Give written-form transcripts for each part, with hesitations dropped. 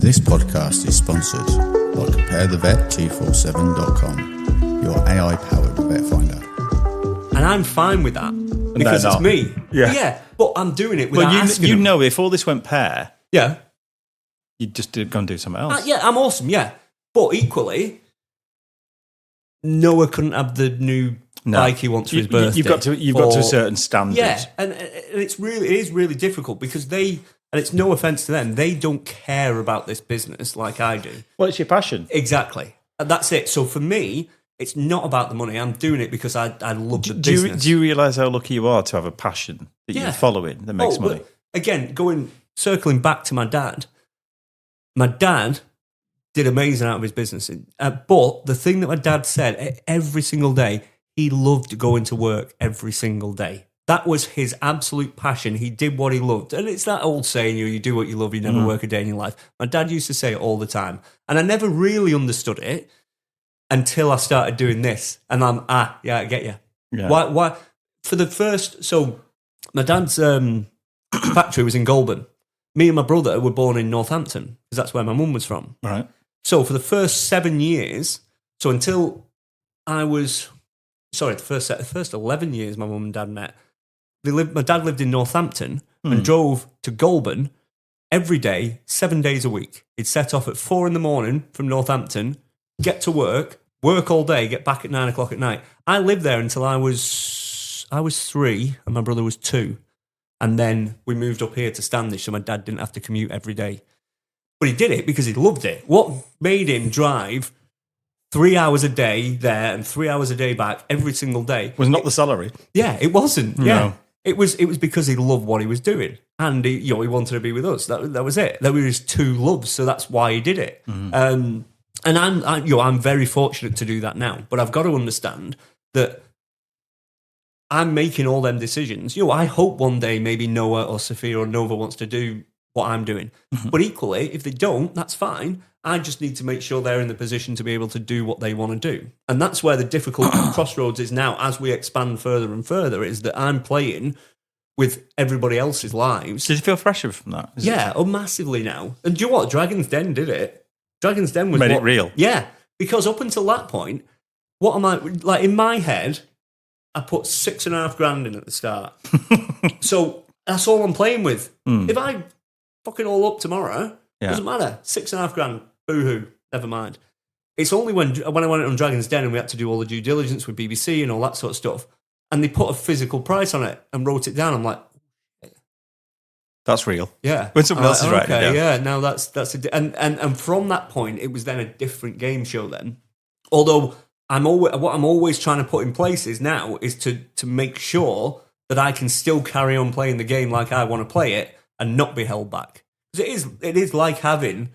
This podcast is sponsored by CompareTheVet247.com, your AI-powered vet finder. And I'm fine with that because it's me. Yeah. But I'm doing it without asking you them. know, if all this went pear, Yeah. you'd just go and do something else. Yeah, I'm awesome, yeah. But equally, Noah couldn't have the new bike he wants for his birthday. You've got to a certain standard. Yeah, and it is really difficult because and it's no offence to them, they don't care about this business like I do. Well, it's your passion. Exactly. And that's it. So for me, it's not about the money. I'm doing it because I love the business. Do you realise how lucky you are to have a passion that you're following that makes money? Again, circling back to my dad did amazing out of his business. But the thing that my dad said every single day, he loved going to work every single day. That was his absolute passion. He did what he loved. And it's that old saying, you do what you love, you never work a day in your life. My dad used to say it all the time. And I never really understood it until I started doing this. And I get you. Yeah. Why? For the first, so my dad's factory was in Goulburn. Me and my brother were born in Northampton because that's where my mum was from. Right. So for the first 7 years, so until I was, the first 11 years my mum and dad met, my dad lived in Northampton and drove to Goulburn every day, 7 days a week. He'd set off at 4 a.m. from Northampton, get to work all day, get back at 9 o'clock at night. I lived there until I was 3 and my brother was 2. And then we moved up here to Standish so my dad didn't have to commute every day. But he did it because he loved it. What made him drive 3 hours a day there and 3 hours a day back every single day Was not the salary. Yeah, it wasn't. Yeah. No. It was because he loved what he was doing. And he wanted to be with us. That was it. That were his two loves, so that's why he did it. And I'm very fortunate to do that now. But I've got to understand that I'm making all them decisions. I hope one day maybe Noah or Sophia or Nova wants to do what I'm doing. But equally, if they don't, that's fine. I just need to make sure they're in the position to be able to do what they want to do. And that's where the difficult crossroads is now as we expand further and further, is that I'm playing with everybody else's lives. Did you feel pressure from that? Massively now. And do you know what? Dragon's Den did it. Dragon's Den was made it real. Yeah, because up until that point, what am I, like in my head, I put $6,500 in at the start. So that's all I'm playing with. If I fuck it all up tomorrow, doesn't matter. $6,500, boo-hoo, never mind. It's only when I went on Dragon's Den and we had to do all the due diligence with BBC and all that sort of stuff, and they put a physical price on it and wrote it down, I'm like, that's real. Yeah. When someone else is writing it down. Yeah, now that's and from that point, it was then a different game show then. Although what I'm always trying to put in place is to make sure that I can still carry on playing the game like I want to play it and not be held back. Because it is like having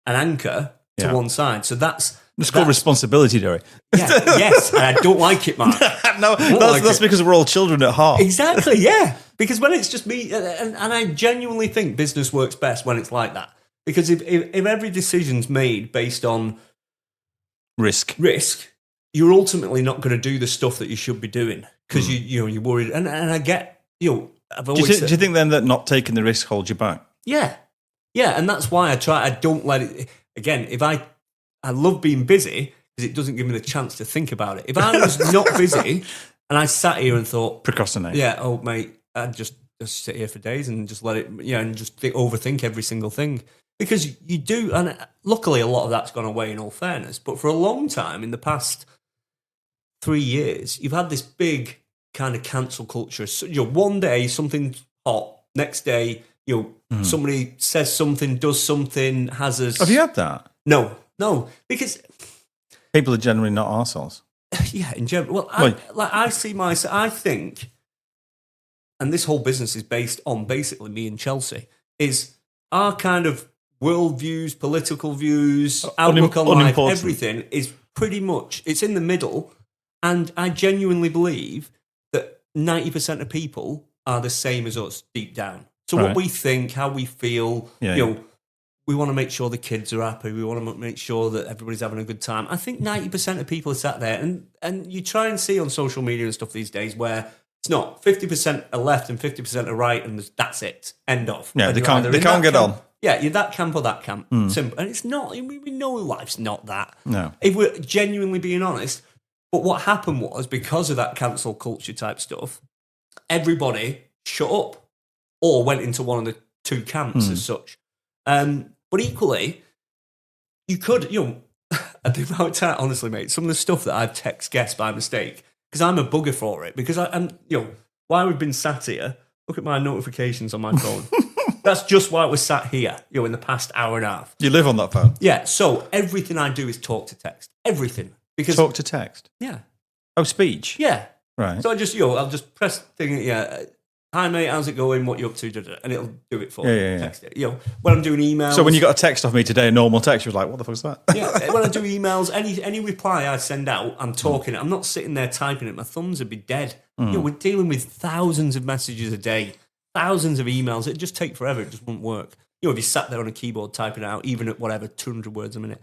an anchor to one side. So that's called responsibility, Derry. Yeah, yes, and I don't like it, Mark. No, that's because we're all children at heart. Exactly, yeah. Because when it's just me, and I genuinely think business works best when it's like that. Because if every decision's made based on risk, you're ultimately not going to do the stuff that you should be doing because you're worried. And I get I've always do you think then that not taking the risk holds you back? Yeah, and that's why I don't let it. Again, if I love being busy because it doesn't give me the chance to think about it. If I was not busy and I sat here and thought procrastinate, mate, I'd just sit here for days and just let it, and just overthink every single thing. Because you do, and luckily a lot of that's gone away in all fairness, but for a long time, in the past 3 years, you've had this big kind of cancel culture. So, one day something's hot, next day, somebody says something, does something, has us. Have you had that? No, because people are generally not arseholes. Yeah, in general. Well, I think, and this whole business is based on basically me and Chelsea, is our kind of worldviews, political views, outlook on life, everything is pretty much, it's in the middle. And I genuinely believe that 90% of people are the same as us deep down. So what we think, how we feel, we want to make sure the kids are happy. We want to make sure that everybody's having a good time. I think 90% of people are sat there, and you try and see on social media and stuff these days where it's not 50% are left and 50% are right, and that's it. End of. Yeah, and they can't get on. Yeah, you're that camp or that camp. Simple. And it's not, we know life's not that. No. If we're genuinely being honest. But what happened was, because of that cancel culture type stuff, everybody shut up or went into one of the two camps as such. But equally, you could, the amount of time, honestly, mate, some of the stuff that I've text guests by mistake, because I'm a bugger for it, because I'm, while we've been sat here, look at my notifications on my phone. That's just why we're sat here, in the past hour and a half. You live on that phone? Yeah, so everything I do is talk to text. Everything. Because talk to text? Yeah. Oh, speech? Yeah. Right. So I just, I'll just press thing, hi mate, how's it going? What you up to? And it'll do it for me. Text it. When I'm doing emails. So when you got a text off me today, a normal text, you were like, what the fuck's that? Yeah, when I do emails, any reply I send out, I'm talking it. I'm not sitting there typing it. My thumbs would be dead. We're dealing with thousands of messages a day, thousands of emails. It'd just take forever. It just wouldn't work. If you sat there on a keyboard typing it out, even at whatever, 200 words a minute.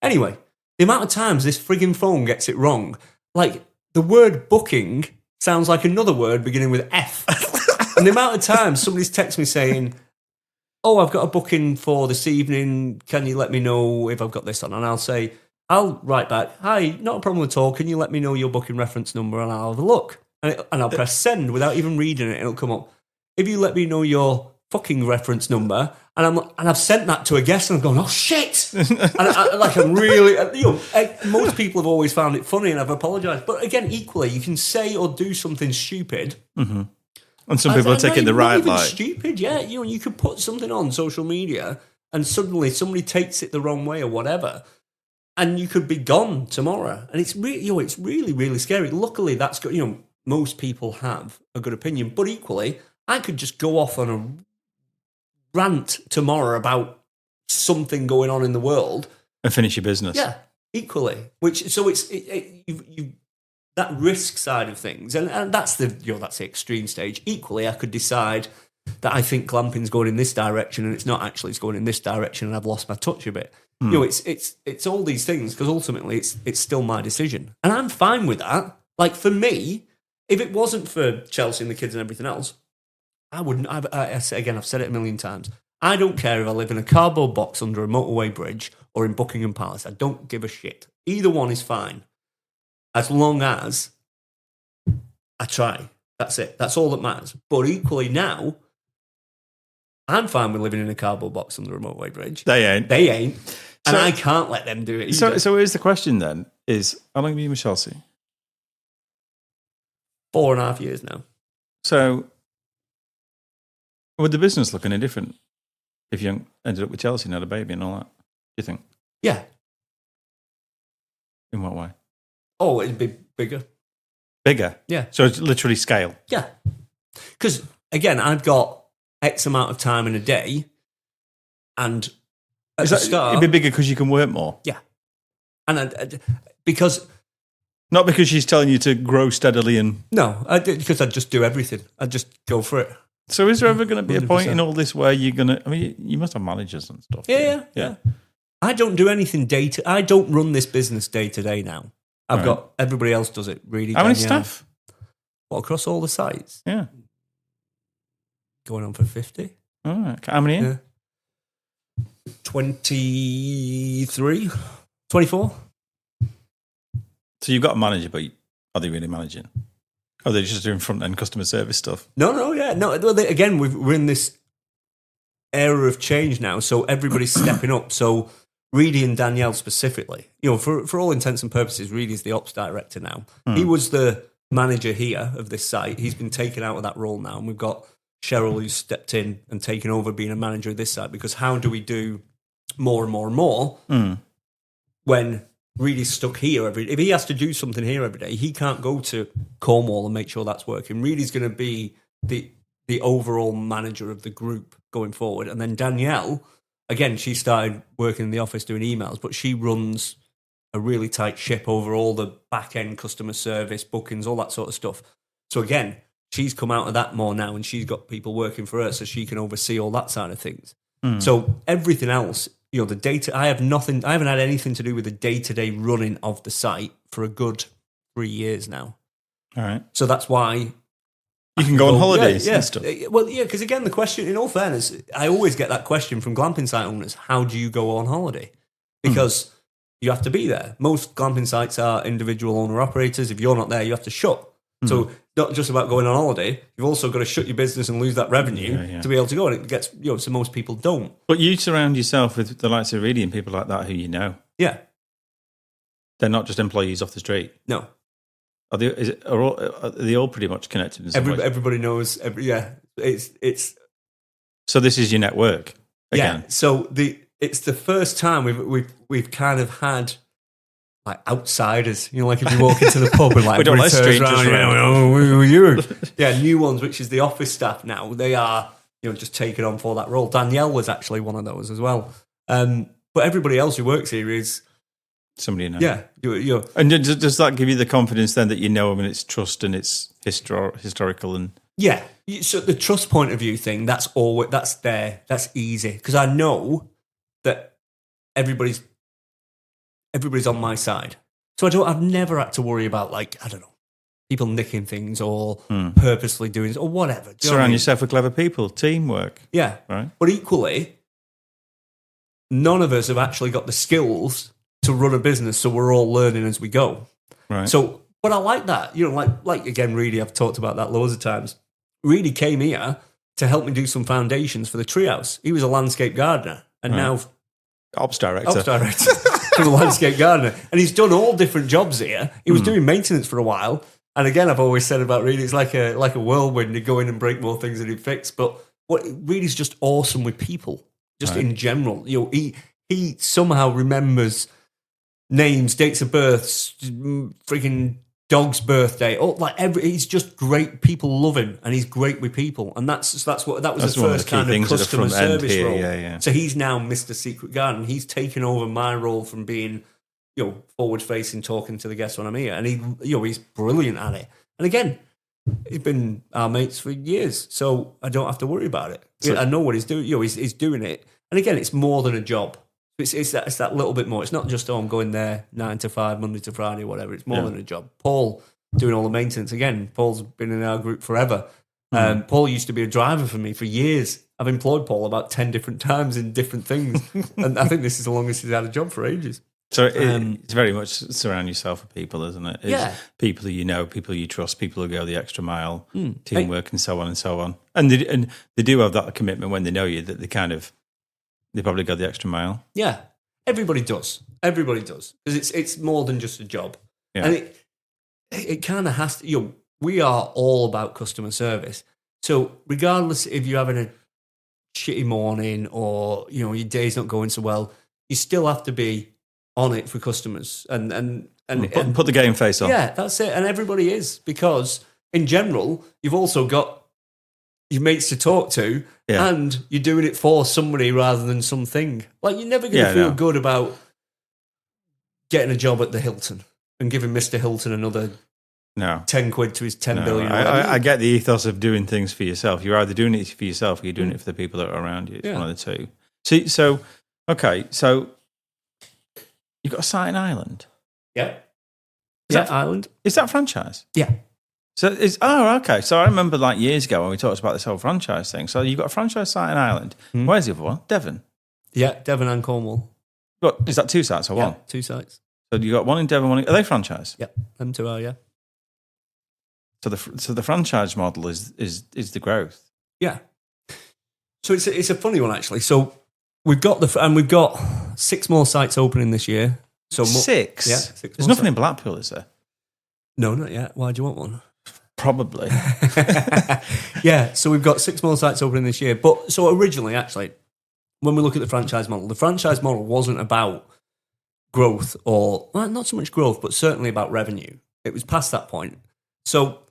Anyway, the amount of times this frigging phone gets it wrong, like the word booking sounds like another word beginning with F. And the amount of times somebody's texted me saying, oh, I've got a booking for this evening. Can you let me know if I've got this on? And I'll write back, hi, not a problem at all. Can you let me know your booking reference number and I'll have a look? And I'll press send without even reading it. It'll come up. If you let me know your fucking reference number, and I've sent that to a guest, and I'm going, oh shit! And I'm really, most people have always found it funny, and I've apologised. But again, equally, you can say or do something stupid, and some people are taking the right light. Stupid, yeah. You could put something on social media, and suddenly somebody takes it the wrong way or whatever, and you could be gone tomorrow. And it's really, it's really, really scary. Luckily, that's good. Most people have a good opinion, but equally, I could just go off on a rant tomorrow about something going on in the world and finish your business. Yeah, equally. It's that risk side of things, and that's that's the extreme stage. Equally, I could decide that I think glamping's going in this direction, and it's not actually. It's going in this direction, and I've lost my touch a bit. It's all these things, because ultimately it's still my decision, and I'm fine with that. Like, for me, if it wasn't for Chelsea and the kids and everything else, I wouldn't. I've said it a million times. I don't care if I live in a cardboard box under a motorway bridge or in Buckingham Palace. I don't give a shit. Either one is fine, as long as I try. That's it. That's all that matters. But equally now, I'm fine with living in a cardboard box under a motorway bridge. They ain't. And I can't let them do it either. So here's the question then, is how long have you been with Chelsea? 4.5 years now. So would the business look any different if you ended up with Chelsea and had a baby and all that? Do you think? Yeah. In what way? Oh, it'd be bigger. Bigger? Yeah. So it's literally scale? Yeah. Because, again, I've got X amount of time in a day, and at the start... It'd be bigger because you can work more? Yeah. And because... Not because she's telling you to grow steadily and... No, because I'd just do everything. I'd just go for it. So is there ever going to be 100%. A point in all this where you're going to... I mean, you must have managers and stuff. Yeah. I don't do anything I don't run this business day to day now. I've got... Everybody else does it, really. How many staff? What, across all the sites? Yeah. Going on for 50. All right. How many in? Yeah. 23. 24. So you've got a manager, but are they really managing? Or are they just doing front-end customer service stuff? No. Again, we're in this era of change now, so everybody's stepping up. So Reedy and Danielle specifically, for all intents and purposes, Reedy's the ops director now. He was the manager here of this site. He's been taken out of that role now, and we've got Cheryl who's stepped in and taken over being a manager of this site, because how do we do more and more and more when... Reedy's stuck here if he has to do something here every day, he can't go to Cornwall and make sure that's working. Reedy's going to be the overall manager of the group going forward. And then Danielle, again, she started working in the office doing emails, but she runs a really tight ship over all the back-end customer service, bookings, all that sort of stuff. So again, she's come out of that more now, and she's got people working for her so she can oversee all that side of things. So everything else... the data, I haven't had anything to do with the day-to-day running of the site for a good 3 years now. All right. So that's why You can go on holidays and stuff. Well, yeah, because again, the question, in all fairness, I always get that question from glamping site owners, how do you go on holiday? Because you have to be there. Most glamping sites are individual owner-operators. If you're not there, you have to shut. So not just about going on holiday, you've also got to shut your business and lose that revenue to be able to go. And it gets, so most people don't. But you surround yourself with the likes of Reedy and people like that who you know. Yeah. They're not just employees off the street. No. Are they all pretty much connected in some ways? Everybody knows. It's. So this is your network again. Yeah. So it's the first time we've kind of had like outsiders. Like if you walk into the pub and like we don't let strangers around. Who are you? Yeah, new ones, which is the office staff now. They are just taken on for that role. Danielle was actually one of those as well. But everybody else who works here is. Somebody you know. Yeah. And does that give you the confidence then that you know them and it's trust and it's historical and... Yeah. So the trust point of view thing, that's easy. Because I know that everybody's on my side. So I've never had to worry about people nicking things or purposely doing it or whatever. Surround yourself with clever people, teamwork. Yeah. Right. But equally, none of us have actually got the skills to run a business, so we're all learning as we go. Right. So, but I like that. Like again, Reedy, I've talked about that loads of times. Reedy came here to help me do some foundations for the treehouse. He was a landscape gardener, and now Ops director for the landscape gardener. And he's done all different jobs here. He was doing maintenance for a while. And again, I've always said about Reedy, it's like a whirlwind. He'd go in and break more things than he'd fix. But Reedy's just awesome with people, just in general. He somehow remembers names, dates of births, freaking dog's birthday. He's just great. People love him, and he's great with people. And that was the first kind of customer service role. Yeah. So he's now Mr. Secret Garden. He's taken over my role from being, forward facing, talking to the guests when I'm here, and he's brilliant at it. And again, he's been our mates for years, so I don't have to worry about it. I know what he's doing. He's doing it. And again, it's more than a job. It's that little bit more. It's not just, I'm going there 9 to 5, Monday to Friday, whatever. It's more than a job. Paul doing all the maintenance. Again, Paul's been in our group forever. Paul used to be a driver for me for years. I've employed Paul about 10 different times in different things. And I think this is the longest he's had a job for ages. So it's very much surround yourself with people, isn't it? It's people who you know, people you trust, people who go the extra mile, teamwork and so on and so on. And they do have that commitment when they know you that they probably go the extra mile. Yeah, everybody does. Because it's more than just a job. Yeah. And it kind of has to, we are all about customer service. So regardless if you're having a shitty morning or, your day's not going so well, you still have to be on it for customers. And put the game face on. Yeah, that's it. And everybody is, because in general, you've also got your mates to talk to, and you're doing it for somebody rather than something. Like, you're never going to feel good about getting a job at the Hilton and giving Mr. Hilton another 10 quid to his 10 billion. I get the ethos of doing things for yourself. You're either doing it for yourself or you're doing it for the people that are around you. It's one of the two. So you've got a site in Ireland. Yeah. Is that Ireland? Is that franchise? Yeah. So okay. So I remember years ago when we talked about this whole franchise thing. So you've got a franchise site in Ireland. Where's the other one? Devon. Yeah, Devon and Cornwall. But is that 2 sites or one? 2 sites. So you got one in Devon, are they franchise? Yeah, them 2 are. Yeah. So the franchise model is the growth. Yeah. So it's a funny one actually. So we've got 6 more sites opening this year. So 6. Yeah. 6 There's nothing in Blackpool, is there? No, not yet. Why do you want one? Probably. Yeah, so we've got 6 more sites opening this year. But so originally, actually, when we look at the franchise model wasn't about growth or not so much growth, but certainly about revenue. It was past that point. So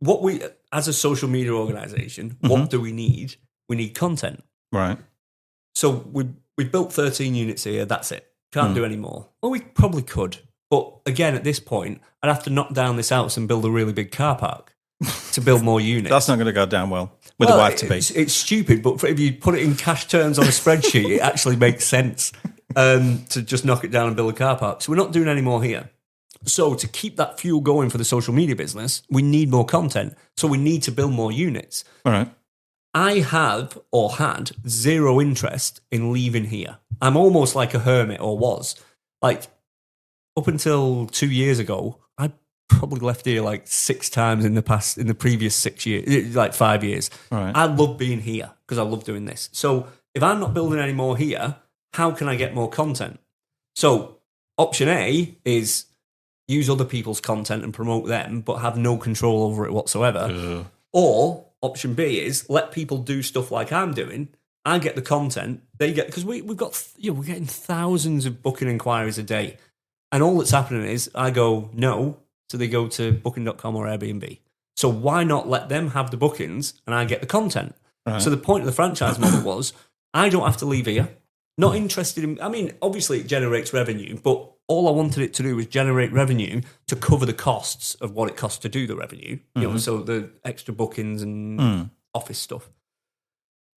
what we, as a social media organization, what do we need? We need content. Right. So we built 13 units here. That's it. Can't do any more. Well, we probably could. But again, at this point, I'd have to knock down this house and build a really big car park to build more units. That's not going to go down well with the wife to be. It's stupid, but if you put it in cash terms on a spreadsheet, it actually makes sense to just knock it down and build a car park. So we're not doing any more here. So to keep that fuel going for the social media business, we need more content. So we need to build more units. All right. I have or had zero interest in leaving here. I'm almost like a hermit, or was. Like, up until 2 years ago, I probably left here like 6 times in the previous 6 years, like 5 years. Right. I love being here because I love doing this. So if I'm not building any more here, how can I get more content? So option A is use other people's content and promote them, but have no control over it whatsoever. Or option B is let people do stuff like I'm doing. I get the content, they get, because we're getting thousands of booking inquiries a day. And all that's happening is I go, no, so they go to booking.com or Airbnb. So why not let them have the bookings and I get the content? Right. So the point of the franchise model was I don't have to leave here. Not interested in, I mean, obviously it generates revenue, but all I wanted it to do was generate revenue to cover the costs of what it costs to do the revenue. You know, so the extra bookings and office stuff.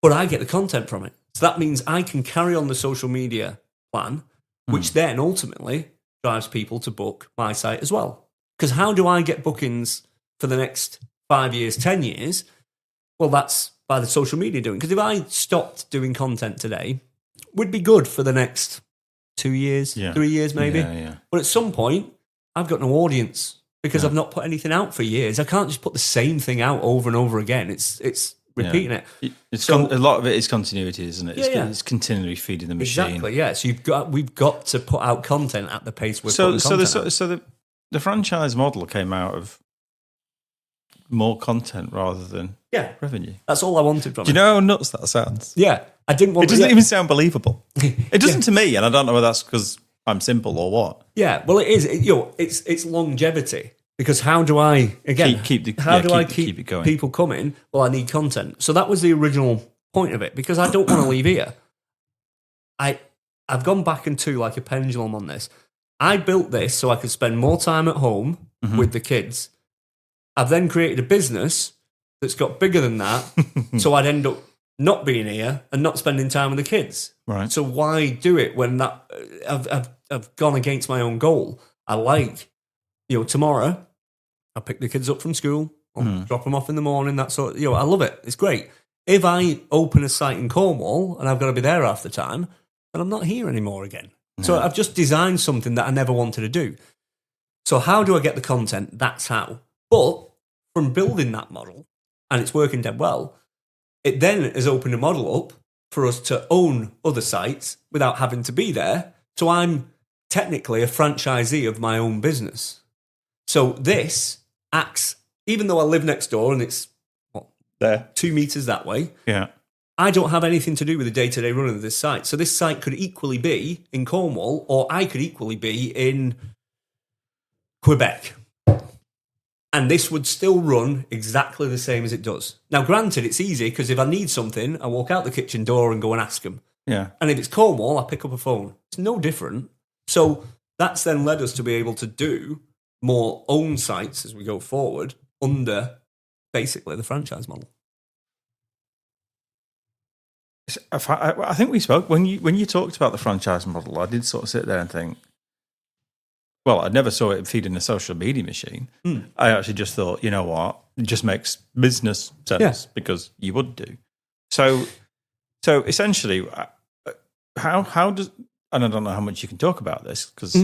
But I get the content from it. So that means I can carry on the social media plan, which then ultimately drives people to book my site as well. Because how do I get bookings for the next 5 years, 10 years? Well, that's by the social media doing. Because if I stopped doing content today, would be good for the next 2 years, 3 years maybe. Yeah. But at some point, I've got no audience because I've not put anything out for years. I can't just put the same thing out over and over again. It's repeating it. A lot of it is continuity, isn't it? It's continually feeding the machine. Exactly, yeah. So we've got to put out content at the pace we're putting content out. So the franchise model came out of more content rather than revenue. That's all I wanted from it. Do you know how nuts that sounds? Yeah. I didn't want it. Doesn't even sound believable. It doesn't to me, and I don't know whether that's because I'm simple or what. Yeah, well, it is. It's longevity. Because how do I keep it going? People coming? Well, I need content. So that was the original point of it. Because I don't want to leave here. I've gone back into like a pendulum on this. I built this so I could spend more time at home with the kids. I've then created a business that's got bigger than that, so I'd end up not being here and not spending time with the kids. Right. So why do it when that I've gone against my own goal? I like, tomorrow I'll pick the kids up from school, I'll drop them off in the morning, that sort of, I love it. It's great. If I open a site in Cornwall and I've got to be there half the time, then I'm not here anymore again. No. So I've just designed something that I never wanted to do. So how do I get the content? That's how. But from building that model, and it's working dead well, it then has opened a model up for us to own other sites without having to be there. So I'm technically a franchisee of my own business. So this acts, even though I live next door and it's there 2 meters that way, I don't have anything to do with the day-to-day running of this site. So this site could equally be in Cornwall, or I could equally be in Quebec. And this would still run exactly the same as it does. Now, granted, it's easy because if I need something, I walk out the kitchen door and go and ask them. Yeah. And if it's Cornwall, I pick up a phone. It's no different. So that's then led us to be able to do more own sites as we go forward under basically the franchise model. I think we spoke when you talked about the franchise model. I did sort of sit there and think, well, I never saw it feeding a social media machine. I actually just thought, you know what, it just makes business sense because you would do. So essentially, how does, and I don't know how much you can talk about this because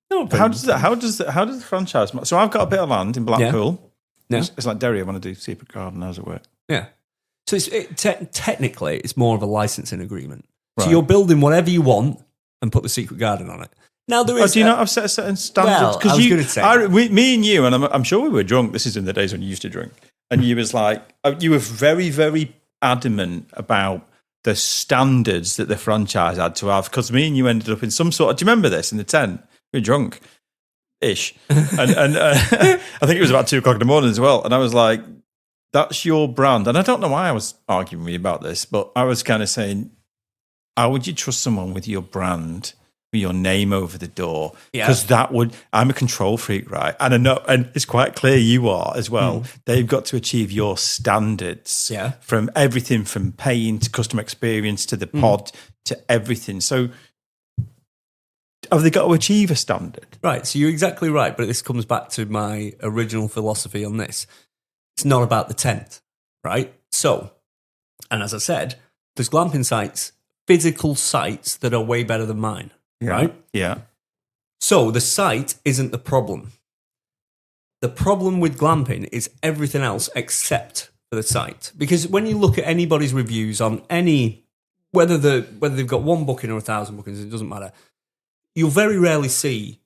how does the franchise? So I've got a bit of land in Blackpool. Yeah. It's like Derry. I want to do secret garden. How does it work? Yeah. So technically, it's more of a licensing agreement. Right. So you're building whatever you want and put the secret garden on it. Now there is. Do you not have certain standards? Well, I was going to say, me and you, and I'm sure we were drunk. This is in the days when you used to drink, and you was like, you were very, very adamant about the standards that the franchise had to have. Because me and you ended up in some sort of. Do you remember this in the tent? We were drunk, ish, and I think it was about 2:00 in the morning as well. And I was like, "That's your brand." And I don't know why I was arguing with you about this, but I was kind of saying, "How would you trust someone with your brand?" With your name over the door, because I'm a control freak, right? And I know, and it's quite clear you are as well. They've got to achieve your standards, from everything from paying to customer experience to the pod to everything. So, have they got to achieve a standard? Right, so you're exactly right, but this comes back to my original philosophy on this. It's not about the tent, right? So, and as I said, there's glamping sites, physical sites that are way better than mine, right? Yeah. So the site isn't the problem. The problem with glamping is everything else except for the site. Because when you look at anybody's reviews on any, whether they've got one booking or 1,000 bookings, it doesn't matter. You'll very rarely see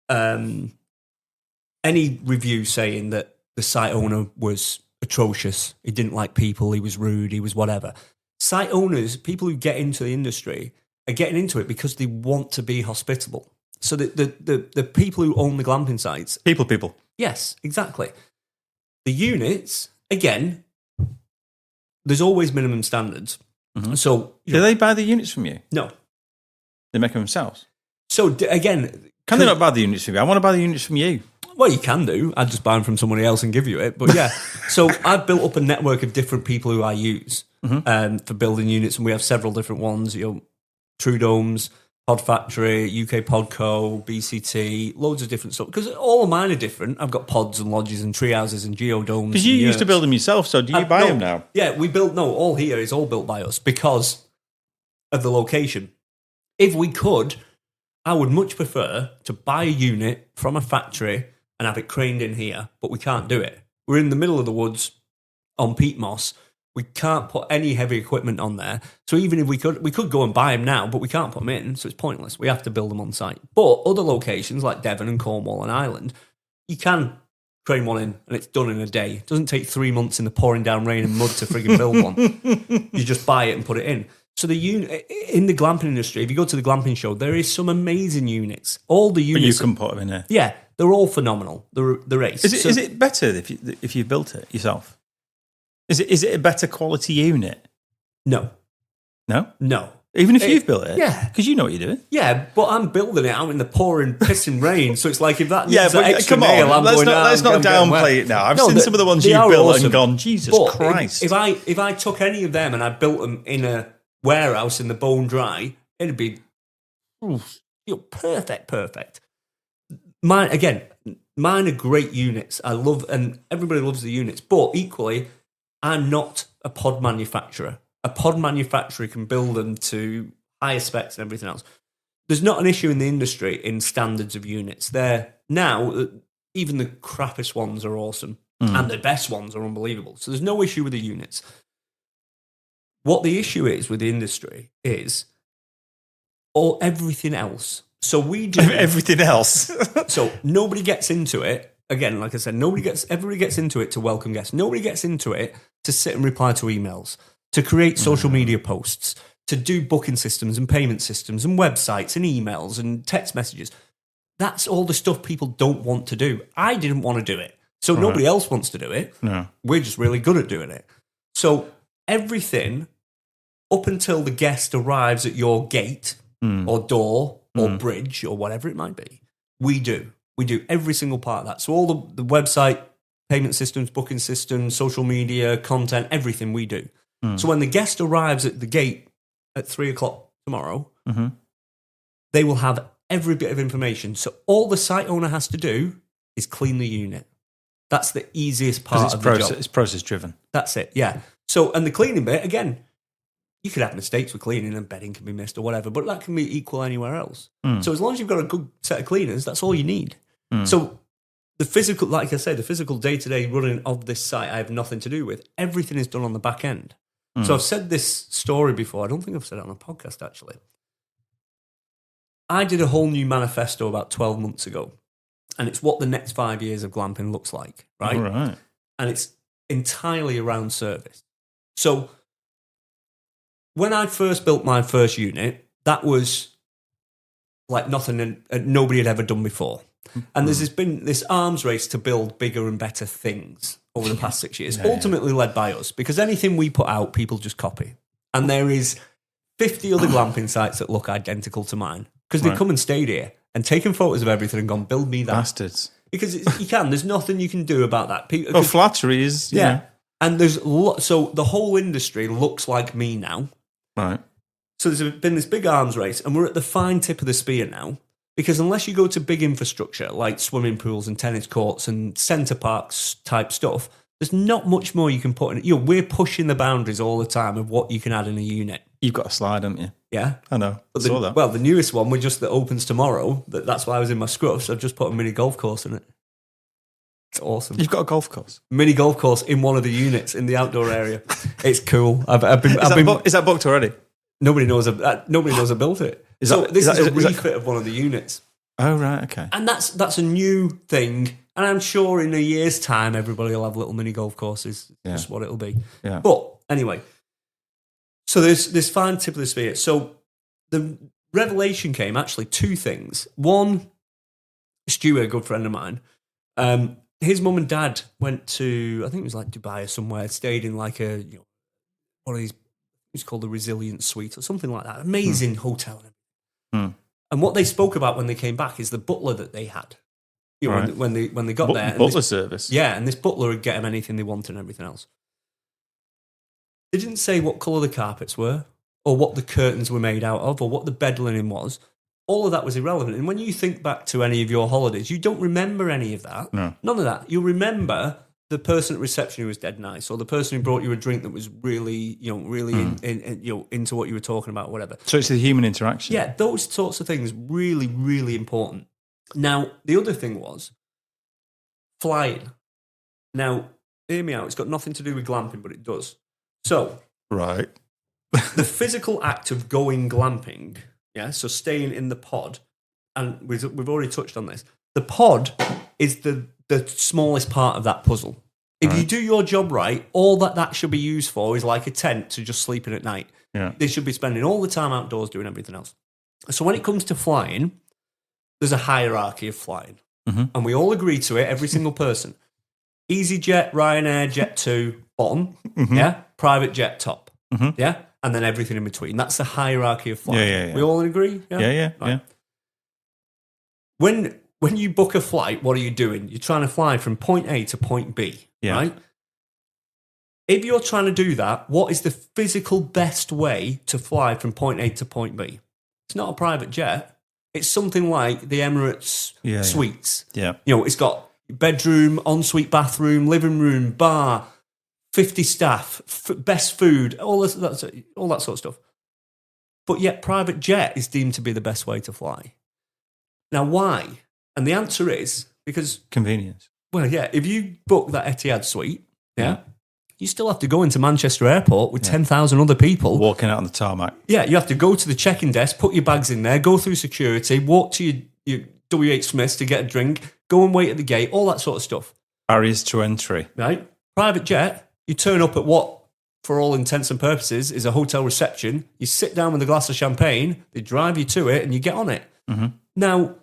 any review saying that the site owner was atrocious. He didn't like people. He was rude. He was whatever. Site owners, people who get into the industry, are getting into it because they want to be hospitable. So the people who own the glamping sites... People. Yes, exactly. The units, again, there's always minimum standards. Mm-hmm. So do they buy the units from you? No. They make them themselves? So, again... Can they not buy the units from you? I want to buy the units from you. Well, you can do. I'd just buy them from somebody else and give you it. But yeah, so I've built up a network of different people who I use for building units, and we have several different ones. True Domes, Pod Factory, UK Podco, BCT, loads of different stuff. Because all of mine are different. I've got pods and lodges and tree houses and geodomes. Because you used to build them yourself, so do you buy them now? Yeah, all here is all built by us because of the location. If we could, I would much prefer to buy a unit from a factory and have it craned in here, but we can't do it. We're in the middle of the woods on peat moss. We can't put any heavy equipment on there. So even if we could go and buy them now, but we can't put them in, so it's pointless. We have to build them on site. But other locations like Devon and Cornwall and Ireland, you can crane one in and it's done in a day. It doesn't take 3 months in the pouring down rain and mud to frigging build one. You just buy it and put it in. So in the glamping industry, if you go to the glamping show, there is some amazing units. All the units... But you can put them in there. Yeah, they're all phenomenal. They're ace. Is it better if you built it yourself? Is it a better quality unit? No. No? No. Even if you've built it? Yeah. Because you know what you're doing. Yeah, but I'm building it out in the pouring, pissing rain. So it's like if that needs yeah, but that extra come on, nail, let's not downplay it now. I've seen some of the ones you've built awesome. And gone, Jesus Christ. If I took any of them and I built them in a warehouse in the bone dry, it'd be perfect. Mine are great units. I love, and everybody loves the units, but equally, I'm not a pod manufacturer. A pod manufacturer can build them to higher specs and everything else. There's not an issue in the industry in standards of units. Now, even the crappiest ones are awesome, and the best ones are unbelievable. So there's no issue with the units. What the issue is with the industry is everything else. So we do everything else. So nobody gets into it. Again, like I said, everybody gets into it to welcome guests. Nobody gets into it to sit and reply to emails, to create social media posts, to do booking systems and payment systems and websites and emails and text messages. That's all the stuff people don't want to do. I didn't want to do it. So nobody else wants to do it. No. We're just really good at doing it. So everything up until the guest arrives at your gate or door or bridge or whatever it might be, we do. We do every single part of that. So all the website, payment systems, booking systems, social media, content, everything we do. So when the guest arrives at the gate at 3:00 tomorrow, they will have every bit of information. So all the site owner has to do is clean the unit. That's the easiest part of the job. It's process driven. That's it, yeah. So, and the cleaning bit, again, you could have mistakes with cleaning and bedding can be missed or whatever, but that can be equal anywhere else. So as long as you've got a good set of cleaners, that's all you need. So the physical, like I said, the physical day-to-day running of this site, I have nothing to do with. Everything is done on the back end. So I've said this story before. I don't think I've said it on a podcast, actually. I did a whole new manifesto about 12 months ago, and it's what the next 5 years of glamping looks like, right? All right. And it's entirely around service. So when I first built my first unit, that was like nothing nobody had ever done before. And there's been this arms race to build bigger and better things over the past 6 years, ultimately led by us, because anything we put out, people just copy. And there is 50 other glamping sites that look identical to mine because they come and stayed here and taken photos of everything and gone, build me that. Bastards. Because you can. There's nothing you can do about that. Well, flattery is, you know. And there's so the whole industry looks like me now. Right. So there's been this big arms race, and we're at the fine tip of the spear now. Because unless you go to big infrastructure like swimming pools and tennis courts and centre parks type stuff, there's not much more you can put in. We're pushing the boundaries all the time of what you can add in a unit. You've got a slide, haven't you? Yeah. I know. Saw that. Well, the newest one that opens tomorrow. That's why I was in my scruffs. I've just put a mini golf course in it. It's awesome. You've got a golf course? Mini golf course in one of the units in the outdoor area. It's cool. Is that booked already? Nobody knows I built it. This is a refit of one of the units. Oh, right, okay. And that's a new thing. And I'm sure in a year's time, everybody will have little mini golf courses. Yeah. That's what it'll be. Yeah. But anyway, so there's this fine tip of the spear. So the revelation came, actually, two things. One, Stuart, a good friend of mine, his mum and dad went to, I think it was like Dubai or somewhere, stayed in like one of these, it's called the Resilient Suite or something like that. Amazing hotel. And what they spoke about when they came back is the butler that they had. Right. when they got there. Butler service. Yeah, and this butler would get them anything they wanted and everything else. They didn't say what colour the carpets were or what the curtains were made out of or what the bed linen was. All of that was irrelevant. And when you think back to any of your holidays, you don't remember any of that. No. None of that. You remember the person at reception who was dead nice, or the person who brought you a drink that was really, into what you were talking about, or whatever. So it's the human interaction. Yeah, those sorts of things really, really important. Now, the other thing was flying. Now, hear me out. It's got nothing to do with glamping, but it does. So, right, the physical act of going glamping. Yeah, so staying in the pod, and we've already touched on this. The pod is the smallest part of that puzzle. If you do your job right, all that should be used for is like a tent to just sleep in at night. Yeah. They should be spending all the time outdoors doing everything else. So when it comes to flying, there's a hierarchy of flying. Mm-hmm. And we all agree to it, every single person. EasyJet, Ryanair, Jet2, bottom. Mm-hmm. Yeah. Private jet, top. Mm-hmm. Yeah. And then everything in between. That's the hierarchy of flying. Yeah. We all agree? Yeah. Right. When you book a flight, what are you doing? You're trying to fly from point A to point B, right? If you're trying to do that, what is the physical best way to fly from point A to point B? It's not a private jet. It's something like the Emirates suites. Yeah. It's got bedroom, ensuite bathroom, living room, bar, 50 staff, best food, all that sort of stuff. But yet private jet is deemed to be the best way to fly. Now, why? And the answer is because... convenience. Well, yeah, if you book that Etihad suite, you still have to go into Manchester Airport with 10,000 other people. Walking out on the tarmac. Yeah, you have to go to the check-in desk, put your bags in there, go through security, walk to your W.H. Smith's to get a drink, go and wait at the gate, all that sort of stuff. Barriers to entry. Right? Private jet, you turn up at what, for all intents and purposes, is a hotel reception. You sit down with a glass of champagne, they drive you to it, and you get on it. Mm-hmm. Now,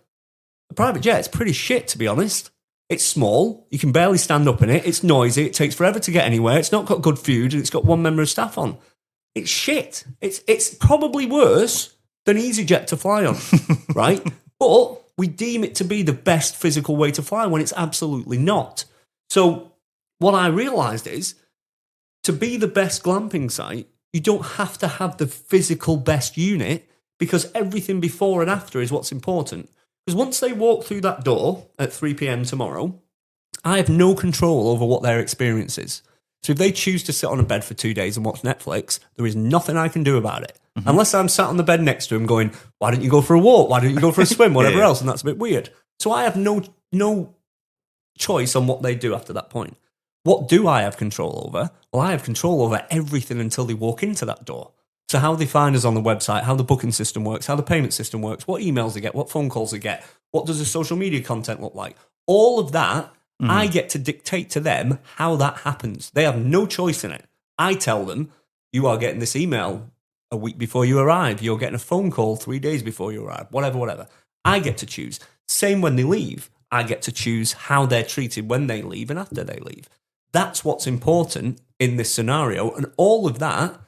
a private jet's pretty shit, to be honest. It's small. You can barely stand up in it. It's noisy. It takes forever to get anywhere. It's not got good food, and it's got one member of staff on. It's shit. It's probably worse than EasyJet to fly on, right? But we deem it to be the best physical way to fly when it's absolutely not. So what I realised is, to be the best glamping site, you don't have to have the physical best unit, because everything before and after is what's important. Because once they walk through that door at 3 p.m. tomorrow, I have no control over what their experience is. So if they choose to sit on a bed for 2 days and watch Netflix, there is nothing I can do about it. Mm-hmm. Unless I'm sat on the bed next to them going, why don't you go for a walk? Why don't you go for a swim? Whatever else. And that's a bit weird. So I have no choice on what they do after that point. What do I have control over? Well, I have control over everything until they walk into that door. So how they find us on the website, how the booking system works, how the payment system works, what emails they get, what phone calls they get, what does the social media content look like? All of that, I get to dictate to them how that happens. They have no choice in it. I tell them, you are getting this email a week before you arrive. You're getting a phone call 3 days before you arrive, whatever. I get to choose. Same when they leave. I get to choose how they're treated when they leave and after they leave. That's what's important in this scenario. And all of that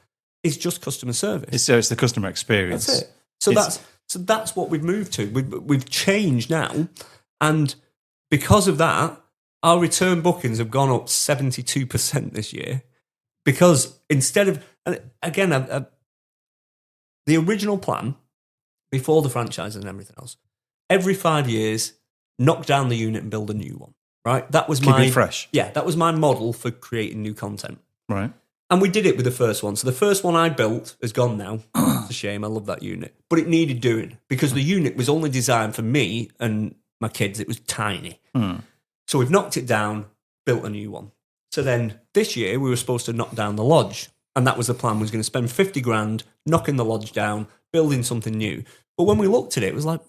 is just customer service. It's the customer experience. That's it. So that's what we've moved to. We've changed now. And because of that, our return bookings have gone up 72% this year. Because instead of, and again, the original plan, before the franchises and everything else, every 5 years, knock down the unit and build a new one. Right? That was Keep it fresh. Yeah, that was my model for creating new content. Right. And we did it with the first one. So the first one I built is gone now. It's a shame. I love that unit. But it needed doing because the unit was only designed for me and my kids. It was tiny. So we've knocked it down, built a new one. So then this year we were supposed to knock down the lodge. And that was the plan. We was going to spend 50 grand, knocking the lodge down, building something new. But when we looked at it, it was like,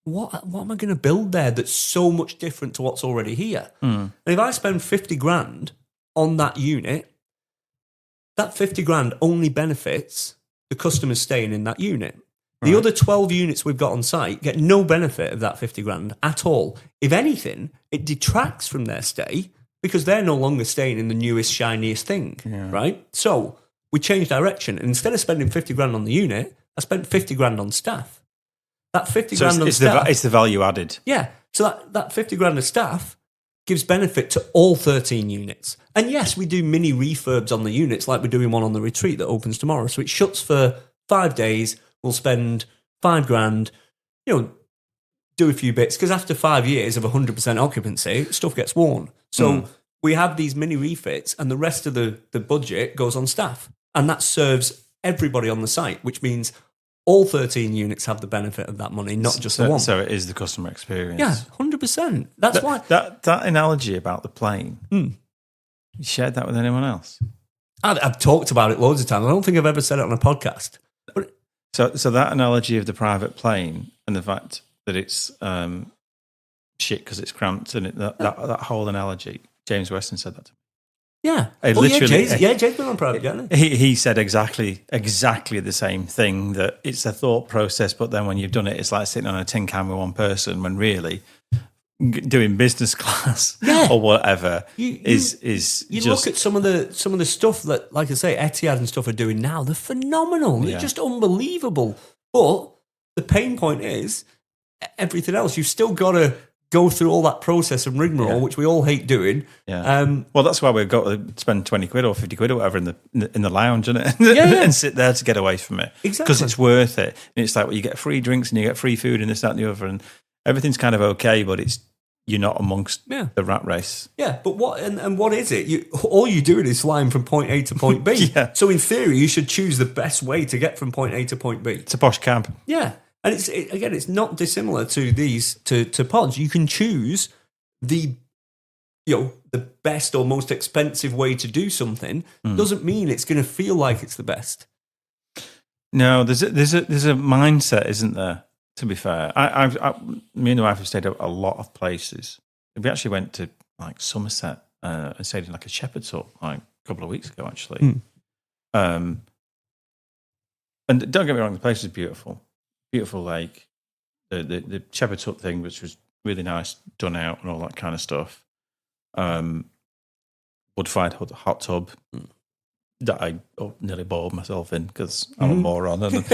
what am I going to build there that's so much different to what's already here? And if I spend 50 grand on that unit, that 50 grand only benefits the customers staying in that unit. The other 12 units we've got on site get no benefit of that 50 grand at all. If anything, it detracts from their stay because they're no longer staying in the newest, shiniest thing, right? So we changed direction. And instead of spending 50 grand on the unit, I spent 50 grand on staff. That 50 grand on staff... It's the value added. Yeah. So that 50 grand of staff gives benefit to all 13 units. And yes, we do mini refurbs on the units like we're doing one on the retreat that opens tomorrow. So it shuts for 5 days. We'll spend 5 grand, do a few bits. Because after 5 years of 100% occupancy, stuff gets worn. So we have these mini refits and the rest of the budget goes on staff. And that serves everybody on the site, which means all 13 units have the benefit of that money, not just the one. So it is the customer experience. Yeah, 100%. That's why. That analogy about the plane, you shared that with anyone else? I've talked about it loads of times. I don't think I've ever said it on a podcast. But So that analogy of the private plane and the fact that it's shit because it's cramped and that whole analogy, James Weston said that to me. Yeah. Jay's been on private jet. He said exactly the same thing, that it's a thought process, but then when you've done it, it's like sitting on a tin can with one person when really doing business class or whatever is you just... look at some of the stuff that, like I say, Etihad and stuff are doing now. They're phenomenal. They're just unbelievable. But the pain point is everything else. You've still got to go through all that process and rigmarole, which we all hate doing. Yeah. Well, that's why we've got to spend 20 quid or 50 quid or whatever in the lounge, isn't it? And sit there to get away from it. Exactly. Because it's worth it. And it's like, well, you get free drinks and you get free food and this, that, and the other, and everything's kind of okay, but you're not amongst the rat race. Yeah, but what and what is it? All you're doing is flying from point A to point B. So in theory, you should choose the best way to get from point A to point B. It's a posh camp. Yeah. And it's not dissimilar to these to pods. You can choose the best or most expensive way to do something. Doesn't mean it's going to feel like it's the best. No, there's a mindset, isn't there? To be fair, me and the wife have stayed at a lot of places. We actually went to like Somerset and stayed in like a shepherd's hut like a couple of weeks ago, actually. And don't get me wrong, the place is beautiful. Beautiful lake, the shepherd's hut thing, which was really nice, done out and all that kind of stuff. Wood-fired hot tub that I nearly bored myself in because I'm a moron. And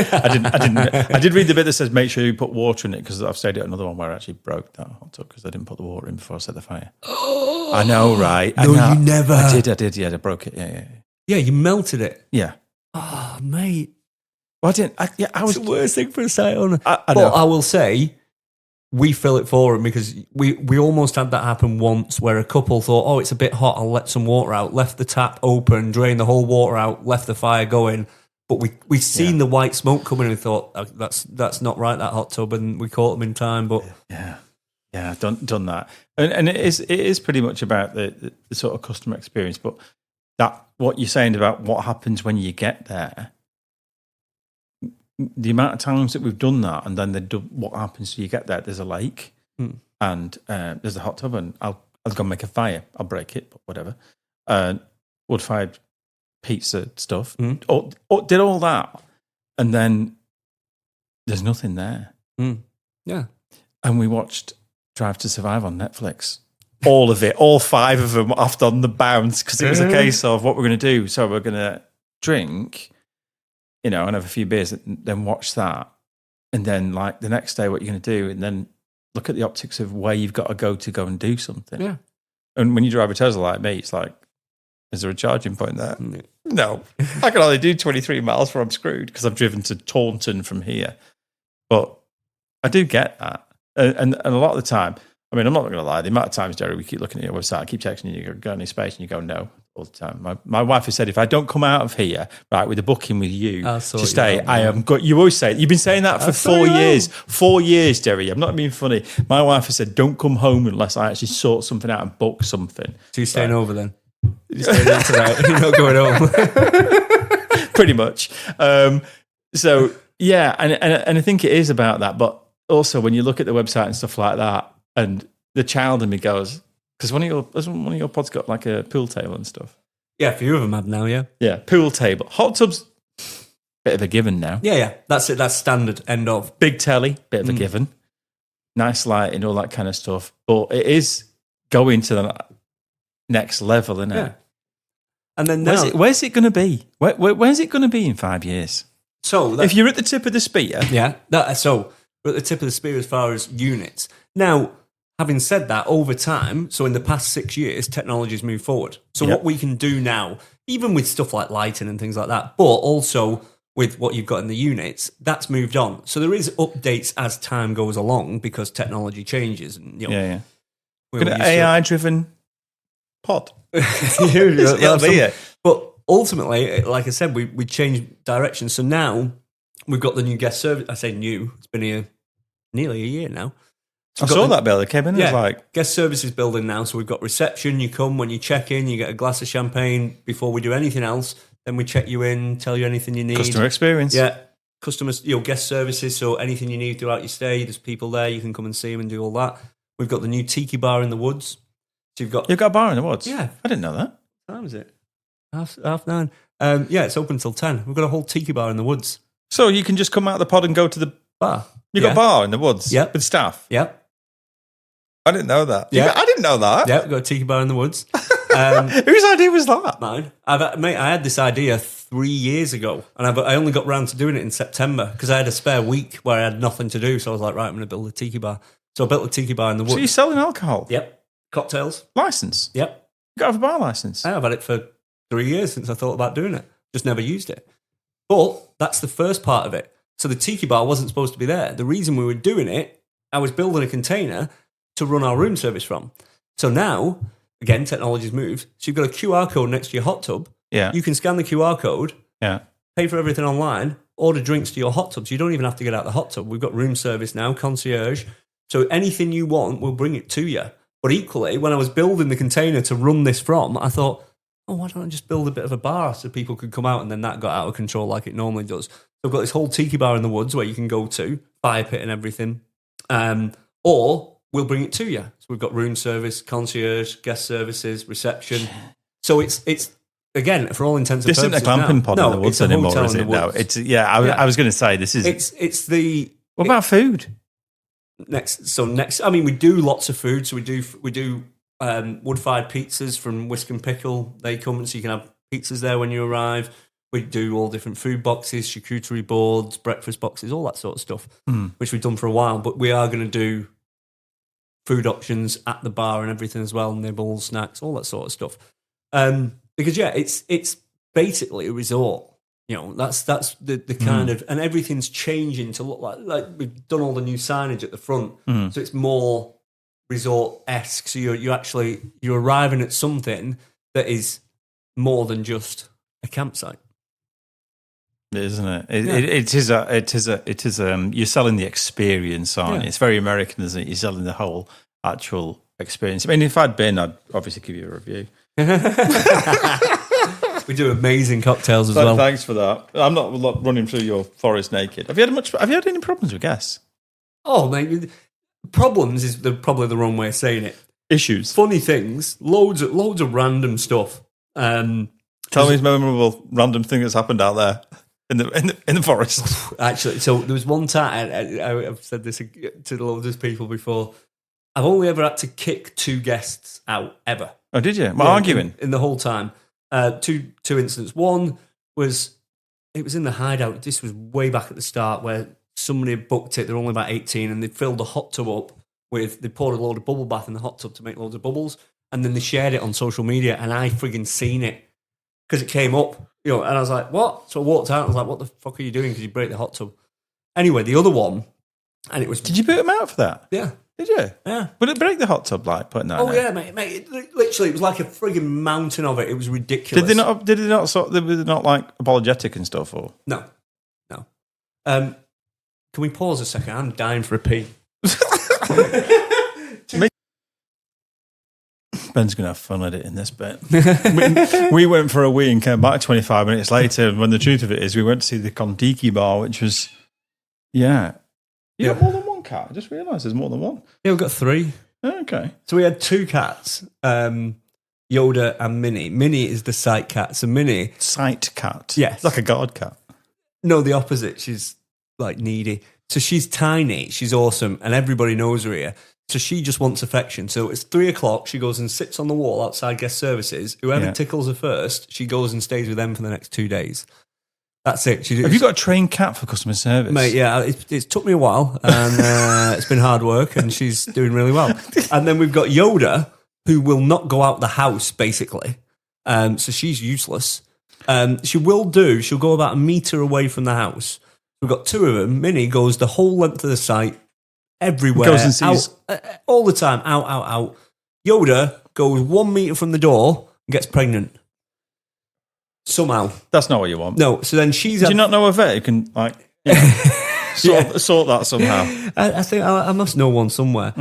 I did read the bit that says make sure you put water in it, because I've stayed at another one where I actually broke that hot tub because I didn't put the water in before I set the fire. I know, right? No, you never. I did. Yeah, I broke it. Yeah. You melted it. Yeah. Oh, mate. Well, I didn't. I was it's the worst thing for a site owner. I know. But I will say, we fill it for them because we almost had that happen once where a couple thought, oh, it's a bit hot, I'll let some water out, left the tap open, drained the whole water out, left the fire going. But we seen the white smoke coming and we thought, oh, that's not right, that hot tub, and we caught them in time. But yeah, done that. And it is pretty much about the sort of customer experience. But that what you're saying about what happens when you get there, the amount of times that we've done that, and then what happens when you get there? There's a lake, and there's a hot tub, and I'll go make a fire. I'll break it, but whatever. Wood-fired pizza stuff. Or did all that, and then there's nothing there. Yeah. And we watched Drive to Survive on Netflix. All of it, all 5 of them off on the bounce, because it was a case of what we're going to do. So we're going to drink, and have a few beers, and then watch that. And then, like, the next day, what you're going to do, and then look at the optics of where you've got to go and do something. Yeah. And when you drive a Tesla like me, it's like, is there a charging point there? No. I can only do 23 miles before I'm screwed because I've driven to Taunton from here. But I do get that. And a lot of the time, I mean, I'm not going to lie, the amount of times, Derry, we keep looking at your website, I keep texting you, go any space, and you go, no, all the time. My wife has said, if I don't come out of here, right, with a booking with you to stay, I am good. You always say it. You've been saying that for 4 years. 4 years, Derry. I'm not being funny. My wife has said, don't come home unless I actually sort something out and book something. So you're staying over then? You're staying in tonight? You're not going home? Pretty much. So, yeah, and I think it is about that. But also, when you look at the website and stuff like that, and the child in me goes, because one of your pods got like a pool table and stuff. Yeah, a few of them have now, yeah. Yeah, pool table. Hot tubs, bit of a given now. Yeah, that's it. That's standard, end of. Big telly, bit of a given. Nice lighting, all that kind of stuff. But it is going to the next level, isn't it? Yeah. And then now, where's it going to be? Where's it going to be in 5 years? So if you're at the tip of the spear. Yeah, so we're at the tip of the spear as far as units. Now, having said that, over time, so in the past 6 years, technology's moved forward. So what we can do now, even with stuff like lighting and things like that, but also with what you've got in the units, that's moved on. So there is updates as time goes along because technology changes. And, AI-driven pod. It'll be it. But ultimately, like I said, we changed direction. So now we've got the new guest service. I say new. It's been here nearly a year now. So I saw that bill that came in. Yeah, it was like guest services building now. So we've got reception. You come when you check in. You get a glass of champagne before we do anything else. Then we check you in, tell you anything you need. Customer experience. Yeah, customers. Guest services. So anything you need throughout your stay, there's people there. You can come and see them and do all that. We've got the new tiki bar in the woods. So you've got a bar in the woods. Yeah, I didn't know that. What time is it? 9:30. Yeah, it's open till 10. We've got a whole tiki bar in the woods. So you can just come out of the pod and go to the bar. You got a bar in the woods. Yep. With staff. Yep. I didn't know that. Yeah. I didn't know that. Yeah, we've got a tiki bar in the woods. Whose idea was that? Mine. I had this idea 3 years ago, and I only got round to doing it in September because I had a spare week where I had nothing to do. So I was like, right, I'm going to build a tiki bar. So I built a tiki bar in the woods. So you're selling alcohol? Yep. Cocktails. License? Yep. You got to have a bar license? I've had it for 3 years since I thought about doing it. Just never used it. But that's the first part of it. So the tiki bar wasn't supposed to be there. The reason we were doing it, I was building a container to run our room service from. So now, again, technology's moved. So you've got a QR code next to your hot tub. Yeah. You can scan the QR code, pay for everything online, order drinks to your hot tub. So you don't even have to get out the hot tub. We've got room service now, concierge. So anything you want, we'll bring it to you. But equally, when I was building the container to run this from, I thought, why don't I just build a bit of a bar so people could come out? And then that got out of control like it normally does. So I've got this whole tiki bar in the woods where you can go to, fire pit and everything. Or we'll bring it to you. So we've got room service, concierge, guest services, reception. So it's again, for all intents and purposes, this isn't a glamping pod in the woods anymore, is it? No, I was going to say this is. It's the. What about food? Next, I mean, we do lots of food. So we do wood-fired pizzas from Whisk and Pickle. They come, so you can have pizzas there when you arrive. We do all different food boxes, charcuterie boards, breakfast boxes, all that sort of stuff, which we've done for a while. But we are going to do food options at the bar and everything as well, nibbles, snacks, all that sort of stuff. Because it's basically a resort. That's the kind of, and everything's changing to look like we've done all the new signage at the front, so it's more resort-esque. So you're arriving at something that is more than just a campsite. Isn't it? It is. You're selling the experience, aren't you? It's very American, isn't it? You're selling the whole actual experience. I mean, if I'd been, I'd obviously give you a review. We do amazing cocktails as well. Thanks for that. I'm not running through your forest naked. Have you had any problems with guests? Oh, mate, problems is probably the wrong way of saying it. Issues, funny things, loads of random stuff. Tell me a memorable random thing that's happened out there in the forest. Actually, so there was one time I've said this to loads of people before. I've only ever had to kick 2 guests out ever. Oh, did you? Arguing in the whole time. Two incidents. One was, it was in the hideout. This was way back at the start where somebody had booked it. They're only about 18 and they filled the hot tub up they poured a load of bubble bath in the hot tub to make loads of bubbles. And then they shared it on social media and I friggin' seen it because it came up, and I was like, what? So I walked out and I was like, what the fuck are you doing? Because you break the hot tub. Anyway, the other one And it was... Did you boot them out for that? Yeah. Did you? Yeah. Would it break the hot tub like putting that in? Oh, yeah, mate. Literally, it was like a frigging mountain of it. It was ridiculous. Did they not like apologetic and stuff? Or No. Can we pause a second? I'm dying for a pee. Ben's going to have fun editing this bit. we went for a wee and came back 25 minutes later. And when the truth of it is, we went to see the Kon-Tiki bar, which was, You got more than one cat? I just realised there's more than one. Yeah, we've got 3. Okay. So we had 2 cats, Yoda and Minnie. Minnie is the sight cat. So Minnie... Sight cat? Yes. Like a guard cat? No, the opposite. She's like needy. So she's tiny. She's awesome. And everybody knows her here. So she just wants affection. So it's 3:00. She goes and sits on the wall outside guest services. Whoever tickles her first, she goes and stays with them for the next 2 days. That's it. Have you got a trained cat for customer service? Mate, yeah. It took me a while, and it's been hard work, and she's doing really well. And then we've got Yoda, who will not go out the house, basically. So she's useless. She'll go about a metre away from the house. We've got 2 of them. Minnie goes the whole length of the site, everywhere. Goes and sees... all the time, out. Yoda goes 1 metre from the door and gets pregnant. Somehow. That's not what you want. No, so then she's... Do you not know a vet who can, sort that somehow? I think I must know one somewhere.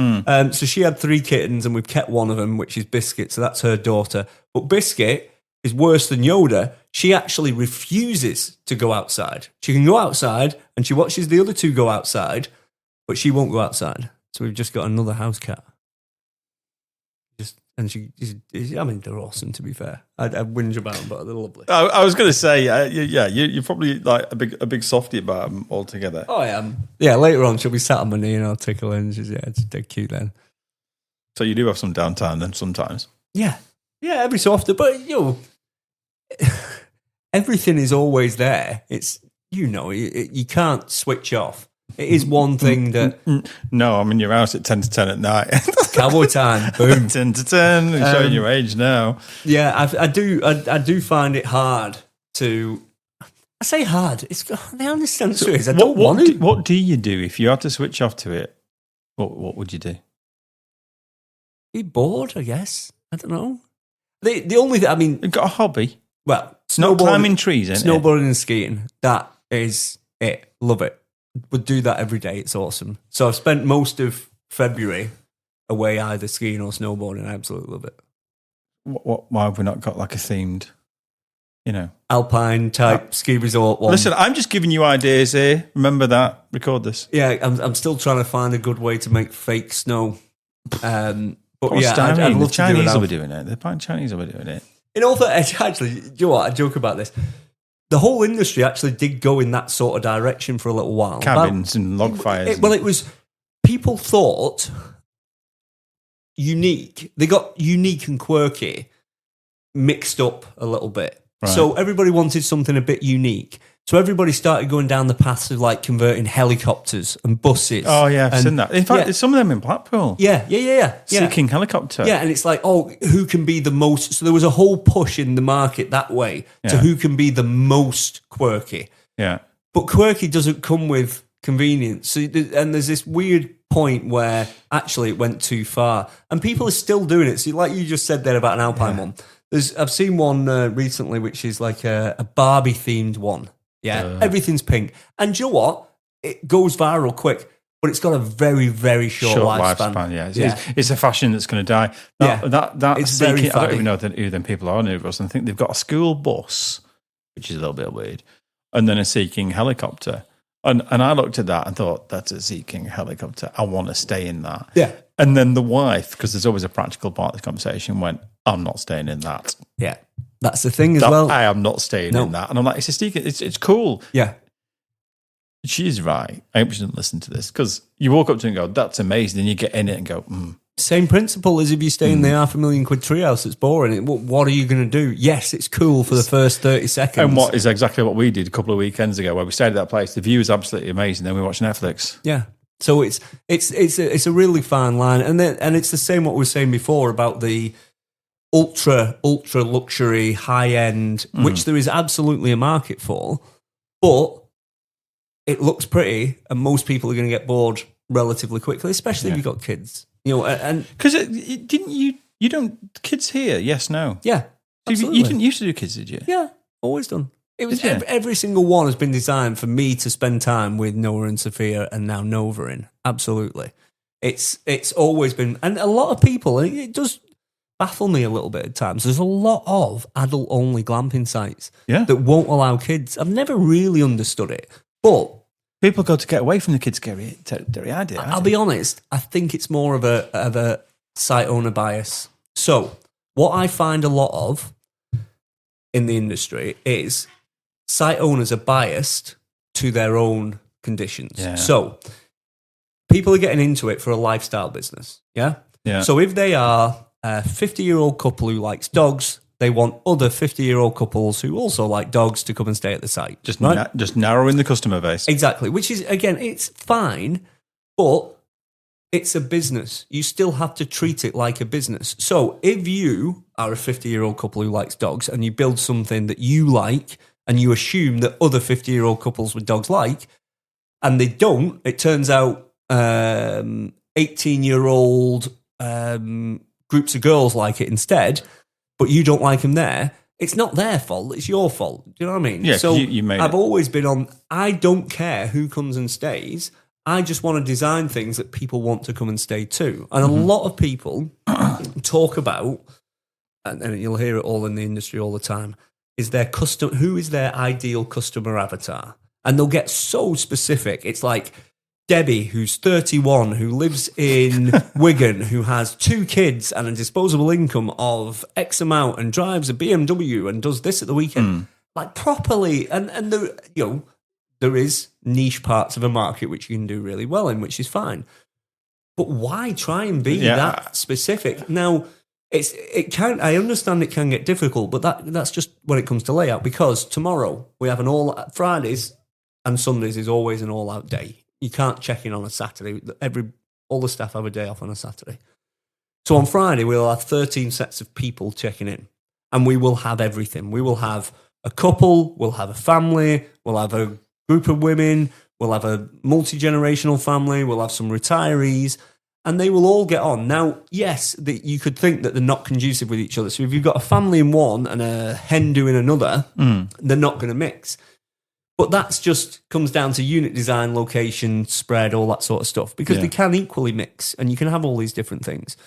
So she had 3 kittens, and we've kept one of them, which is Biscuit, so that's her daughter. But Biscuit is worse than Yoda. She actually refuses to go outside. She can go outside, and she watches the other 2 go outside, but she won't go outside. So we've just got another house cat. They're awesome, to be fair. I whinge about them, but they're lovely. I was going to say, you're probably like a big softie about them altogether. Oh, I am. Yeah, later on, she'll be sat on my knee and I'll tickle her, and it's dead cute then. So you do have some downtime then sometimes? Yeah, every so often. But, everything is always there. It's, you can't switch off. It is one thing that... No, I'm in your house at 10 to 10 at night. Cowboy time, boom. 10 to 10, I'm showing your age now. Yeah, I do find it hard to... I say hard. It's the honest answer is I don't want to. What do you do if you had to switch off to it? What would you do? Be bored, I guess. I don't know. The only thing, I mean... You've got a hobby. Well, not climbing trees, isn't it? Snowboarding and skiing. That is it. Love it. Would do that every day. It's awesome. So I've spent most of February away either skiing or snowboarding. I absolutely love it. Why have we not got like a themed, Alpine type ski resort one? Listen, I'm just giving you ideas here. Remember that. Record this. Yeah, I'm still trying to find a good way to make fake snow. But I'd love the to Chinese do it. will be doing it. The Chinese will be doing it. In all fact, actually, do you know what? I joke about this. The whole industry actually did go in that sort of direction for a little while. Cabins and log fires. It was, people thought unique. They got unique and quirky mixed up a little bit. Right. So everybody wanted something a bit unique. So everybody started going down the paths of like converting helicopters and buses. Oh yeah, I've seen that. In fact, there's some of them in Blackpool. Yeah. Sea King helicopter. Yeah, and it's like, who can be the most? So there was a whole push in the market that way to who can be the most quirky. Yeah. But quirky doesn't come with convenience. So, and there's this weird point where actually it went too far. And people are still doing it. So like you just said there about an Alpine one. I've seen one recently which is like a Barbie themed one. Yeah, everything's pink. And do you know what? It goes viral quick, but it's got a very, very short lifespan. Yeah. It's a fashion that's going to die. It's very funny. I don't even know who them people are near us. I think they've got a school bus, which is a little bit weird, and then a Sea King helicopter. And I looked at that and thought, that's a Sea King helicopter. I want to stay in that. Yeah. And then the wife, because there's always a practical part of the conversation, went, I'm not staying in that. Yeah. That's the thing as well. I am not staying in that. And I'm like, it's cool. Yeah. She is right. I hope she doesn't listen to this, because you walk up to her and go, that's amazing. And you get in it and go, Same principle as if you stay in the £500,000 treehouse that's boring. What are you going to do? Yes, it's cool for the first 30 seconds. And what is exactly what we did a couple of weekends ago where we stayed at that place. The view is absolutely amazing. Then we watched Netflix. Yeah. So it's a really fine line. And it's the same what we were saying before about the ultra luxury, high end, which there is absolutely a market for, but it looks pretty, and most people are going to get bored relatively quickly, especially if you've got kids. And because didn't you don't kids here? Yes, no. Yeah, you didn't used to do kids, did you? Yeah, always done. It was every single one has been designed for me to spend time with Noah and Sophia, and now Nova in. Absolutely, it's always been, and a lot of people, and it does baffle me a little bit at times. There's a lot of adult-only glamping sites that won't allow kids. I've never really understood it, but people go to get away from the kids' scary idea. I'll be honest. I think it's more of a site owner bias. So what I find a lot of in the industry is site owners are biased to their own conditions. Yeah. So people are getting into it for a lifestyle business. Yeah. So if they are a 50-year-old couple who likes dogs, they want other 50-year-old couples who also like dogs to come and stay at the site. Just narrowing the customer base. Exactly, which is, again, it's fine, but it's a business. You still have to treat it like a business. So if you are a 50-year-old couple who likes dogs and you build something that you like and you assume that other 50-year-old couples with dogs like, and they don't, it turns out 18-year-old groups of girls like it instead, but you don't like them there, it's not their fault, it's your fault. Do you know what I mean? Yeah, so I've always been on, I don't care who comes and stays, I just want to design things that people want to come and stay to. And a lot of people talk about, and you'll hear it all in the industry all the time, is their who is their ideal customer avatar? And they'll get so specific. It's like, Debbie, who's 31, who lives in Wigan, who has 2 kids and a disposable income of X amount and drives a BMW and does this at the weekend. Like properly. And there is niche parts of a market which you can do really well in, which is fine. But why try and be that specific? Now, I understand it can get difficult, but that's just when it comes to layout, because tomorrow we have Fridays and Sundays is always an all-out day. You can't check in on a Saturday. All the staff have a day off on a Saturday. So on Friday, we'll have 13 sets of people checking in, and we will have everything. We will have a couple, we'll have a family, we'll have a group of women, we'll have a multi-generational family, we'll have some retirees, and they will all get on. Now, yes, you could think that they're not conducive with each other. So if you've got a family in one and a hen do in another, they're not going to mix. But that's just comes down to unit design, location, spread, all that sort of stuff, because they can equally mix and you can have all these different things.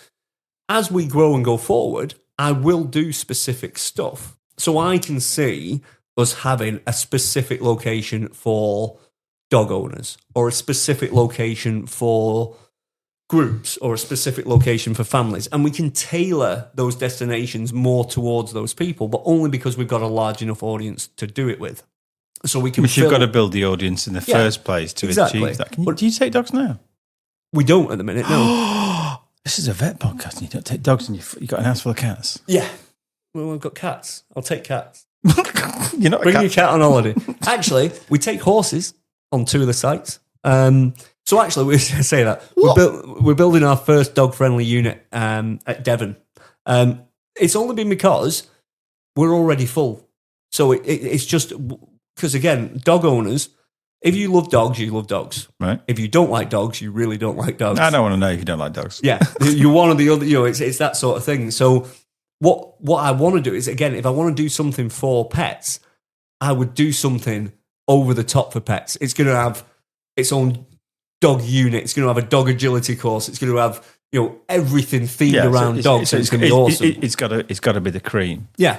As we grow and go forward, I will do specific stuff. So I can see us having a specific location for dog owners, or a specific location for groups, or a specific location for families. And we can tailor those destinations more towards those people, but only because we've got a large enough audience to do it with. So we can. Which you've got to build the audience in the first place to achieve that. Do you take dogs now? We don't at the minute. No. This is a vet podcast. And you don't take dogs, and you've got an house full of cats. Yeah. Well, I've got cats. I'll take cats. You're not bring your cat on holiday. Actually, we take horses on 2 of the sites. So actually, we say that we're building our first dog-friendly unit at Devon. It's only been because we're already full. So it's just. Because again, dog owners, if you love dogs, you love dogs. Right. If you don't like dogs, you really don't like dogs. I don't want to know if you don't like dogs. Yeah, you're one or the other. It's that sort of thing. So what I want to do is, again, if I want to do something for pets, I would do something over the top for pets. It's going to have its own dog unit. It's going to have a dog agility course. It's going to have everything themed around dogs. So it's going to be awesome. It's got to be the cream. Yeah.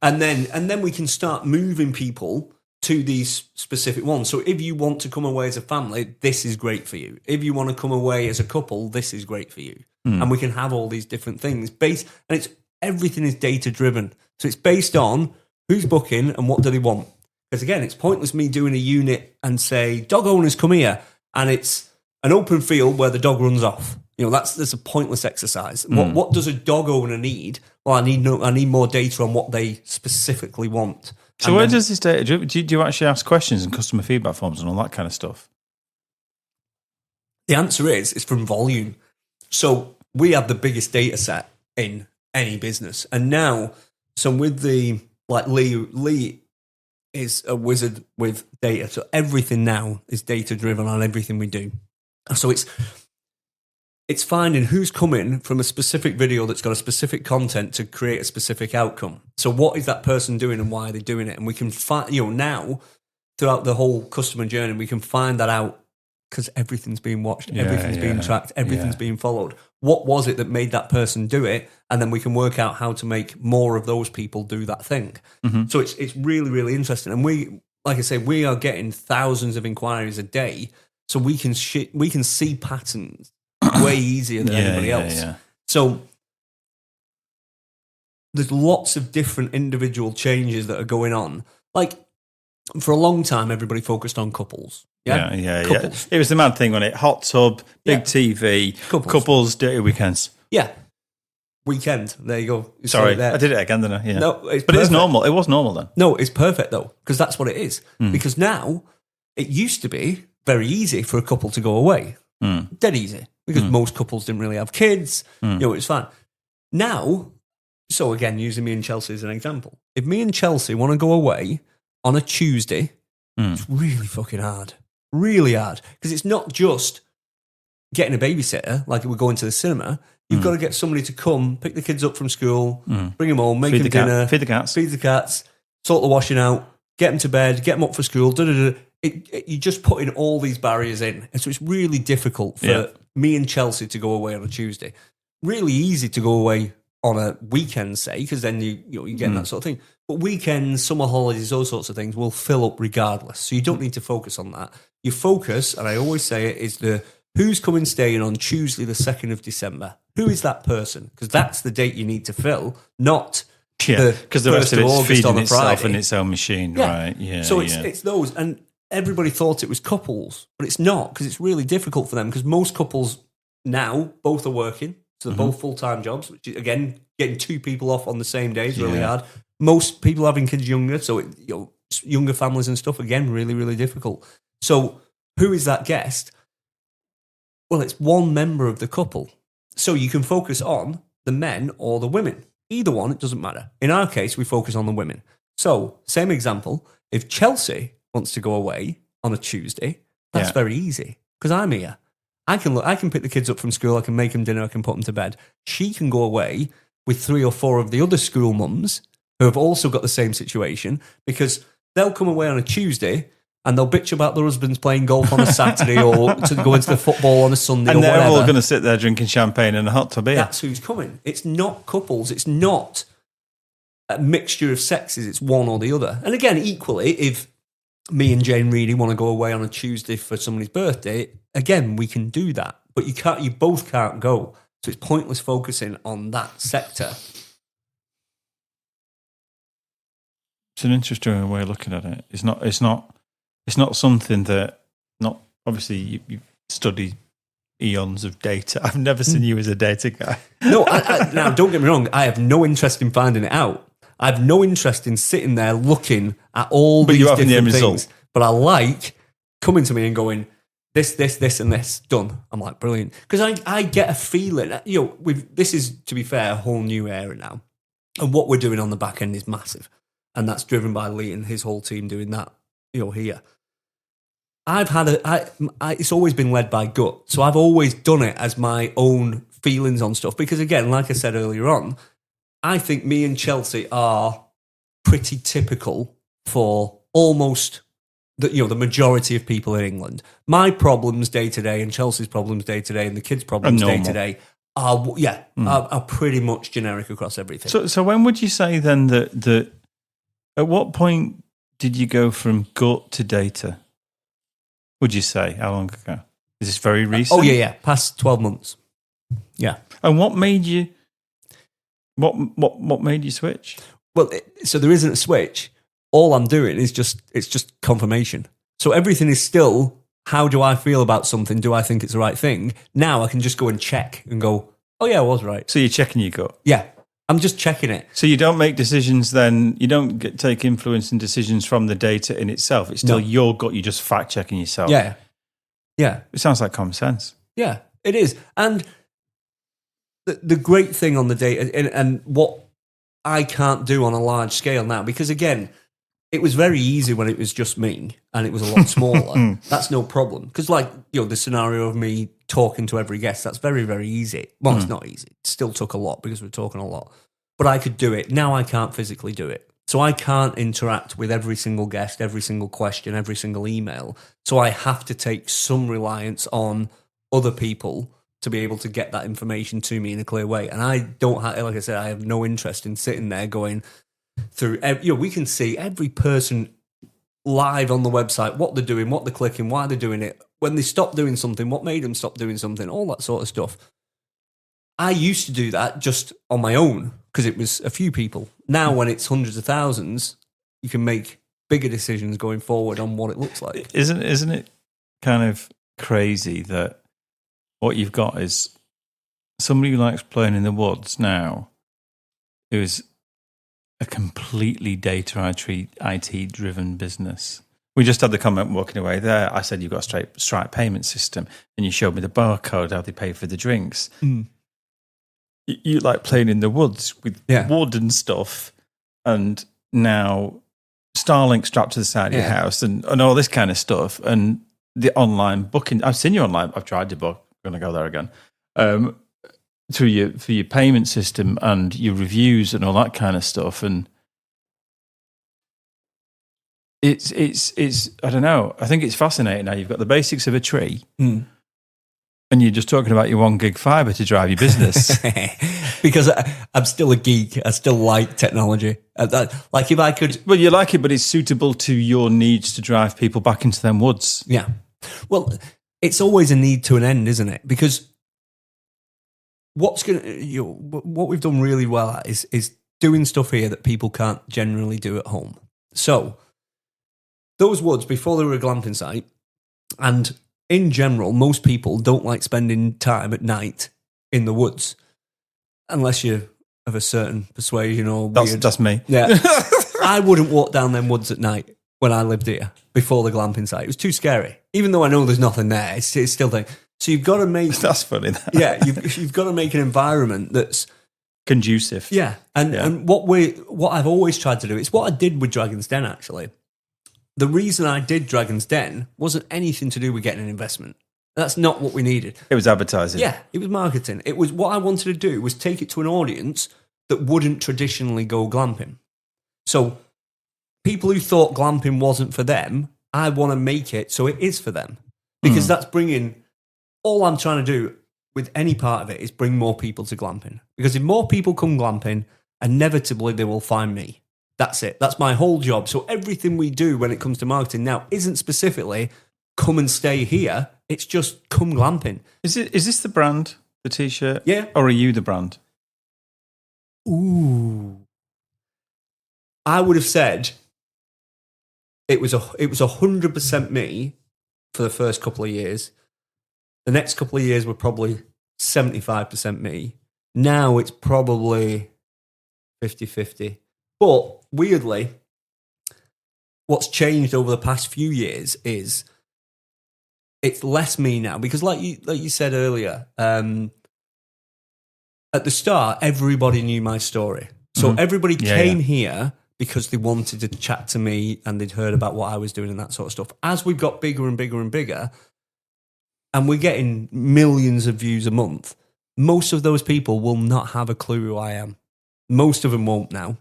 And then we can start moving people to these specific ones. So if you want to come away as a family, this is great for you. If you want to come away as a couple, this is great for you. And we can have all these different things everything is data driven. So it's based on who's booking and what do they want. Because again, it's pointless me doing a unit and say, dog owners come here, and it's an open field where the dog runs off. That's a pointless exercise. What does a dog owner need? Well, I need more data on what they specifically want. So where does this data? Do you actually ask questions and customer feedback forms and all that kind of stuff? The answer is it's from volume. So we have the biggest data set in any business, and now with the Lee is a wizard with data. So everything now is data driven on everything we do. So it's finding who's coming from a specific video that's got a specific content to create a specific outcome. So what is that person doing and why are they doing it? And we can find, now throughout the whole customer journey, we can find that out because everything's being watched, everything's being tracked, everything's being followed. What was it that made that person do it? And then we can work out how to make more of those people do that thing. Mm-hmm. So it's really, really interesting. And we, like I say, we are getting thousands of inquiries a day. So we can see patterns way easier than anybody else. Yeah. So there's lots of different individual changes that are going on. Like for a long time, everybody focused on couples. Yeah. It was the mad thing, wasn't it? Hot tub, big TV, couples, dirty weekends. Yeah. Weekend. There you go. Sorry, I did it again, didn't I? Yeah. No, but it is normal. It was normal then. No, it's perfect though, because that's what it is. Because now it used to be very easy for a couple to go away. Dead easy. Because most couples didn't really have kids. It was fine. Now, so again, using me and Chelsea as an example. If me and Chelsea want to go away on a Tuesday, it's really fucking hard. Really hard. Because it's not just getting a babysitter, like we're going to the cinema. You've got to get somebody to come, pick the kids up from school, bring them home, make them dinner, feed the cats, sort the washing out, get them to bed, get them up for school, you're just putting all these barriers in. And so it's really difficult for me and Chelsea to go away on a Tuesday. Really easy to go away on a weekend, say, because then you're getting that sort of thing. But weekends, summer holidays, those sorts of things will fill up regardless. So you don't need to focus on that. Your focus, and I always say it, is who's coming staying on Tuesday the 2nd of December. Who is that person? Because that's the date you need to fill, not because the rest of it's August feeding on a itself Friday. in its own machine, right? Yeah. So it's those, and everybody thought it was couples, but it's not, because it's really difficult for them, because most couples now, both are working, so they're both full-time jobs, which is, again, getting two people off on the same day is really hard. Most people having kids younger, so younger families and stuff, again, really, really difficult. So who is that guest? Well, it's one member of the couple. So you can focus on the men or the women. Either one, it doesn't matter. In our case, we focus on the women. So, same example, if Chelsea wants to go away on a Tuesday, that's very easy, because I'm here. I can pick the kids up from school, I can make them dinner, I can put them to bed. She can go away with 3 or 4 of the other school mums who have also got the same situation, because they'll come away on a Tuesday and they'll bitch about their husbands playing golf on a Saturday or to go into the football on a Sunday and or whatever. And they're all going to sit there drinking champagne in a hot tub beer. That's who's coming. It's not couples. It's not a mixture of sexes. It's one or the other. And again, equally, if me and Jane really want to go away on a Tuesday for somebody's birthday, again, we can do that. But you both can't go. So it's pointless focusing on that sector. It's an interesting way of looking at it. It's not something that, not obviously you study eons of data. I've never seen you as a data guy. No, now don't get me wrong. I have no interest in finding it out. I have no interest in sitting there looking at all these different things. Result. But I like coming to me and going, this, and this, done. I'm like, brilliant. Because I get a feeling, this is, to be fair, a whole new era now. And what we're doing on the back end is massive. And that's driven by Lee and his whole team doing that, here. It's always been led by gut. So I've always done it as my own feelings on stuff. Because again, like I said earlier on, I think me and Chelsea are pretty typical for almost the majority of people in England. My problems day to day and Chelsea's problems day to day and the kids' problems day to day are pretty much generic across everything. So when would you say then that at what point did you go from gut to data? Would you say? How long ago? Is this very recent? Oh, yeah. Past 12 months. Yeah. And what made you... What made you switch? Well, so there isn't a switch. All I'm doing is it's just confirmation. So everything is still, how do I feel about something? Do I think it's the right thing? Now I can just go and check and go, oh, yeah, I was right. So you're checking your gut? Yeah. I'm just checking it. So you don't make decisions then, you don't take influence in decisions from the data in itself. It's still your gut, you're just fact-checking yourself. Yeah. Yeah. It sounds like common sense. Yeah, it is. And the great thing on the data, and what I can't do on a large scale now, because again, it was very easy when it was just me and it was a lot smaller. That's no problem. Because the scenario of me talking to every guest, that's very, very easy. Well, it's not easy. It still took a lot because we're talking a lot. But I could do it. Now I can't physically do it. So I can't interact with every single guest, every single question, every single email. So I have to take some reliance on other people to be able to get that information to me in a clear way. And I don't have, like I said, I have no interest in sitting there going through, we can see every person live on the website, what they're doing, what they're clicking, why they're doing it, when they stop doing something, what made them stop doing something, all that sort of stuff. I used to do that just on my own because it was a few people. Now, when it's hundreds of thousands, you can make bigger decisions going forward on what it looks like. Isn't it kind of crazy that what you've got is somebody who likes playing in the woods now, who's a completely data IT driven business. We just had the comment walking away there. I said, you've got a Stripe payment system, and you showed me the barcode, how they pay for the drinks. You like playing in the woods with wood and stuff, and now Starlink strapped to the side of your house and all this kind of stuff. And the online booking, I've seen you online, I've tried to book, I'm going to go there again, through your payment system and your reviews and all that kind of stuff. And it's I don't know, I think it's fascinating now. You've got the basics of a tree. And you're just talking about your 1 gig fiber to drive your business. Because I'm still a geek. I still like technology. Like if I could... Well, you like it, but it's suitable to your needs to drive people back into them woods. Yeah. Well, it's always a need to an end, isn't it? Because what we've done really well at is doing stuff here that people can't generally do at home. So those woods, before they were a glamping site, and in general, most people don't like spending time at night in the woods unless you're of a certain persuasion or weird. That's me. Yeah. I wouldn't walk down them woods at night when I lived here before the glamping site. It was too scary. Even though I know there's nothing there, it's still there. So you've got to make... That's funny. That. Yeah, you've got to make an environment that's... conducive. Yeah. And what I've always tried to do, it's what I did with Dragon's Den, actually. The reason I did Dragon's Den wasn't anything to do with getting an investment. That's not what we needed. It was advertising. Yeah, it was marketing. It was what I wanted to do was take it to an audience that wouldn't traditionally go glamping. So people who thought glamping wasn't for them, I want to make it so it is for them. Because that's bringing... All I'm trying to do with any part of it is bring more people to glamping. Because if more people come glamping, inevitably they will find me. That's it. That's my whole job. So everything we do when it comes to marketing now isn't specifically come and stay here. It's just come glamping. Is this the brand, the T-shirt? Yeah. Or are you the brand? Ooh. I would have said it was 100% me for the first couple of years. The next couple of years were probably 75% me. Now it's probably 50-50. But weirdly, what's changed over the past few years is it's less me now. Because like you said earlier, at the start, everybody knew my story. So everybody came here because they wanted to chat to me and they'd heard about what I was doing and that sort of stuff. As we've got bigger and bigger and bigger, and we're getting millions of views a month, most of those people will not have a clue who I am. Most of them won't now.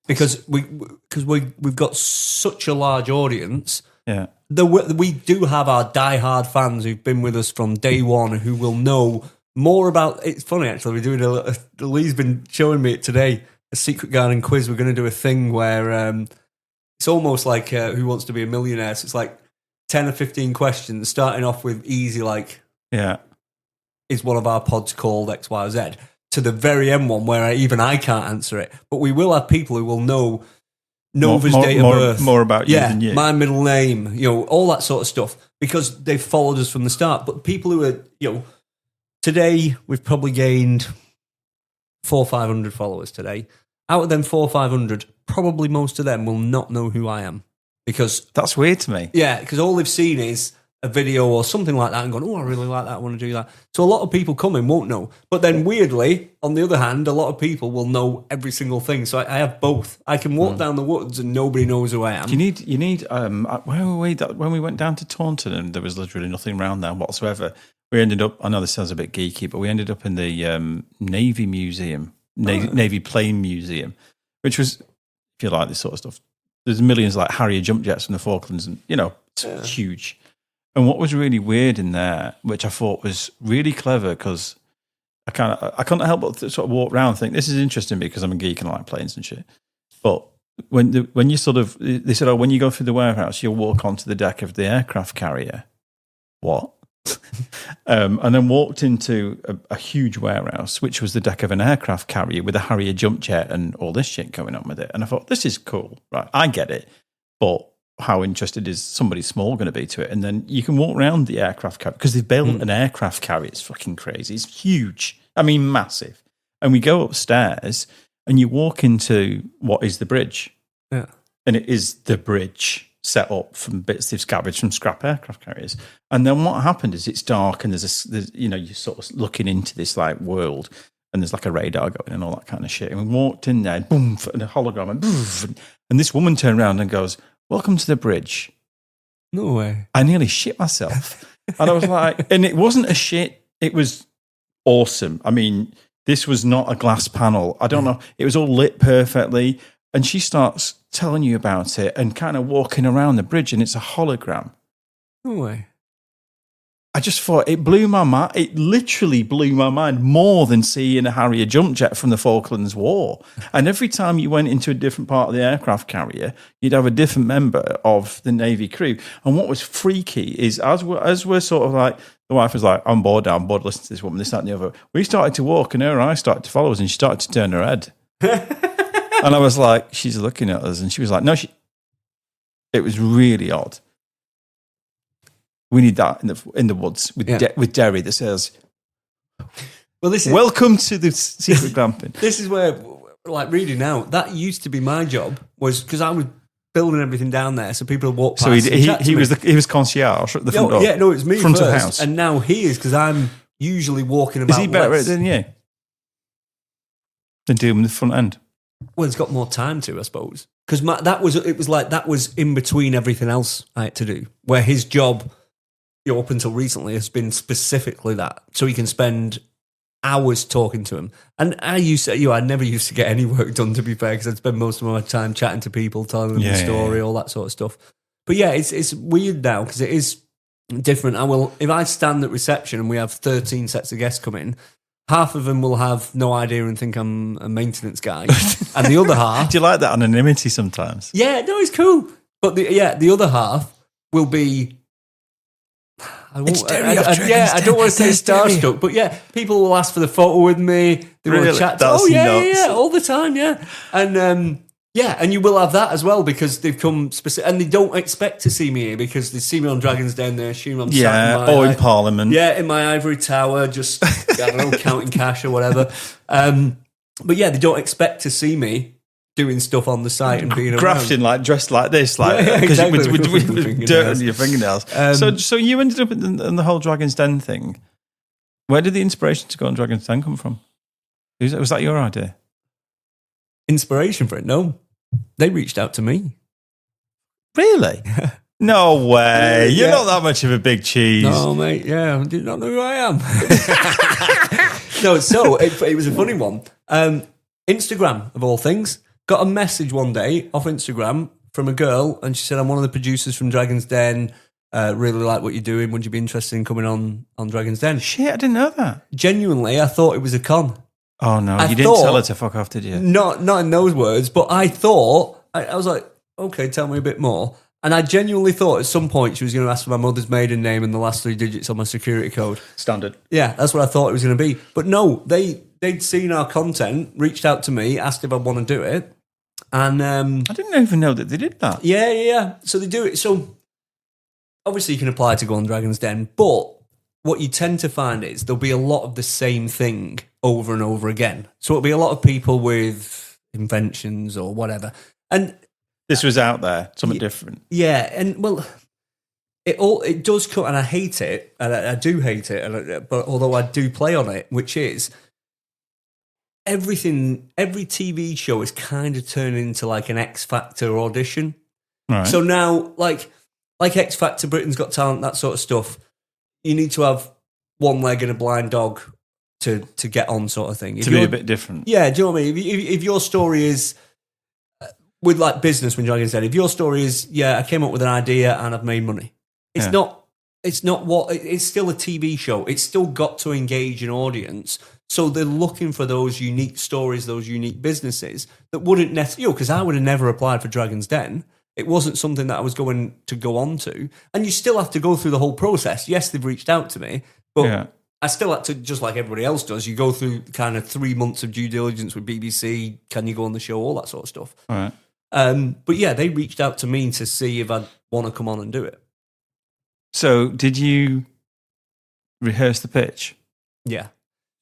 Because we've got such a large audience. Yeah, we do have our diehard fans who've been with us from day one who will know more about. It's funny actually. We're doing Lee's been showing me it today. A Secret Garden quiz. We're going to do a thing where it's almost like Who Wants to Be a Millionaire. So it's like 10 or 15 questions, starting off with easy is one of our pods called X, Y, or Z? To the very end one where I can't answer it. But we will have people who will know Nova's date of birth. More about you than you. My middle name, all that sort of stuff. Because they've followed us from the start. But people who are, today we've probably gained 400 or 500 followers today. Out of them 400 or 500, probably most of them will not know who I am. Because that's weird to me. Yeah, because all they've seen is a video or something like that and gone, oh, I really like that, I want to do that. So a lot of people coming won't know. But then weirdly, on the other hand, a lot of people will know every single thing. So I have both. I can walk down the woods and nobody knows who I am. You need where were we when we went down to Taunton and there was literally nothing around there whatsoever. We ended up, I know this sounds a bit geeky, but we ended up in the Navy Museum, Navy Plane Museum, which was, if you like this sort of stuff, there's millions of like Harrier jump jets from the Falklands and, it's huge. And what was really weird in there, which I thought was really clever, because I couldn't help but sort of walk around and think, this is interesting because I'm a geek and I like planes and shit. But when you they said, when you go through the warehouse, you'll walk onto the deck of the aircraft carrier. What? And then walked into a huge warehouse, which was the deck of an aircraft carrier with a Harrier jump jet and all this shit going on with it. And I thought, this is cool, right? I get it, but how interested is somebody small going to be to it? And then you can walk around the aircraft carrier because they've built an aircraft carrier. It's fucking crazy. It's huge. I mean, massive. And we go upstairs and you walk into what is the bridge. Yeah. And it is the bridge set up from bits they've scavenged from scrap aircraft carriers. And then what happened is it's dark and there's you're sort of looking into this like world and there's like a radar going and all that kind of shit. And we walked in there, boom, and a hologram, and boom, and this woman turned around and goes, "Welcome to the bridge." No way. I nearly shit myself. And I was like, and it wasn't a shit, it was awesome. I mean, this was not a glass panel. I don't know. It was all lit perfectly. And she starts telling you about it and kind of walking around the bridge, and it's a hologram. No way. I just thought it blew my mind. It literally blew my mind more than seeing a Harrier jump jet from the Falklands War. And every time you went into a different part of the aircraft carrier, you'd have a different member of the Navy crew. And what was freaky is as we're sort of like, the wife was like, I'm bored, listen to this woman, this, that, and the other. We started to walk and her eyes started to follow us and she started to turn her head. And I was like, she's looking at us. And she was like, no, it was really odd. We need that in the woods with Derry that says, "Well, this is welcome to the secret glamping." This is where, like, reading now, that used to be my job, was because I was building everything down there, so people would walk past. So he was concierge at the front door. Yeah, no, it's me front first, of house, and now he is because I'm usually walking about. Is he better at it than you? Than doing the front end? Well, he's got more time to, I suppose, because that was in between everything else I had to do. Where his job, up until recently, has been specifically that, so he can spend hours talking to him. And I never used to get any work done, to be fair, because I'd spend most of my time chatting to people, telling them the story, all that sort of stuff. But yeah, it's weird now because it is different. If I stand at reception and we have 13 sets of guests come in, half of them will have no idea and think I'm a maintenance guy, and the other half. Do you like that anonymity sometimes? Yeah, no, it's cool. But the other half will be. I don't want to say starstruck, but yeah, people will ask for the photo with me. They will chat. That's nuts. All the time, yeah. And and you will have that as well because they've come specific, and they don't expect to see me here because they see me on Dragon's Den. They assume I'm sat in Parliament. Yeah, in my ivory tower, just I don't know, counting cash or whatever. But yeah, they don't expect to see me doing stuff on the site and being grafting, around. like dressed like this, like because exactly. with dirt on your fingernails. So you ended up in the whole Dragon's Den thing. Where did the inspiration to go on Dragon's Den come from? Was that your idea? Inspiration for it? No, they reached out to me. Really? No way. You're not that much of a big cheese. No, mate. Yeah, I did not know who I am. No, so it was a funny one. Instagram, of all things. Got a message one day off Instagram from a girl, and she said, "I'm one of the producers from Dragon's Den. Really like what you're doing. Would you be interested in coming on Dragon's Den?" Shit, I didn't know that. Genuinely, I thought it was a con. Oh no, you didn't tell her to fuck off, did you? Not in those words, but I thought I was like, okay, tell me a bit more. And I genuinely thought at some point she was going to ask for my mother's maiden name and the last 3 digits on my security code. Standard. Yeah, that's what I thought it was going to be. But no, they'd seen our content, reached out to me, asked if I'd want to do it. And I didn't even know that they did that. Yeah. So they do it. So obviously you can apply to go on Dragon's Den, but what you tend to find is there'll be a lot of the same thing over and over again. So it'll be a lot of people with inventions or whatever. And this was out there, something different. Yeah, and well, it does come, and I hate it, and I do hate it. But although I do play on it, which is every TV show is kind of turning into like an X Factor audition. Right. So now, like X Factor, Britain's Got Talent, that sort of stuff, you need to have one leg and a blind dog to get on, sort of thing. To be a bit different. Yeah, do you know what I mean? If your story is with like business, when Dragon's Den, if your story is, I came up with an idea and I've made money. It's not it's still a TV show. It's still got to engage an audience. So they're looking for those unique stories, those unique businesses that wouldn't necessarily, because I would have never applied for Dragon's Den. It wasn't something that I was going to go on to. And you still have to go through the whole process. Yes, they've reached out to me, but I still had to, just like everybody else does, you go through kind of 3 months of due diligence with BBC. Can you go on the show? All that sort of stuff. All right. But yeah, they reached out to me to see if I'd want to come on and do it. So did you rehearse the pitch? Yeah.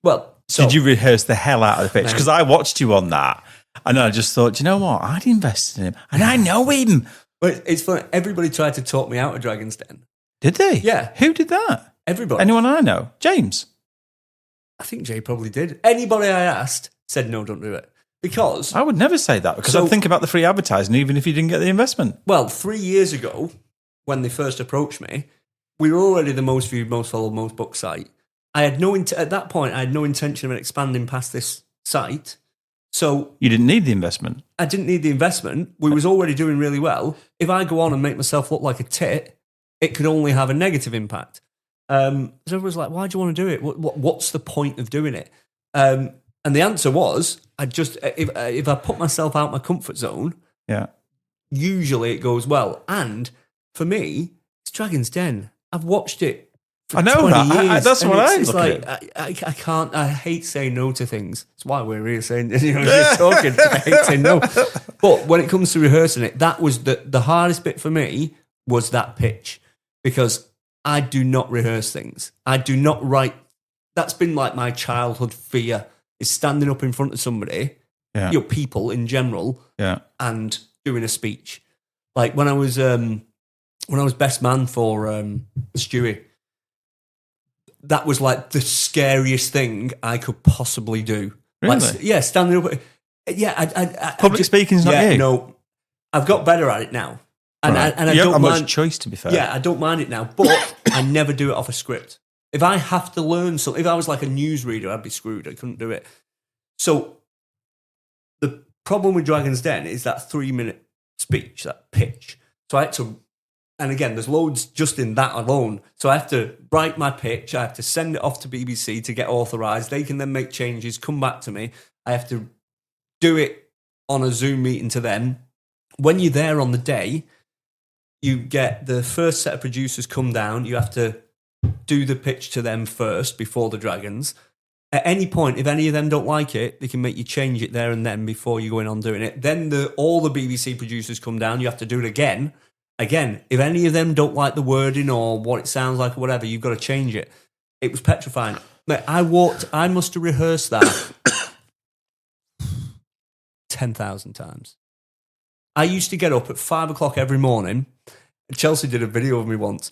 Well, did you rehearse the hell out of the pitch? Because I watched you on that, and I just thought, do you know what? I'd invested in him, and I know him. But it's funny. Everybody tried to talk me out of Dragon's Den. Did they? Yeah. Who did that? Everybody. Anyone I know? James? I think Jay probably did. Anybody I asked said, no, don't do it. Because I would never say that, because I'd think about the free advertising, even if you didn't get the investment. Well, 3 years ago, when they first approached me, we were already the most viewed, most followed, most booked site. At that point, I had no intention of expanding past this site. So you didn't need the investment. I didn't need the investment. We was already doing really well. If I go on and make myself look like a tit, it could only have a negative impact. So everyone's like, why do you want to do it? What's the point of doing it? And the answer was, if I put myself out my comfort zone, usually it goes well. And for me, it's Dragon's Den. I've watched it for I know 20 that. years. That's what I it's look like, at. I can't, I hate saying no to things. That's why we're here saying, just talking. I hate saying no. But when it comes to rehearsing it, that was the hardest bit for me, was that pitch. Because I do not rehearse things. I do not write. That's been like my childhood fear, is standing up in front of somebody, people in general, and doing a speech. Like when I was best man for Stewie, that was like the scariest thing I could possibly do. Really? Like, standing up. Yeah, Public speaking's not you. No, I've got better at it now. And right. I you don't have mind much choice, to be fair. Yeah, I don't mind it now, but I never do it off a script. If I have to learn something, if I was like a newsreader, I'd be screwed. I couldn't do it. So the problem with Dragon's Den is that 3-minute speech, that pitch. So I had to, and again, there's loads just in that alone. So I have to write my pitch. I have to send it off to BBC to get authorised. They can then make changes, come back to me. I have to do it on a Zoom meeting to them. When you're there on the day, you get the first set of producers come down. You have to do the pitch to them first before the Dragons. At any point, if any of them don't like it, they can make you change it there and then before you go in on doing it. Then all the BBC producers come down. You have to do it again. Again, if any of them don't like the wording or what it sounds like or whatever, you've got to change it. It was petrifying. I must have rehearsed that 10,000 times. I used to get up at 5 o'clock every morning. Chelsea did a video of me once.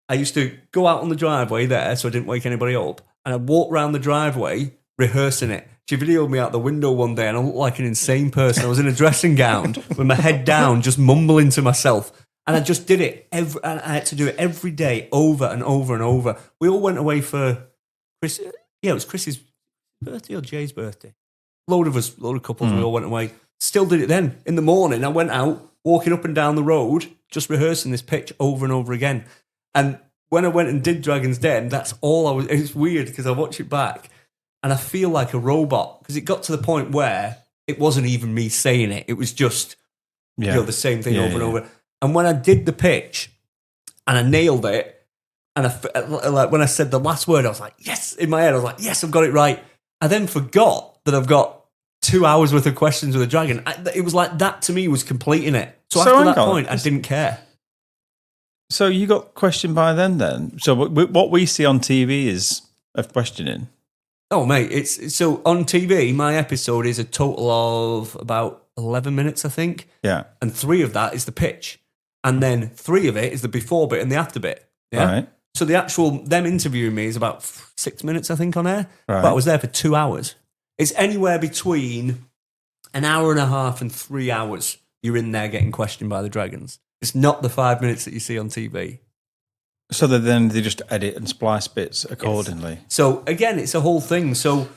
I used to go out on the driveway there so I didn't wake anybody up. And I'd walk around the driveway rehearsing it. She videoed me out the window one day and I looked like an insane person. I was in a dressing gown with my head down, just mumbling to myself. And I just did it. I had to do it every day, over and over and over. We all went away for Chris. Yeah, it was Chris's birthday or Jay's birthday. Load of couples, we all went away. Still did it then. In the morning, I went out, walking up and down the road, just rehearsing this pitch over and over again. And when I went and did Dragon's Den, that's all I was. It's weird because I watch it back and I feel like a robot because it got to the point where it wasn't even me saying it. It was just the same thing over and over. And when I did the pitch and I nailed it, and like when I said the last word, I was like, yes, in my head, I was like, yes, I've got it right. I then forgot that I've got 2 hours worth of questions with a dragon. It was like that to me was completing it. So after that point, I didn't care. So you got questioned by then? So what we see on TV is of questioning. Oh, mate, it's so on TV, my episode is a total of about 11 minutes, I think. Yeah. And 3 of that is the pitch. and then 3 of it is the before bit and the after bit. Yeah. Right. So the actual them interviewing me is about 6 minutes, I think, on air. Right. But I was there for 2 hours. It's anywhere between an hour and a half and 3 hours. You're in there getting questioned by the Dragons. It's not the 5 minutes that you see on TV. So then they just edit and splice bits accordingly. Yes. So again, it's a whole thing. So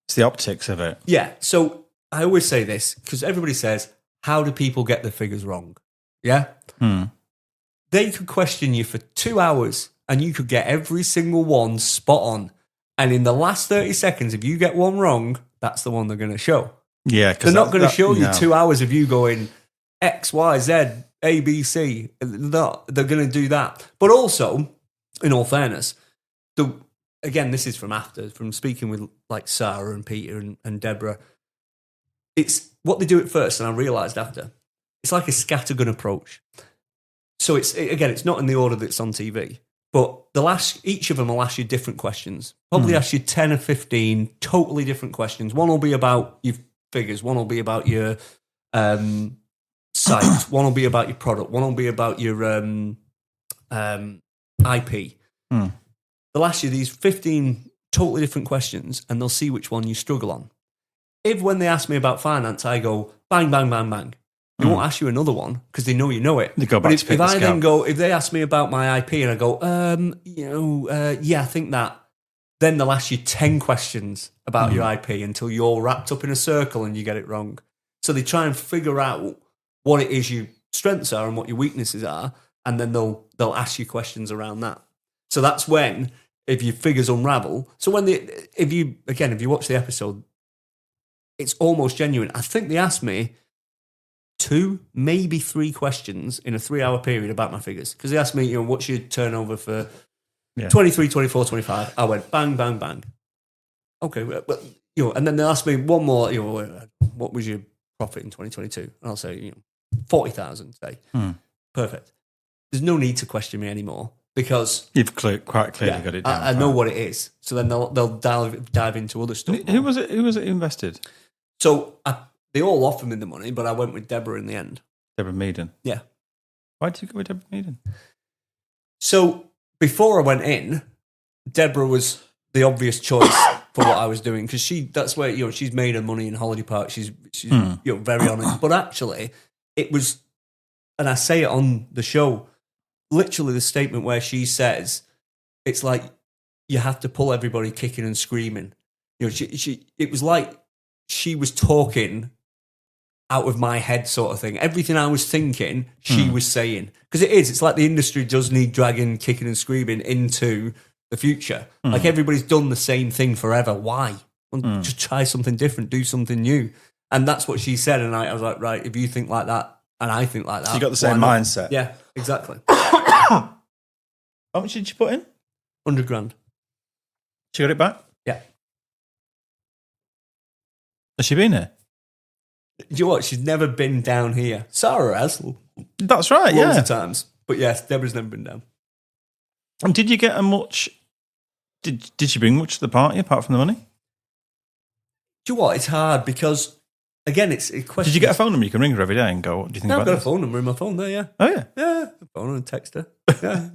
it's the optics of it. Yeah. So I always say this because everybody says, how do people get the figures wrong? Yeah. They could question you for 2 hours and you could get every single one spot on. And in the last 30 seconds, if you get one wrong, that's the one they're going to show. Yeah. They're not going to show you 2 hours of you going X, Y, Z, A, B, C. They're going to do that. But also, in all fairness, again, this is from speaking with like Sarah and Peter and Deborah. It's what they do at first, and I realised after, it's like a scattergun approach. So it's not in the order that's on TV, but each of them will ask you different questions. Probably ask you 10 or 15 totally different questions. One will be about your figures, one will be about your site, one will be about your product, one will be about your IP. They'll ask you these 15 totally different questions, and they'll see which one you struggle on. If when they ask me about finance, I go bang, bang, bang, bang, they won't ask you another one because they know you know it. They go back to if they ask me about my IP and I go, yeah, I think that, then they'll ask you 10 questions about your IP until you're wrapped up in a circle and you get it wrong. So they try and figure out what it is your strengths are and what your weaknesses are, and then they'll ask you questions around that. So that's when, if your figures unravel, so if you watch the episode, it's almost genuine. I think they asked me 2, maybe 3 questions in a 3-hour period about my figures. Because they asked me, what's your turnover for 23, 24, 25? I went bang, bang, bang. Okay, but and then they asked me one more, what was your profit in 2022? And I'll say, 40,000 say. Perfect. There's no need to question me anymore. Because you've quite clearly got it down. I know what it is. So then they'll dive into other stuff. Who was it who invested? So they all offered me the money, but I went with Deborah in the end. Deborah Meaden? Yeah. Why did you go with Deborah Meaden? So before I went in, Deborah was the obvious choice for what I was doing because that's where she's made her money in Holiday Park. She's very honest. But actually, it was, and I say it on the show, literally the statement where she says, it's like you have to pull everybody kicking and screaming. It was like she was talking out of my head sort of thing. Everything I was thinking, she was saying. Because it's like the industry does need dragging, kicking and screaming into the future. Like everybody's done the same thing forever. Why? Just try something different, do something new. And that's what she said. And I was like, right, if you think like that, and I think like that. So you got the same mindset. Yeah, exactly. How much did you put in? 100 grand. She got it back? Yeah. Has she been here? Do you know what? She's never been down here. Sarah has. That's right, Loads of times. But yes, Deborah's never been down. And did you get a much... Did she bring much to the party apart from the money? Do you know what? It's hard because, again, it's a question. Did you get a phone number? You can ring her every day and go, what do you think about I've got this? a phone number in my phone there, yeah. Oh, yeah? Yeah, phone and text her. Yeah,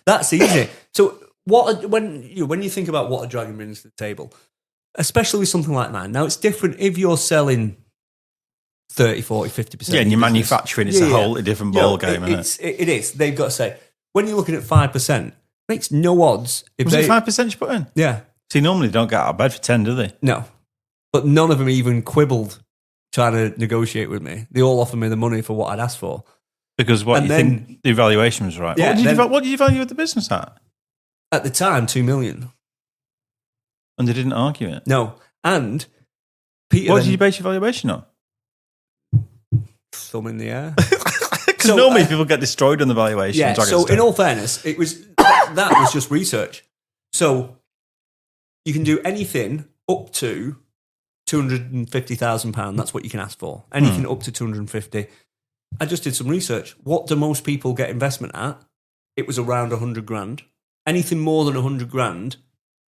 that's easy. So when you think about what a dragon brings to the table, especially with something like mine, now it's different if you're selling 30, 40, 50%. Yeah, and you're manufacturing, it's a whole different ball game, isn't it? It is. They've got to say, when you're looking at 5%, makes no odds. If Was it 5% you put in? Yeah. See, normally they don't get out of bed for 10, do they? No. But none of them even quibbled trying to negotiate with me. They all offered me the money for what I'd asked for. Because think the evaluation was right. Yeah, what did you value the business at? At the time, 2 million. And they didn't argue it? No. And Peter... What did you base your valuation on? Thumb in the air. Because normally people get destroyed on the valuation. Yeah, so in all fairness, it was that was just research. So you can do anything up to £250,000. That's what you can ask for. Anything up to 250. I just did some research. What do most people get investment at? It was around 100 grand. Anything more than 100 grand,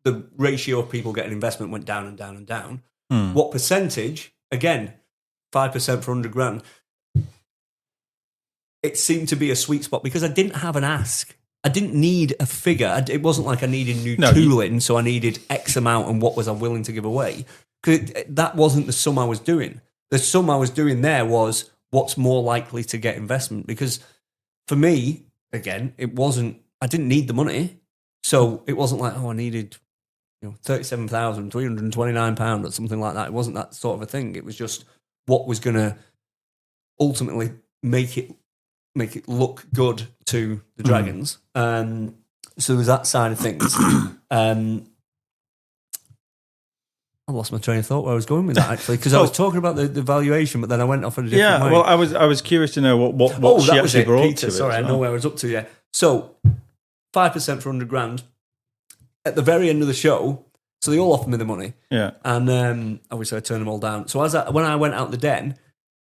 the ratio of people getting investment went down and down and down. What percentage? Again, 5% for 100 grand. it seemed to be a sweet spot because I didn't have an ask. I didn't need a figure. It wasn't like I needed new tooling, so I needed X amount and what was I willing to give away. Because that wasn't the sum I was doing. The sum I was doing there was what's more likely to get investment. Because for me, again, I didn't need the money. So it wasn't like, I needed £37,329 or something like that. It wasn't that sort of a thing. It was just what was going to ultimately make it look good to the Dragons. So there's that side of things. I lost my train of thought where I was going with that, actually, because I was talking about the valuation, but then I went off in a different way. Well, I was curious to know what she actually brought Peter, to sorry, it. I know where I was up to, yeah. So 5% for 100 grand. At the very end of the show, so they all offered me the money. Yeah. And obviously I turned them all down. So when I went out the den,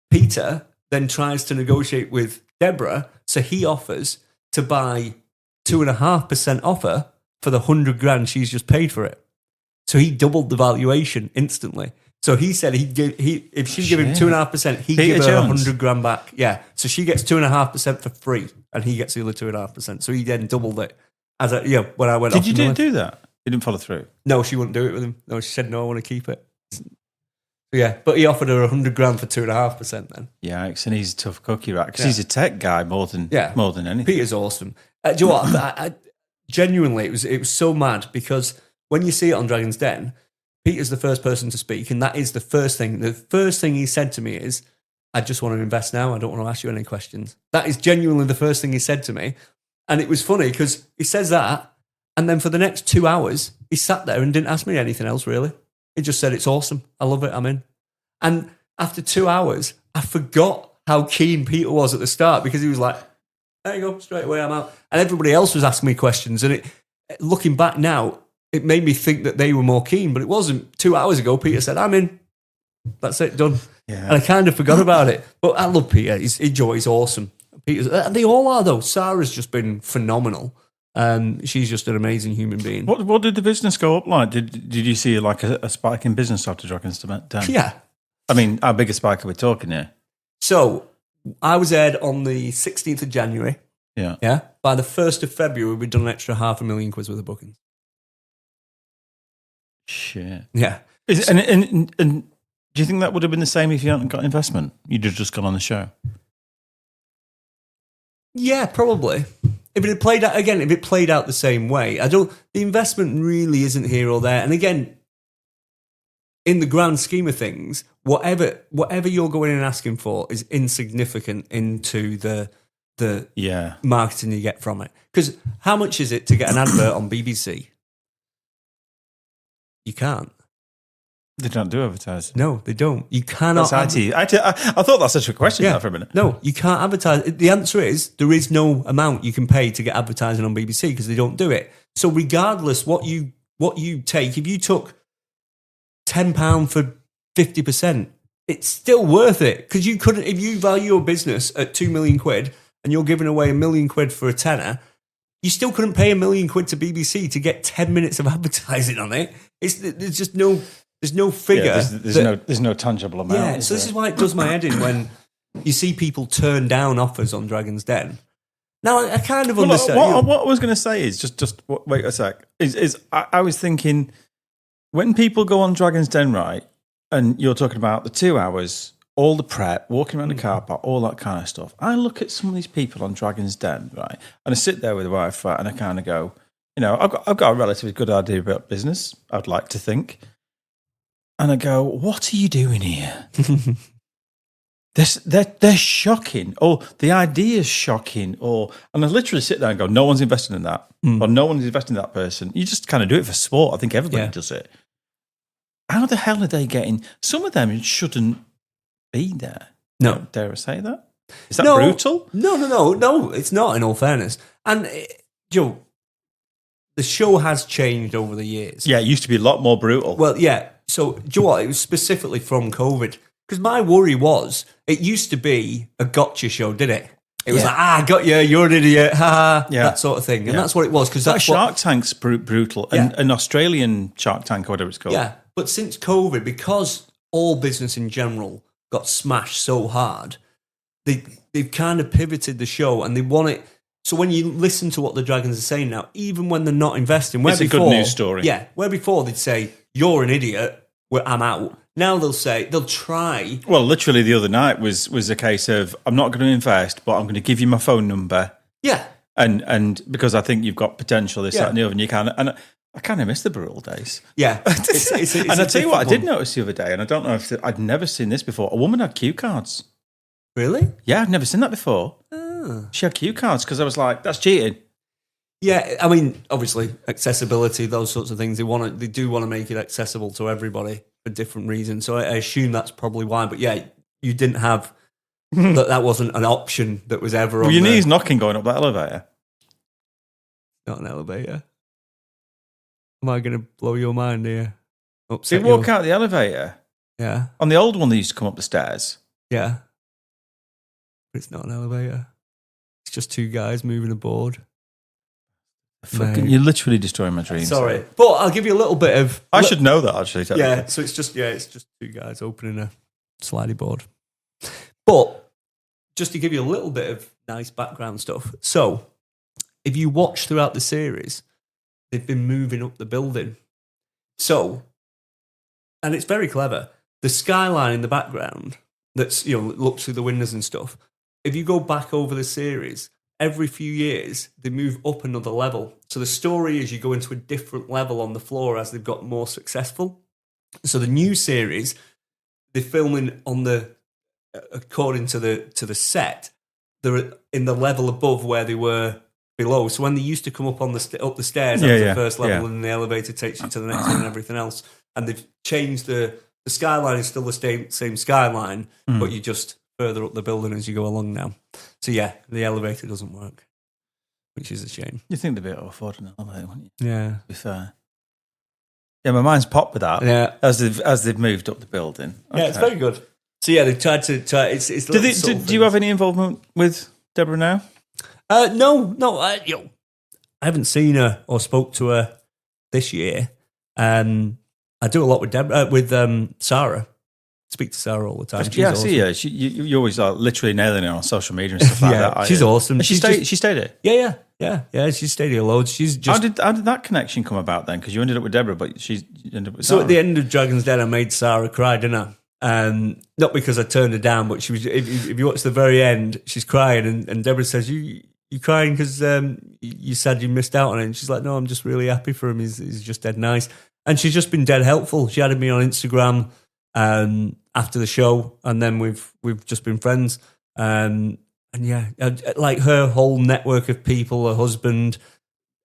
Peter then tries to negotiate with Deborah, so he offers to buy 2.5% offer for the 100 grand she's just paid for it. So he doubled the valuation instantly. So he said if she give him 2.5%, he'd give her 100 grand back. Yeah. So she gets 2.5% for free, and he gets the other 2.5%. So he then doubled it. When I went. Did you do that? You didn't follow through? No, she wouldn't do it with him. No, she said no. I want to keep it. Yeah, but he offered her 100 grand for 2.5% then. Yeah, and he's a tough cookie, right? Because he's a tech guy more than anything. Peter's awesome. Do you know what? I genuinely, it was so mad because when you see it on Dragon's Den, Peter's the first person to speak, and that is the first thing. The first thing he said to me is, I just want to invest now. I don't want to ask you any questions. That is genuinely the first thing he said to me. And it was funny because he says that, and then for the next 2 hours, he sat there and didn't ask me anything else, really. He just said, it's awesome. I love it. I'm in. And after 2 hours, I forgot how keen Peter was at the start because he was like, there you go, straight away, I'm out. And everybody else was asking me questions. And looking back now, it made me think that they were more keen, but it wasn't. 2 hours ago, Peter said, I'm in. That's it, done. Yeah. And I kind of forgot about it. But I love Peter. He's awesome. They all are, though. Sarah's just been phenomenal. She's just an amazing human being. What did the business go up like? Did you see like a spike in business after Dragon's Den? Yeah. I mean, how big a spike are we talking here? So I was aired on the 16th of January. Yeah. Yeah. By the 1st of February, we'd done an extra 500,000 quid worth of bookings. Shit. Yeah. And do you think that would have been the same if you hadn't got investment? You'd have just gone on the show? Yeah, probably. If it played out the same way, the investment really isn't here or there. And again, in the grand scheme of things, whatever you're going in and asking for is insignificant into the marketing you get from it. Because how much is it to get an advert on BBC? You can't. They don't do advertising. No, they don't. You cannot. That's IT. I thought that's such a question for a minute. No, you can't advertise. The answer is there is no amount you can pay to get advertising on BBC because they don't do it. So regardless what you take, if you took £10 for 50%, it's still worth it because you couldn't. If you value your business at 2 million quid and you're giving away £1 million for a tenner, you still couldn't pay £1 million to BBC to get 10 minutes of advertising on it. There's just no. There's no figure. Yeah, there's no tangible amount. Yeah, so this is why it does my head in when you see people turn down offers on Dragon's Den. Now, I kind of understand. What I was going to say is just wait a sec. I was thinking when people go on Dragon's Den, right, and you're talking about the 2 hours, all the prep, walking around the car park, all that kind of stuff. I look at some of these people on Dragon's Den, right, and I sit there with the wife, right, and I kind of go, I've got a relatively good idea about business. I'd like to think. And I go, what are you doing here? They're shocking. Oh, the idea's shocking. And I literally sit there and go, no one's investing in that. Or no one's investing in that person. You just kind of do it for sport. I think everybody does it. How the hell are they getting... Some of them shouldn't be there. No. Dare I say that? Is that brutal? No, it's not, in all fairness. And, Joe, the show has changed over the years. Yeah, it used to be a lot more brutal. Well, yeah. So, do you know what? It was specifically from COVID. Because my worry was, it used to be a gotcha show, didn't it? It was like, I got you, you're an idiot, that sort of thing. And that's what it was. Because that's Shark Tank's brutal. An Australian Shark Tank, or whatever it's called. Yeah, but since COVID, because all business in general got smashed so hard, they've kind of pivoted the show and they want it. So when you listen to what the Dragons are saying now, even when they're not investing, it's a good news story. Yeah, where before they'd say, "You're an idiot, I'm out." Now they'll try. Well, literally the other night was a case of, I'm not going to invest, but I'm going to give you my phone number. Yeah. And because I think you've got potential, this, that, and the other, and you can. And I kind of miss the Burrell days. Yeah. And I tell you what, I did notice the other day, and I don't know if I'd never seen this before. A woman had cue cards. Really? Yeah, I'd never seen that before. She had cue cards because I was like, that's cheating. Yeah, I mean, obviously, accessibility, those sorts of things. They do want to make it accessible to everybody for different reasons. So I assume that's probably why. But yeah, you didn't have that wasn't an option that was ever. Well, your knees knocking going up that elevator. Not an elevator. Am I going to blow your mind here? Did you walk out the elevator? Yeah. On the old one, they used to come up the stairs. Yeah. But it's not an elevator. It's just two guys moving a board. Fucking, you're literally destroying my dreams. Sorry. But I'll give you a little bit of... I should know that, actually. Yeah, so it's just two guys opening a slidey board. But just to give you a little bit of nice background stuff. So, if you watch throughout the series, they've been moving up the building. So, and it's very clever. The skyline in the background that's, looks through the windows and stuff. If you go back over the series, every few years, they move up another level. So the story is you go into a different level on the floor as they've got more successful. So the new series, they're filming on according to the set, they're in the level above where they were below. So when they used to come up on up the stairs, that was the first level, and the elevator takes you to the next one and everything else. And they've changed the skyline is still the same skyline, but you just further up the building as you go along now. So yeah, the elevator doesn't work, which is a shame. You think they'd be able to afford an elevator, wouldn't you? Yeah. To be fair. Yeah, my mind's popped with that. Yeah. As they've moved up the building. Okay. Yeah, it's very good. So yeah, they've tried to. It's do you have any involvement with Deborah now? No. I haven't seen her or spoke to her this year. I do a lot with Deborah, with Sarah. Speak to Sarah all the time. She's awesome. See her. You always are literally nailing it on social media and stuff like that. She's awesome. She stayed it. Yeah. She stayed here loads. She's just. How did that connection come about then? Because you ended up with Deborah, but you ended up with So Sarah. At the end of Dragon's Den, I made Sarah cry, didn't I? Not because I turned her down, but she was. If you watch the very end, she's crying, and Deborah says, "You crying because you said you missed out on it?" And she's like, "No, I'm just really happy for him. He's just dead nice." And she's just been dead helpful. She added me on Instagram after the show, and then we've just been friends. And yeah, like her whole network of people, her husband,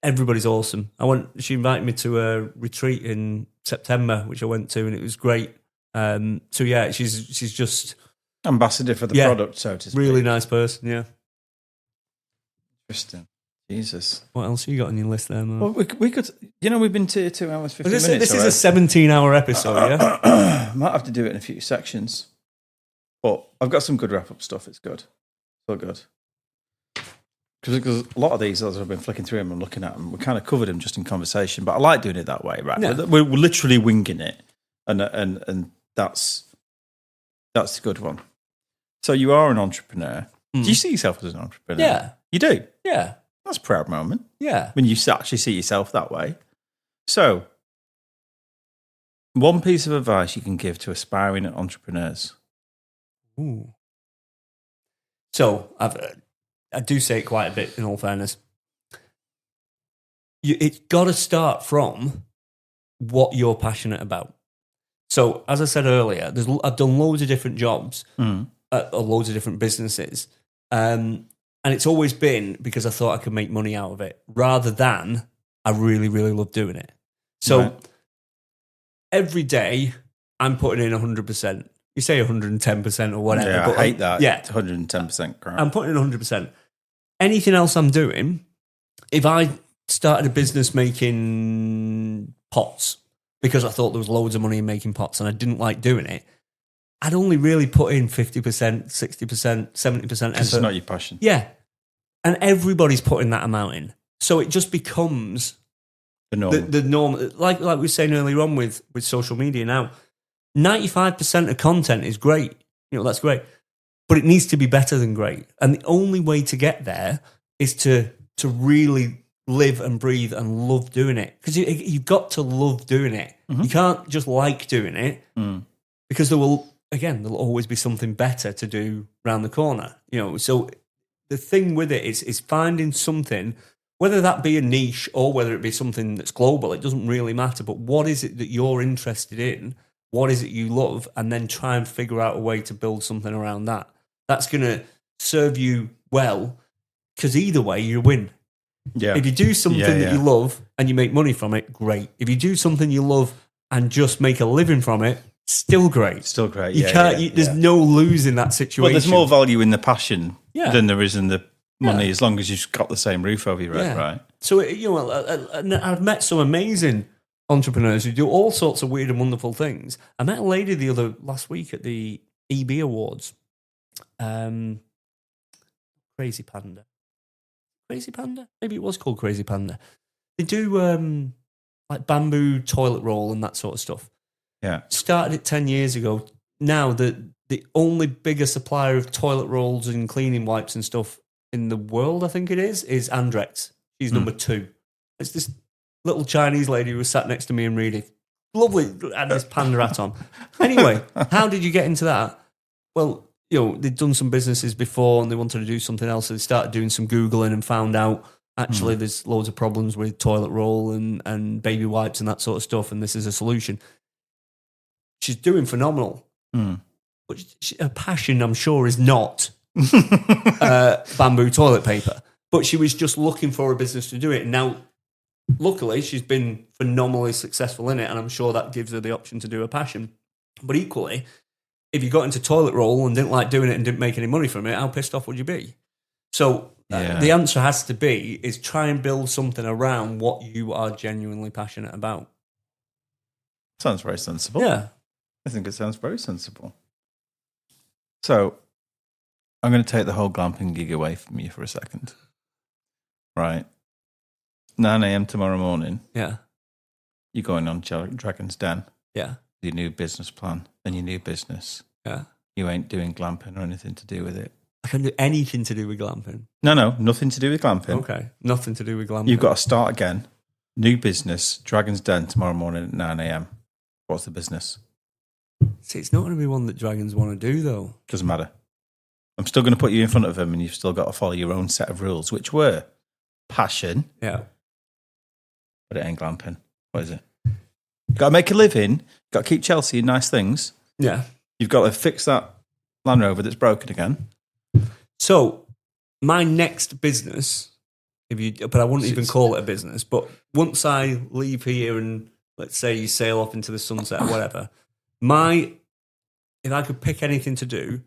everybody's awesome. She invited me to a retreat in September, which I went to, and it was great. So yeah, she's just ambassador for the product, so to speak. Really nice person. Yeah. Interesting. Jesus. What else have you got on your list there, man? Well, we could, we've been to 2 hours, 15 minutes. This is a 17-hour episode, yeah? Might have to do it in a few sections. But I've got some good wrap-up stuff. It's good. So good. Because a lot of these, as I've been flicking through them and looking at them, we kind of covered them just in conversation. But I like doing it that way, right? Yeah. We're literally winging it. And that's a good one. So you are an entrepreneur. Do you see yourself as an entrepreneur? Yeah. You do? Yeah. That's a proud moment. Yeah. When you actually see yourself that way. So, one piece of advice you can give to aspiring entrepreneurs. Ooh. So, I do say it quite a bit, in all fairness. It's got to start from what you're passionate about. So, as I said earlier, I've done loads of different jobs, or loads of different businesses. And it's always been because I thought I could make money out of it, rather than I really, really love doing it. So every day I'm putting in 100%. You say 110% or whatever. Yeah, but I hate that. Yeah. It's 110% crap. I'm putting in 100%. Anything else I'm doing, if I started a business making pots because I thought there was loads of money in making pots and I didn't like doing it, I'd only really put in 50%, 60%, 70% effort. It's not your passion. Yeah. And everybody's putting that amount in. So it just becomes the norm. The norm. Like we were saying earlier on with social media now, 95% of content is great. That's great. but it needs to be better than great. And the only way to get there is to really live and breathe and love doing it. Because you've got to love doing it. Mm-hmm. You can't just like doing it because there'll always be something better to do around the corner. So the thing with it is finding something, whether that be a niche or whether it be something that's global, it doesn't really matter. But what is it that you're interested in? What is it you love? And then try and figure out a way to build something around that. That's going to serve you well, because either way, you win. Yeah. If you do something that you love and you make money from it, great. If you do something you love and just make a living from it, still great. Still great. You can't. There's no lose in that situation. Well, there's more value in the passion than there is in the money, as long as you've got the same roof over your head, right? So I've met some amazing entrepreneurs who do all sorts of weird and wonderful things. I met a lady last week at the EB Awards. Crazy Panda. Maybe it was called Crazy Panda. They do like bamboo toilet roll and that sort of stuff. Yeah. Started it 10 years ago. Now the only bigger supplier of toilet rolls and cleaning wipes and stuff in the world, I think it is Andrex. She's number 2. It's this little Chinese lady who was sat next to me and reading. Lovely, had this panda hat on. Anyway, how did you get into that? Well, they'd done some businesses before and they wanted to do something else. So they started doing some Googling and found out, actually, there's loads of problems with toilet roll and baby wipes and that sort of stuff, and this is a solution. She's doing phenomenal. But her passion, I'm sure, is not bamboo toilet paper. But she was just looking for a business to do it. And now, luckily, she's been phenomenally successful in it, and I'm sure that gives her the option to do a passion. But equally, if you got into toilet roll and didn't like doing it and didn't make any money from it, how pissed off would you be? So the answer has to be is try and build something around what you are genuinely passionate about. Sounds very sensible. Yeah. I think it sounds very sensible. So I'm going to take the whole glamping gig away from you for a second. Right. 9 a.m. tomorrow morning. Yeah. You're going on Dragon's Den. Yeah. Your new business plan and your new business. Yeah. You ain't doing glamping or anything to do with it. I can't do anything to do with glamping. No, nothing to do with glamping. Okay, nothing to do with glamping. You've got to start again. New business, Dragon's Den tomorrow morning at 9 a.m. What's the business? See, it's not going to be one that dragons want to do, though. Doesn't matter. I'm still going to put you in front of them and you've still got to follow your own set of rules, which were passion. Yeah. But it ain't glamping. What is it? You've got to make a living. You've got to keep Chelsea in nice things. Yeah. You've got to fix that Land Rover that's broken again. So, my next business, but I wouldn't even call it a business, but once I leave here and let's say you sail off into the sunset or whatever, if I could pick anything to do,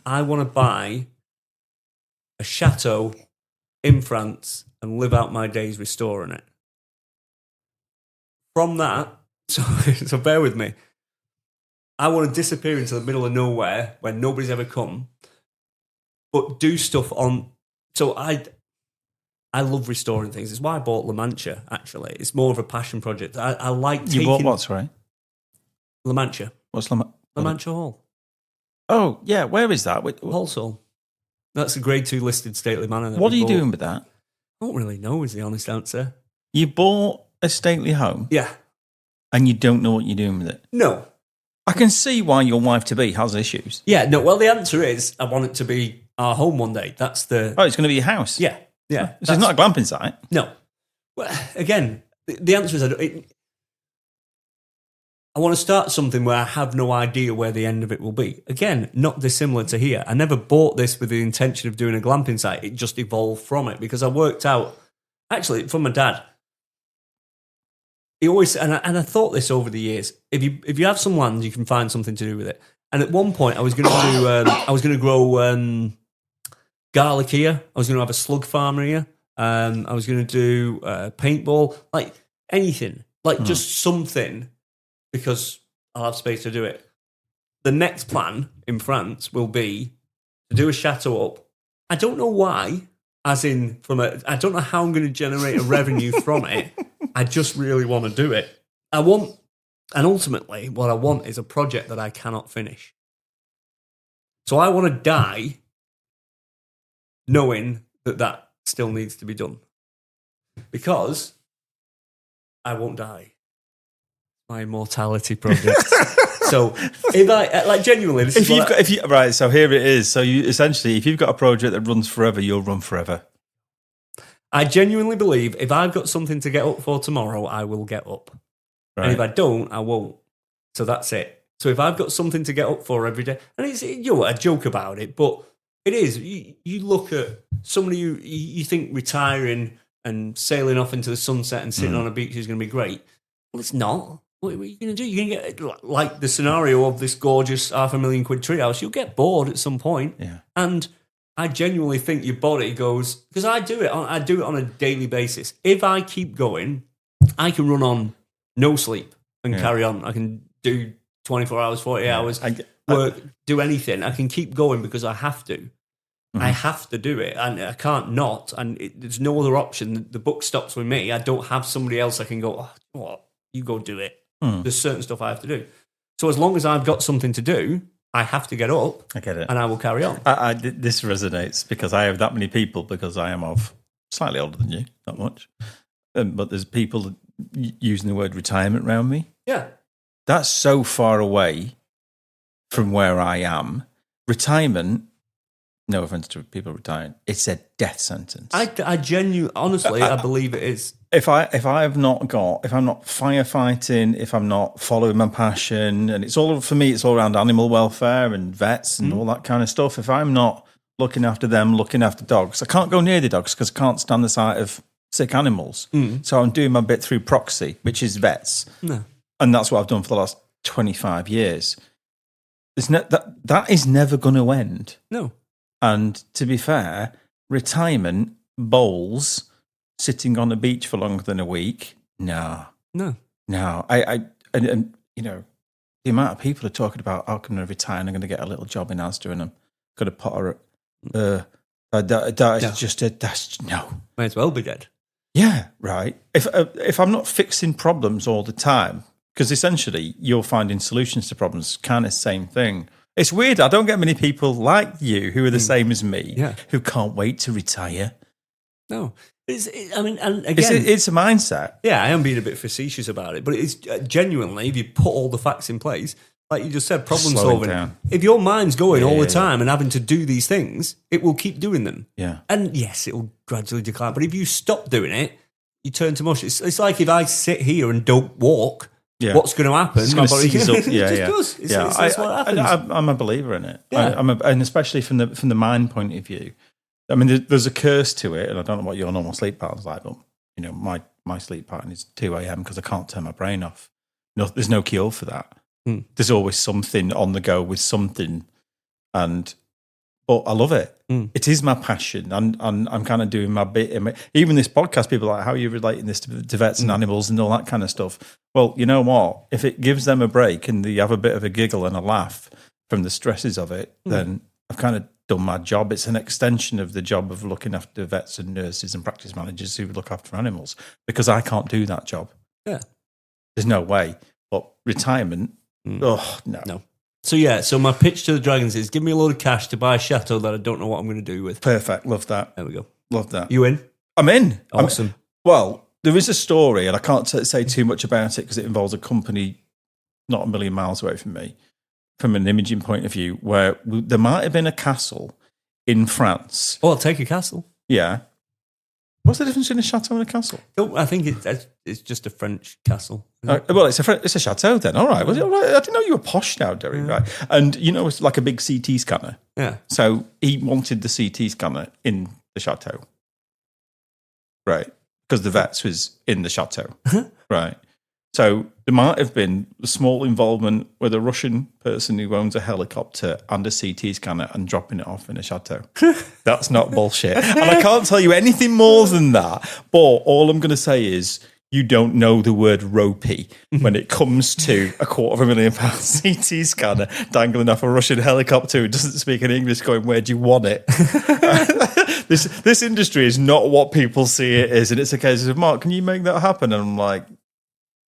I want to buy a chateau in France and live out my days restoring it. From that, so bear with me, I want to disappear into the middle of nowhere where nobody's ever come, but do stuff on. So I love restoring things. It's why I bought La Mancha, actually. It's more of a passion project. I like taking... You bought what, sorry? La Mancha. What's La Mancha Hall. Oh, yeah. Where is that? Walsall. That's a grade 2 listed stately manor. What are you doing with that? I don't really know is the honest answer. You bought a stately home? Yeah. And you don't know what you're doing with it? No. I can see why your wife-to-be has issues. Yeah, no, well, the answer is I want it to be our home one day. That's the... Oh, it's going to be your house? Yeah. This is not a glamping site? No. Well, again, the answer is I want to start something where I have no idea where the end of it will be. Again, not dissimilar to here. I never bought this with the intention of doing a glamping site. It just evolved from it because I worked out, actually, from my dad. He always, and I thought this over the years, if you have some land, you can find something to do with it. And at one point, I was going to grow garlic here. I was going to have a slug farm here. I was going to do paintball, like anything, like just something, because I'll have space to do it. The next plan in France will be to do a chateau up. I don't know why, as in I don't know how I'm going to generate a revenue from it. I just really want to do it. And ultimately, what I want is a project that I cannot finish. So I want to die knowing that still needs to be done. Because I won't die. My immortality project. So if I genuinely, right, so here it is. So you essentially, if you've got a project that runs forever, you'll run forever. I genuinely believe if I've got something to get up for tomorrow, I will get up. Right. And if I don't, I won't. So that's it. So if I've got something to get up for every day, and it's I joke about it, but it is. You look at somebody you think retiring and sailing off into the sunset and sitting on a beach is going to be great. Well, it's not. What are you going to do? You're going to get, like the scenario of this gorgeous £500,000 treehouse, you'll get bored at some point. Yeah. And I genuinely think your body goes, because I do it on a daily basis. If I keep going, I can run on no sleep and carry on. I can do 24 hours, 40 hours, work, do anything. I can keep going because I have to. Mm-hmm. I have to do it, and I can't not. And there's no other option. The buck stops with me. I don't have somebody else I can go, what? You go do it. There's certain stuff I have to do. So as long as I've got something to do, I have to get up. I get it. And I will carry on. This resonates because I have that many people, because I am slightly older than you, not much. But there's people using the word retirement around me. Yeah. That's so far away from where I am. Retirement, no offense to people retiring, it's a death sentence. I genuinely, honestly, I believe it is. If I'm not firefighting, if I'm not following my passion, and it's all around animal welfare and vets and all that kind of stuff. If I'm not looking after them, looking after dogs, I can't go near the dogs because I can't stand the sight of sick animals. So I'm doing my bit through proxy, which is vets. No. And that's what I've done for the last 25 years. That is never going to end. No. And to be fair, retirement, bowls, sitting on a beach for longer than a week, no. And you know, the amount of people are talking about, how can I retire and I'm going to get a little job in Asda and I'm going to put her that's no. Might as well be dead. Yeah, right. If I'm not fixing problems all the time, because essentially you're finding solutions to problems, kind of same thing. It's weird. I don't get many people like you who are the same as me, who can't wait to retire. No. It's a mindset. Yeah, I am being a bit facetious about it, but it's genuinely, if you put all the facts in place, like you just said, problem solving. Down. If your mind's going all the time and having to do these things, it will keep doing them. Yeah. And yes, it will gradually decline. But if you stop doing it, you turn to mush. It's like if I sit here and don't walk, what's going to happen? It just does. That's what happens. I'm a believer in it. Yeah. And especially from the mind point of view. I mean, there's a curse to it, and I don't know what your normal sleep pattern's like, but you know, my sleep pattern is 2 a.m. because I can't turn my brain off. No, there's no cure for that. There's always something on the go with something, but I love it. It is my passion, and I'm kind of doing my bit. Even this podcast, people are like, how are you relating this to vets and animals and all that kind of stuff? Well, you know what? If it gives them a break and they have a bit of a giggle and a laugh from the stresses of it, then I've kind of done my job. It's an extension of the job of looking after vets and nurses and practice managers who look after animals, because I can't do that job. Yeah. There's no way. But retirement, no. So my pitch to the Dragons is, give me a load of cash to buy a chateau that I don't know what I'm going to do with. Perfect. Love that. There we go. Love that. You in? I'm in. Awesome. Well, there is a story, and I can't say too much about it because it involves a company not a million miles away from me, from an imaging point of view, where there might have been a castle in France. Oh, I'll take a castle. Yeah. What's the difference between a chateau and a castle? I think it's just a French castle. Well, it's a chateau then. All right. Well, all right. I didn't know you were posh now, Derry. Right. And, you know, it's like a big CT scanner. Yeah. So he wanted the CT scanner in the chateau. Right. Because the vets was in the chateau. Right. So there might have been a small involvement with a Russian person who owns a helicopter and a CT scanner and dropping it off in a chateau. That's not bullshit. And I can't tell you anything more than that. But all I'm going to say is you don't know the word ropey when it comes to a £250,000 CT scanner dangling off a Russian helicopter who doesn't speak in English going, where do you want it? This industry is not what people see it is. And it's a case of, Mark, can you make that happen? And I'm like,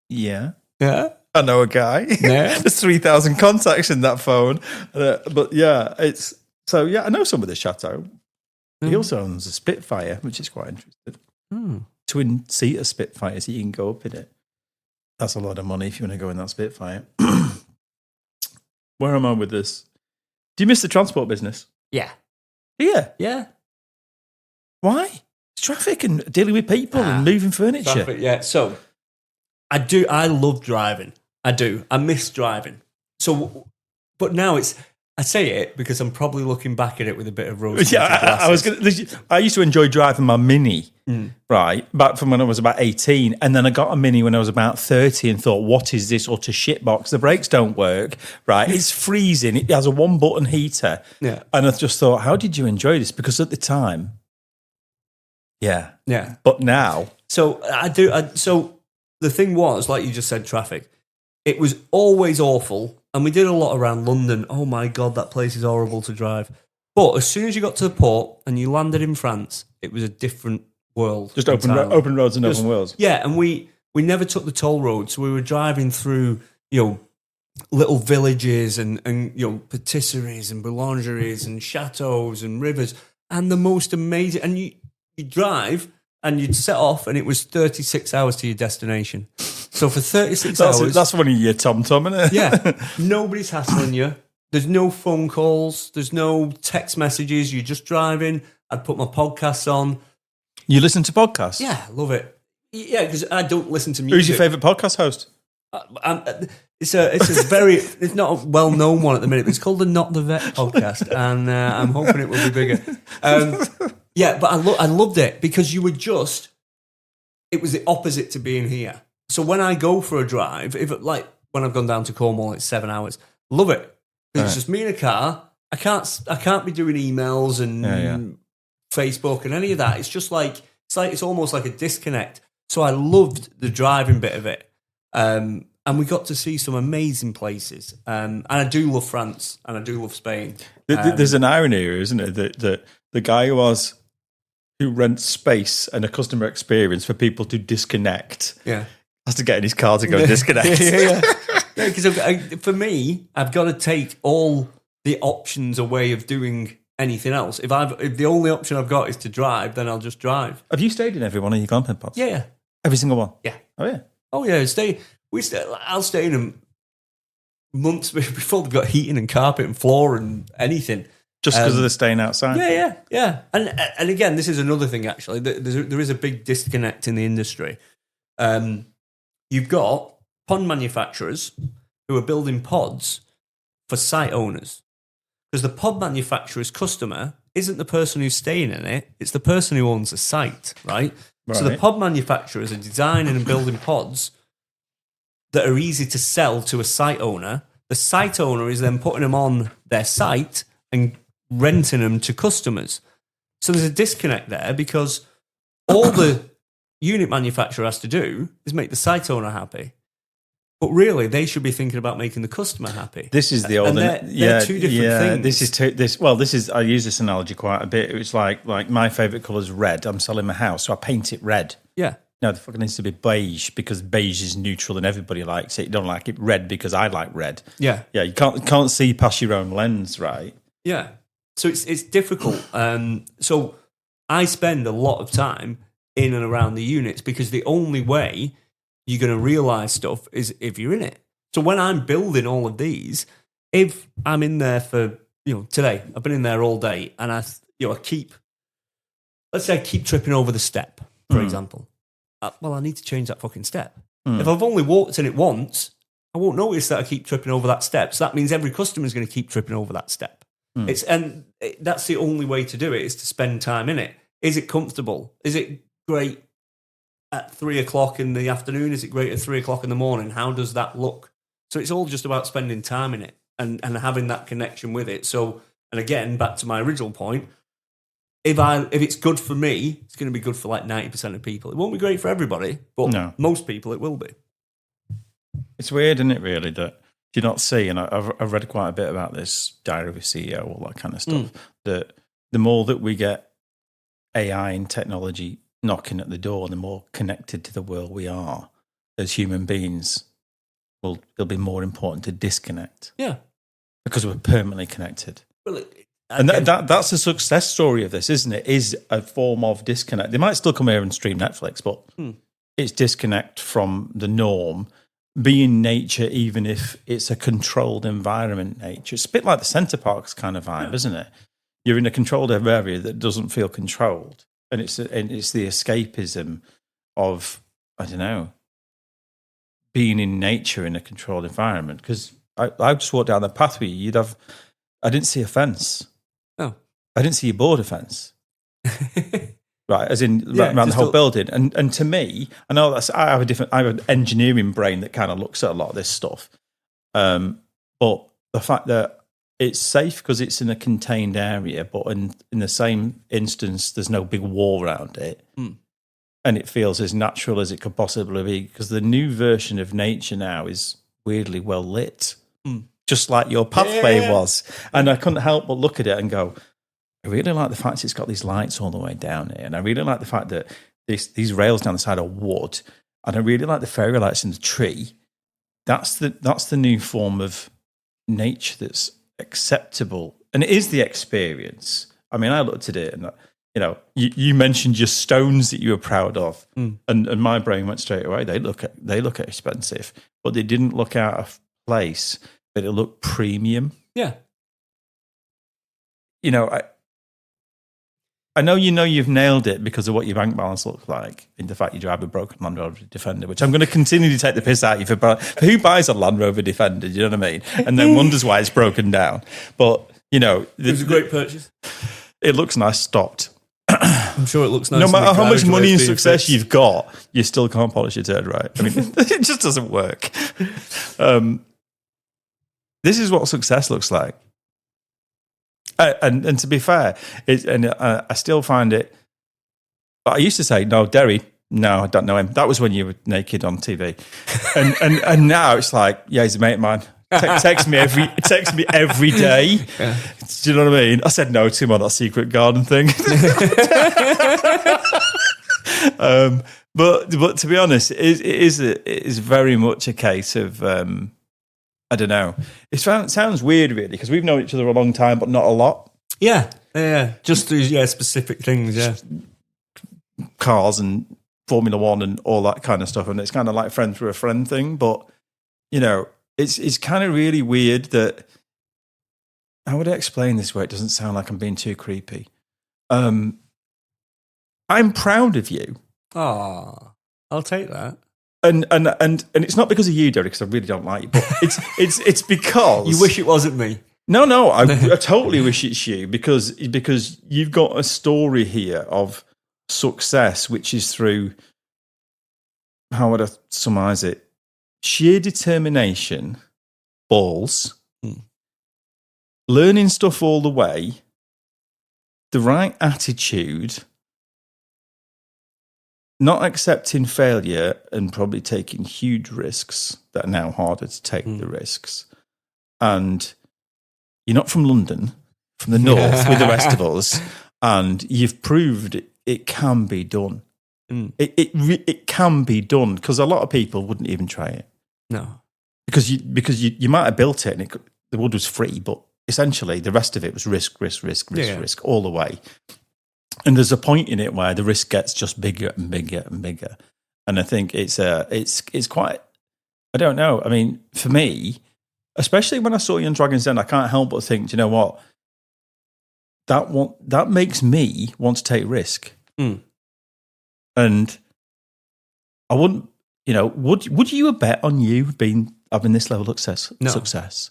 yeah. Yeah. I know a guy. Yeah. There's 3,000 contacts in that phone. But yeah, I know some of the Chateau. He also owns a Spitfire, which is quite interesting. Twin-seater Spitfire, so you can go up in it. That's a lot of money if you want to go in that Spitfire. Where am I with this? Do you miss the transport business? Yeah. Yeah. Yeah. Why? It's traffic and dealing with people and moving furniture. Traffic, yeah. So I love driving. I do. I miss driving. So, but now I say it because I'm probably looking back at it with a bit of rose. Yeah, I used to enjoy driving my Mini, right, back from when I was about 18, and then I got a Mini when I was about 30 and thought, what is this utter shitbox? The brakes don't work, right? It's freezing. It has a one-button heater. Yeah. And I just thought, how did you enjoy this? Because at the time, yeah. But now. So I do. So the thing was, like you just said, traffic. It was always awful. And we did a lot around London. Oh my God, that place is horrible to drive. But as soon as you got to the port and you landed in France, it was a different world. Just open roads and open worlds. Yeah, and we never took the toll roads. So we were driving through, little villages and patisseries and boulangeries and chateaux and rivers. And the most amazing... And you drive and you'd set off and it was 36 hours to your destination. So for 36 hours... That's one of your tom-tom, isn't it? Yeah. Nobody's hassling you. There's no phone calls. There's no text messages. You're just driving. I'd put my podcasts on. You listen to podcasts? Yeah, love it. Yeah, because I don't listen to music. Who's your favourite podcast host? It's not a well-known one at the minute, but it's called the Not the Vet podcast, and I'm hoping it will be bigger. Yeah, but I loved it because it was the opposite to being here. So when I go for a drive, when I've gone down to Cornwall, it's 7 hours. Love it. It's just me in a car. I can't be doing emails and Facebook and any of that. It's just it's almost like a disconnect. So I loved the driving bit of it. And we got to see some amazing places. And I do love France and I do love Spain. There's an irony here, isn't it? That the guy who rents space and a customer experience for people to disconnect has to get in his car to go and disconnect. Yeah, because for me, I've got to take all the options away of doing anything else. If the only option I've got is to drive, then I'll just drive. Have you stayed in every one of your glamping pods? Yeah. Every single one? Yeah. Oh, yeah? Oh, yeah. I'll stay in them months before they've got heating and carpet and floor and anything. Just because of the staying outside? Yeah. And again, this is another thing, actually. There is a big disconnect in the industry. You've got pond manufacturers who are building pods for site owners. Because the pod manufacturer's customer isn't the person who's staying in it, it's the person who owns the site, right? So the pod manufacturers are designing and building pods that are easy to sell to a site owner. The site owner is then putting them on their site and renting them to customers. So there's a disconnect there because all the unit manufacturer has to do is make the site owner happy. But really, they should be thinking about making the customer happy. This is the old... They're two different things. This is... I use this analogy quite a bit. It's like my favourite colour is red. I'm selling my house, so I paint it red. Yeah. No, the fucking needs to be beige because beige is neutral and everybody likes it. You don't like it red because I like red. Yeah. Yeah, you can't see past your own lens, right? Yeah. So it's difficult. So I spend a lot of time in and around the units because the only way you're going to realise stuff is if you're in it. So when I'm building all of these, if I'm in there for, today, I've been in there all day and I keep tripping over the step, for example. I need to change that fucking step. If I've only walked in it once, I won't notice that I keep tripping over that step. So that means every customer is going to keep tripping over that step. That's the only way to do it, is to spend time in it. Is it comfortable? Is it great at 3 o'clock in the afternoon? Is it great at 3 o'clock in the morning? How does that look? So it's all just about spending time in it and having that connection with it. So, and again, back to my original point, if it's good for me, it's going to be good for like 90% of people. It won't be great for everybody, but most people it will be. It's weird, isn't it, really, that do you not see, and I've read quite a bit about this, Diary of a CEO, all that kind of stuff, that the more that we get AI and technology knocking at the door, the more connected to the world we are as human beings. well, it'll be more important to disconnect. Yeah. Because we're permanently connected. Well, and that's a success story of this, isn't it? Is a form of disconnect. They might still come here and stream Netflix, but it's disconnect from the norm. Be in nature, even if it's a controlled environment. Nature, it's a bit like the Centre Parks kind of vibe, isn't it? You're in a controlled area that doesn't feel controlled, and it's the escapism of, I don't know, being in nature in a controlled environment. Because I just walked down the pathway. I didn't see a fence. Oh, I didn't see a border fence. Right, as in around the whole building. And to me, I know I have an engineering brain that kind of looks at a lot of this stuff. But the fact that it's safe because it's in a contained area, but in the same instance, there's no big wall around it. And it feels as natural as it could possibly be, because the new version of nature now is weirdly well lit, just like your pathway was. And I couldn't help but look at it and go, I really like the fact it's got these lights all the way down here. And I really like the fact that these rails down the side are wood. And I really like the fairy lights in the tree. That's the new form of nature that's acceptable. And it is the experience. I mean, I looked at it and, you mentioned your stones that you were proud of. And my brain went straight away. They look expensive, but they didn't look out of place, but it looked premium. Yeah. I know you've nailed it because of what your bank balance looks like, in the fact you drive a broken Land Rover Defender, which I'm going to continue to take the piss out of you for who buys a Land Rover Defender, you know what I mean? And then wonders why it's broken down. But, it was a great purchase. It looks nice stopped. I'm sure it looks nice. No matter how much money and success you've got, you still can't polish your turd right. I mean, it just doesn't work. This is what success looks like. And to be fair, I still find it. But I used to say, no, Derry, no, I don't know him. That was when you were naked on TV, and now it's like, yeah, he's a mate of mine. Text me every day. Yeah. Do you know what I mean? I said no to him on that secret garden thing. But to be honest, it is very much a case of. I don't know. It sounds weird, really, because we've known each other a long time, but not a lot. Yeah. Just through specific things. Yeah, cars and Formula One and all that kind of stuff, and it's kind of like friend through a friend thing. But it's kind of really weird that. How would I explain this where it doesn't sound like I'm being too creepy? I'm proud of you. Oh, I'll take that. And it's not because of you, Derek, because I really don't like you, but it's because you wish it wasn't me. No, I totally wish it's you because you've got a story here of success, which is through, how would I surmise it? Sheer determination, balls, learning stuff all the way, the right attitude. Not accepting failure and probably taking huge risks that are now harder to take the risks. And you're not from London, from the north with the rest of us, and you've proved it can be done. It can be done, because a lot of people wouldn't even try it. No. Because you might have built it and the wood was free, but essentially the rest of it was risk all the way. And there's a point in it where the risk gets just bigger and bigger and bigger. And I think it's quite, I don't know. I mean, for me, especially when I saw you on Dragon's Den, I can't help but think, do you know what? That makes me want to take risk. And I wouldn't, would you have bet on you having this level of success?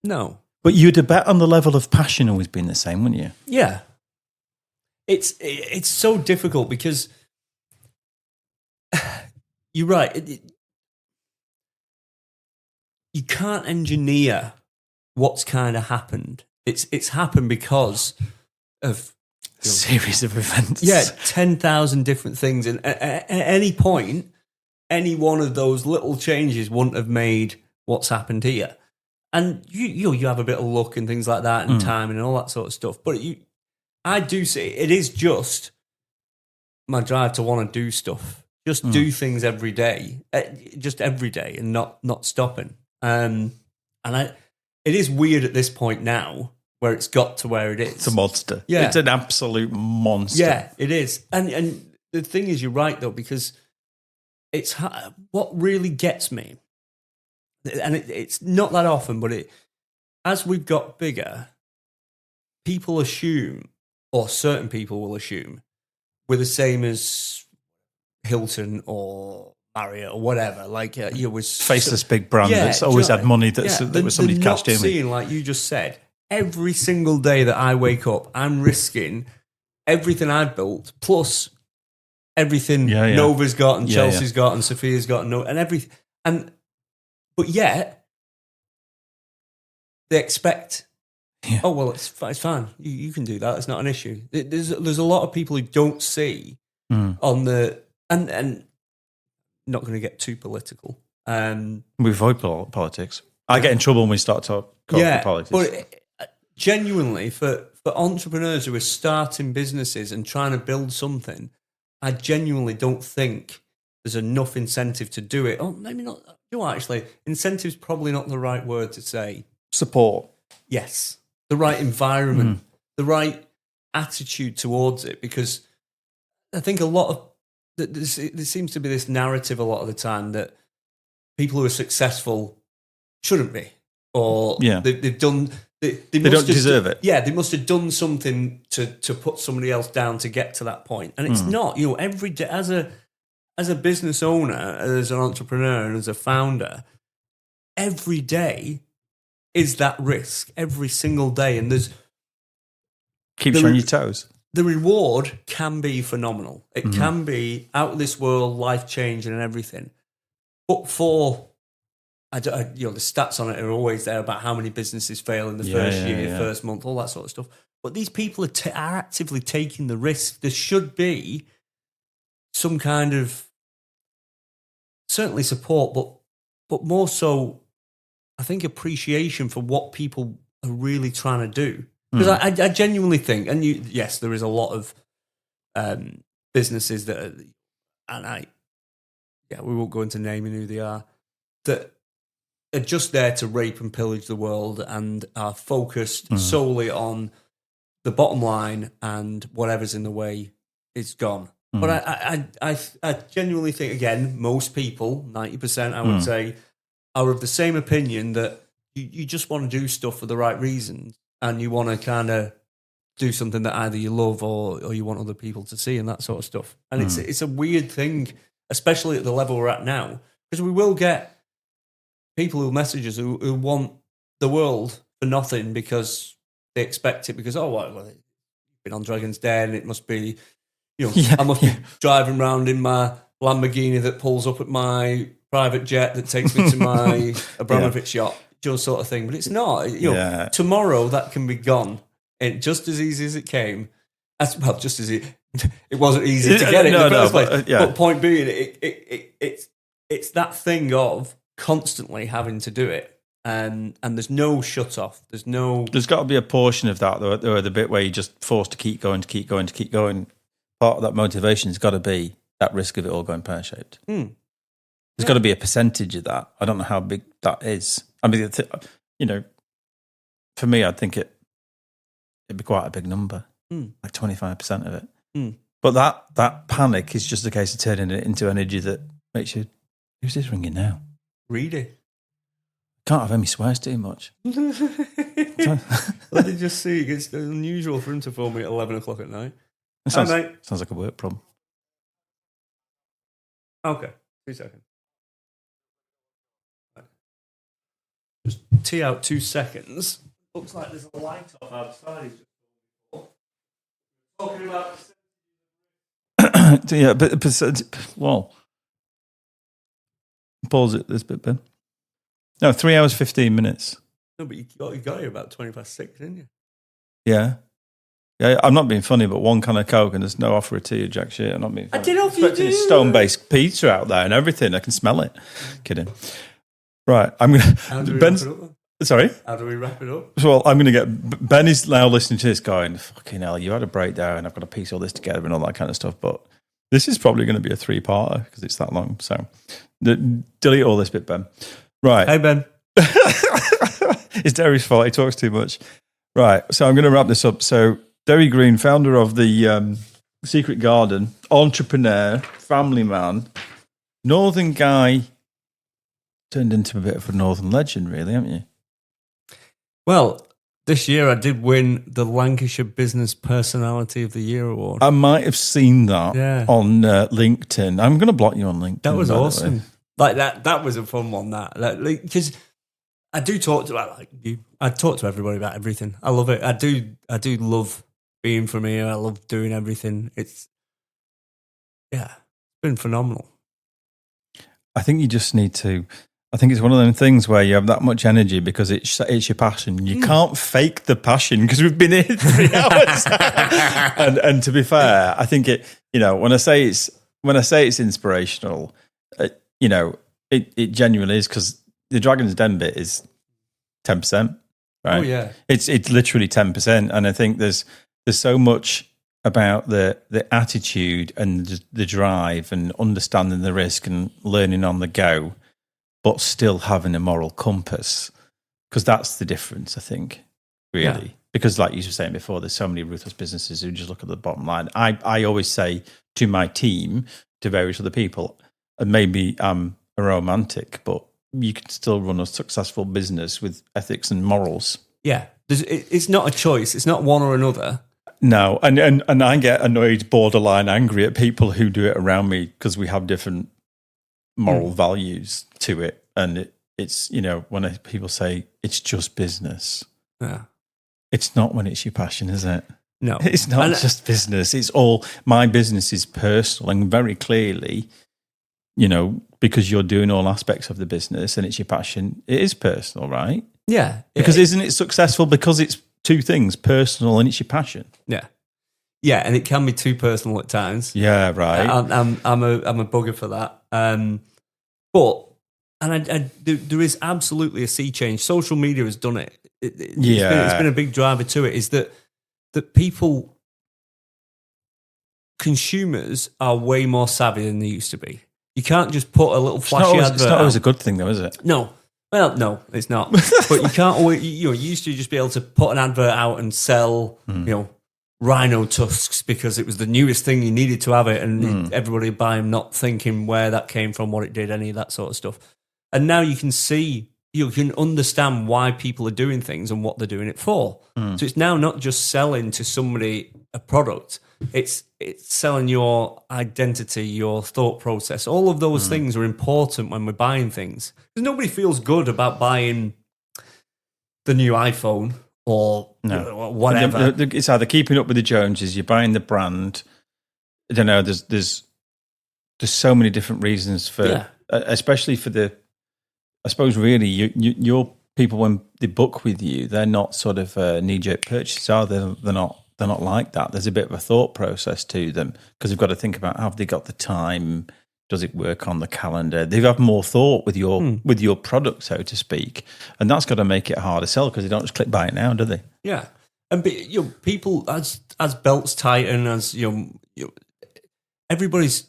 No. But you'd have bet on the level of passion always being the same, wouldn't you? Yeah. It's so difficult because you're right. You can't engineer what's kind of happened. It's happened because of a series of events. Yeah, 10,000 different things, and at any point, any one of those little changes wouldn't have made what's happened here. And you have a bit of luck and things like that, and timing and all that sort of stuff. But I do see it is just my drive to want to do stuff. Just do things every day, just every day, and not stopping. It is weird at this point now where it's got to where it is. It's a monster. Yeah. It's an absolute monster. Yeah, it is. And the thing is, you're right though, because it's what really gets me, and it's not that often, but as we've got bigger, people assume, or certain people will assume, we're the same as Hilton or Marriott or whatever. Like you was faceless big brand that's always had money that was somebody cashed in. Seeing, like you just said, every single day that I wake up, I'm risking everything I've built plus everything Nova's got and Chelsea's got and Sophia's got and everything. But yet they expect, oh well, it's fine. You can do that. It's not an issue. There's a lot of people who don't see on the and not going to get too political. We avoid politics. I get in trouble when we start talking politics. But genuinely, for entrepreneurs who are starting businesses and trying to build something, I genuinely don't think there's enough incentive to do it. Oh, maybe not. You know, actually, incentive's probably not the right word to say. Support. Yes. The right environment, the right attitude towards it, because I think a lot of there seems to be this narrative a lot of the time that people who are successful shouldn't be, or they've done. They don't deserve it. Yeah, they must have done something to put somebody else down to get to that point, and it's not. You know, every day as a business owner, as an entrepreneur, and as a founder, every day is that risk. Every single day, and keeps you on your toes. The reward can be phenomenal. It can be out of this world, life changing, and everything. But for the stats on it are always there about how many businesses fail in the first year, first month, all that sort of stuff. But these people are actively taking the risk. There should be some kind of certainly support, but more so, I think, appreciation for what people are really trying to do. Because I genuinely think, and yes, there is a lot of businesses that are, and we won't go into naming who they are, that are just there to rape and pillage the world and are focused solely on the bottom line, and whatever's in the way is gone. But I genuinely think, again, most people, 90%, I would say, are of the same opinion that you just want to do stuff for the right reasons, and you want to kind of do something that either you love or you want other people to see, and that sort of stuff. And it's a weird thing, especially at the level we're at now, because we will get people who message us who want the world for nothing because they expect it, because, it's been on Dragon's Den, it must be, I must be driving around in my Lamborghini that pulls up at my private jet that takes me to my Abramovich yacht, just sort of thing. But it's not. Tomorrow that can be gone, and just as easy as it came. Just as it wasn't easy to get it in the first place. But point being, it's that thing of constantly having to do it, and there's no shut off. There's got to be a portion of that, though, the bit where you're just forced to keep going. Part of that motivation has got to be that risk of it all going pear-shaped. There's got to be a percentage of that. I don't know how big that is. I mean, for me, I think it'd be quite a big number, like 25% of it. But that panic is just a case of turning it into energy that makes you, who's this ringing now? Read it. Can't have any swears too much. Let me just see. It's unusual for him to phone me at 11 o'clock at night. Sounds like a work problem. Okay, 2 seconds. Just tee out 2 seconds. Looks like there's a light off outside. Talking about. Well, pause it this bit, Ben. No, 3 hours, 15 minutes. No, but you got here about 20 past 6, didn't you? Yeah. Yeah, I'm not being funny, but one can of Coke and there's no offer of tea or jack shit. I'm not being funny. I did offer you tea. Stone-based pizza out there and everything. I can smell it. Kidding. Right, I'm going to... Sorry? How do we wrap it up? Well, I'm going to get... Ben is now listening to this going, fucking hell, you had a breakdown, I've got to piece all this together and all that kind of stuff, but This is probably going to be a 3-parter because it's that long. So delete all this bit, Ben. Right. Hey, Ben. It's Derry's fault. He talks too much. Right. So I'm going to wrap this up. So Derry Green, founder of the Secret Garden, entrepreneur, family man, northern guy, turned into a bit of a northern legend, really, haven't you? Well, this year I did win the Lancashire Business Personality of the Year award. I might have seen that on LinkedIn. I'm going to block you on LinkedIn. That was awesome. Like that was a fun one. Because I do talk to you. I talk to everybody about everything. I love it. I do love being from here. I love doing everything. It's been phenomenal. I think you just need to. I think it's one of them things where you have that much energy because it's your passion. You can't fake the passion because we've been here 3 hours. and to be fair, I think it. When I say it's inspirational, it genuinely is, because the Dragon's Den bit is 10%, right? Oh yeah, it's literally 10%, and I think there's so much about the attitude and the drive and understanding the risk and learning on the go, but still having a moral compass, because that's the difference, I think, really. Yeah. Because like you were saying before, there's so many ruthless businesses who just look at the bottom line. I always say to my team, to various other people, and maybe I'm a romantic, but you can still run a successful business with ethics and morals. Yeah, it's not a choice. It's not one or another. No, and I get annoyed, borderline angry at people who do it around me because we have different moral values to it. And it's, when people say it's just business. Yeah. It's not when it's your passion, is it? No. It's not just business. It's all, my business is personal, and very clearly, because you're doing all aspects of the business and it's your passion, it is personal, right? Yeah. Because isn't it successful because it's two things, personal and it's your passion? Yeah. Yeah, and it can be too personal at times. Yeah, right. I'm a bugger for that. There is absolutely a sea change. Social media has done it. It's been a big driver to it. Is that people, consumers, are way more savvy than they used to be. You can't just put a little flashy advert. It's not always a good thing, though, is it? No. Well, no, it's not. But you can't always. You used to just be able to put an advert out and sell, rhino tusks because it was the newest thing, you needed to have it, and everybody would buy them, not thinking where that came from, what it did, any of that sort of stuff. And now you can understand why people are doing things and what they're doing it for. So it's now not just selling to somebody a product, it's selling your identity, your thought process. All of those things are important when we're buying things. Because nobody feels good about buying the new iPhone or whatever. It's either keeping up with the Joneses, you're buying the brand. I don't know. There's so many different reasons for, especially for the. I suppose really, your people, when they book with you, they're not sort of knee-jerk purchases, are they? They're not like that. There's a bit of a thought process to them because they've got to think about, have they got the time? Does it work on the calendar? They have more thought with your product, so to speak, and that's got to make it harder to sell because they don't just click buy it now, do they? Yeah, and people as belts tighten, as everybody's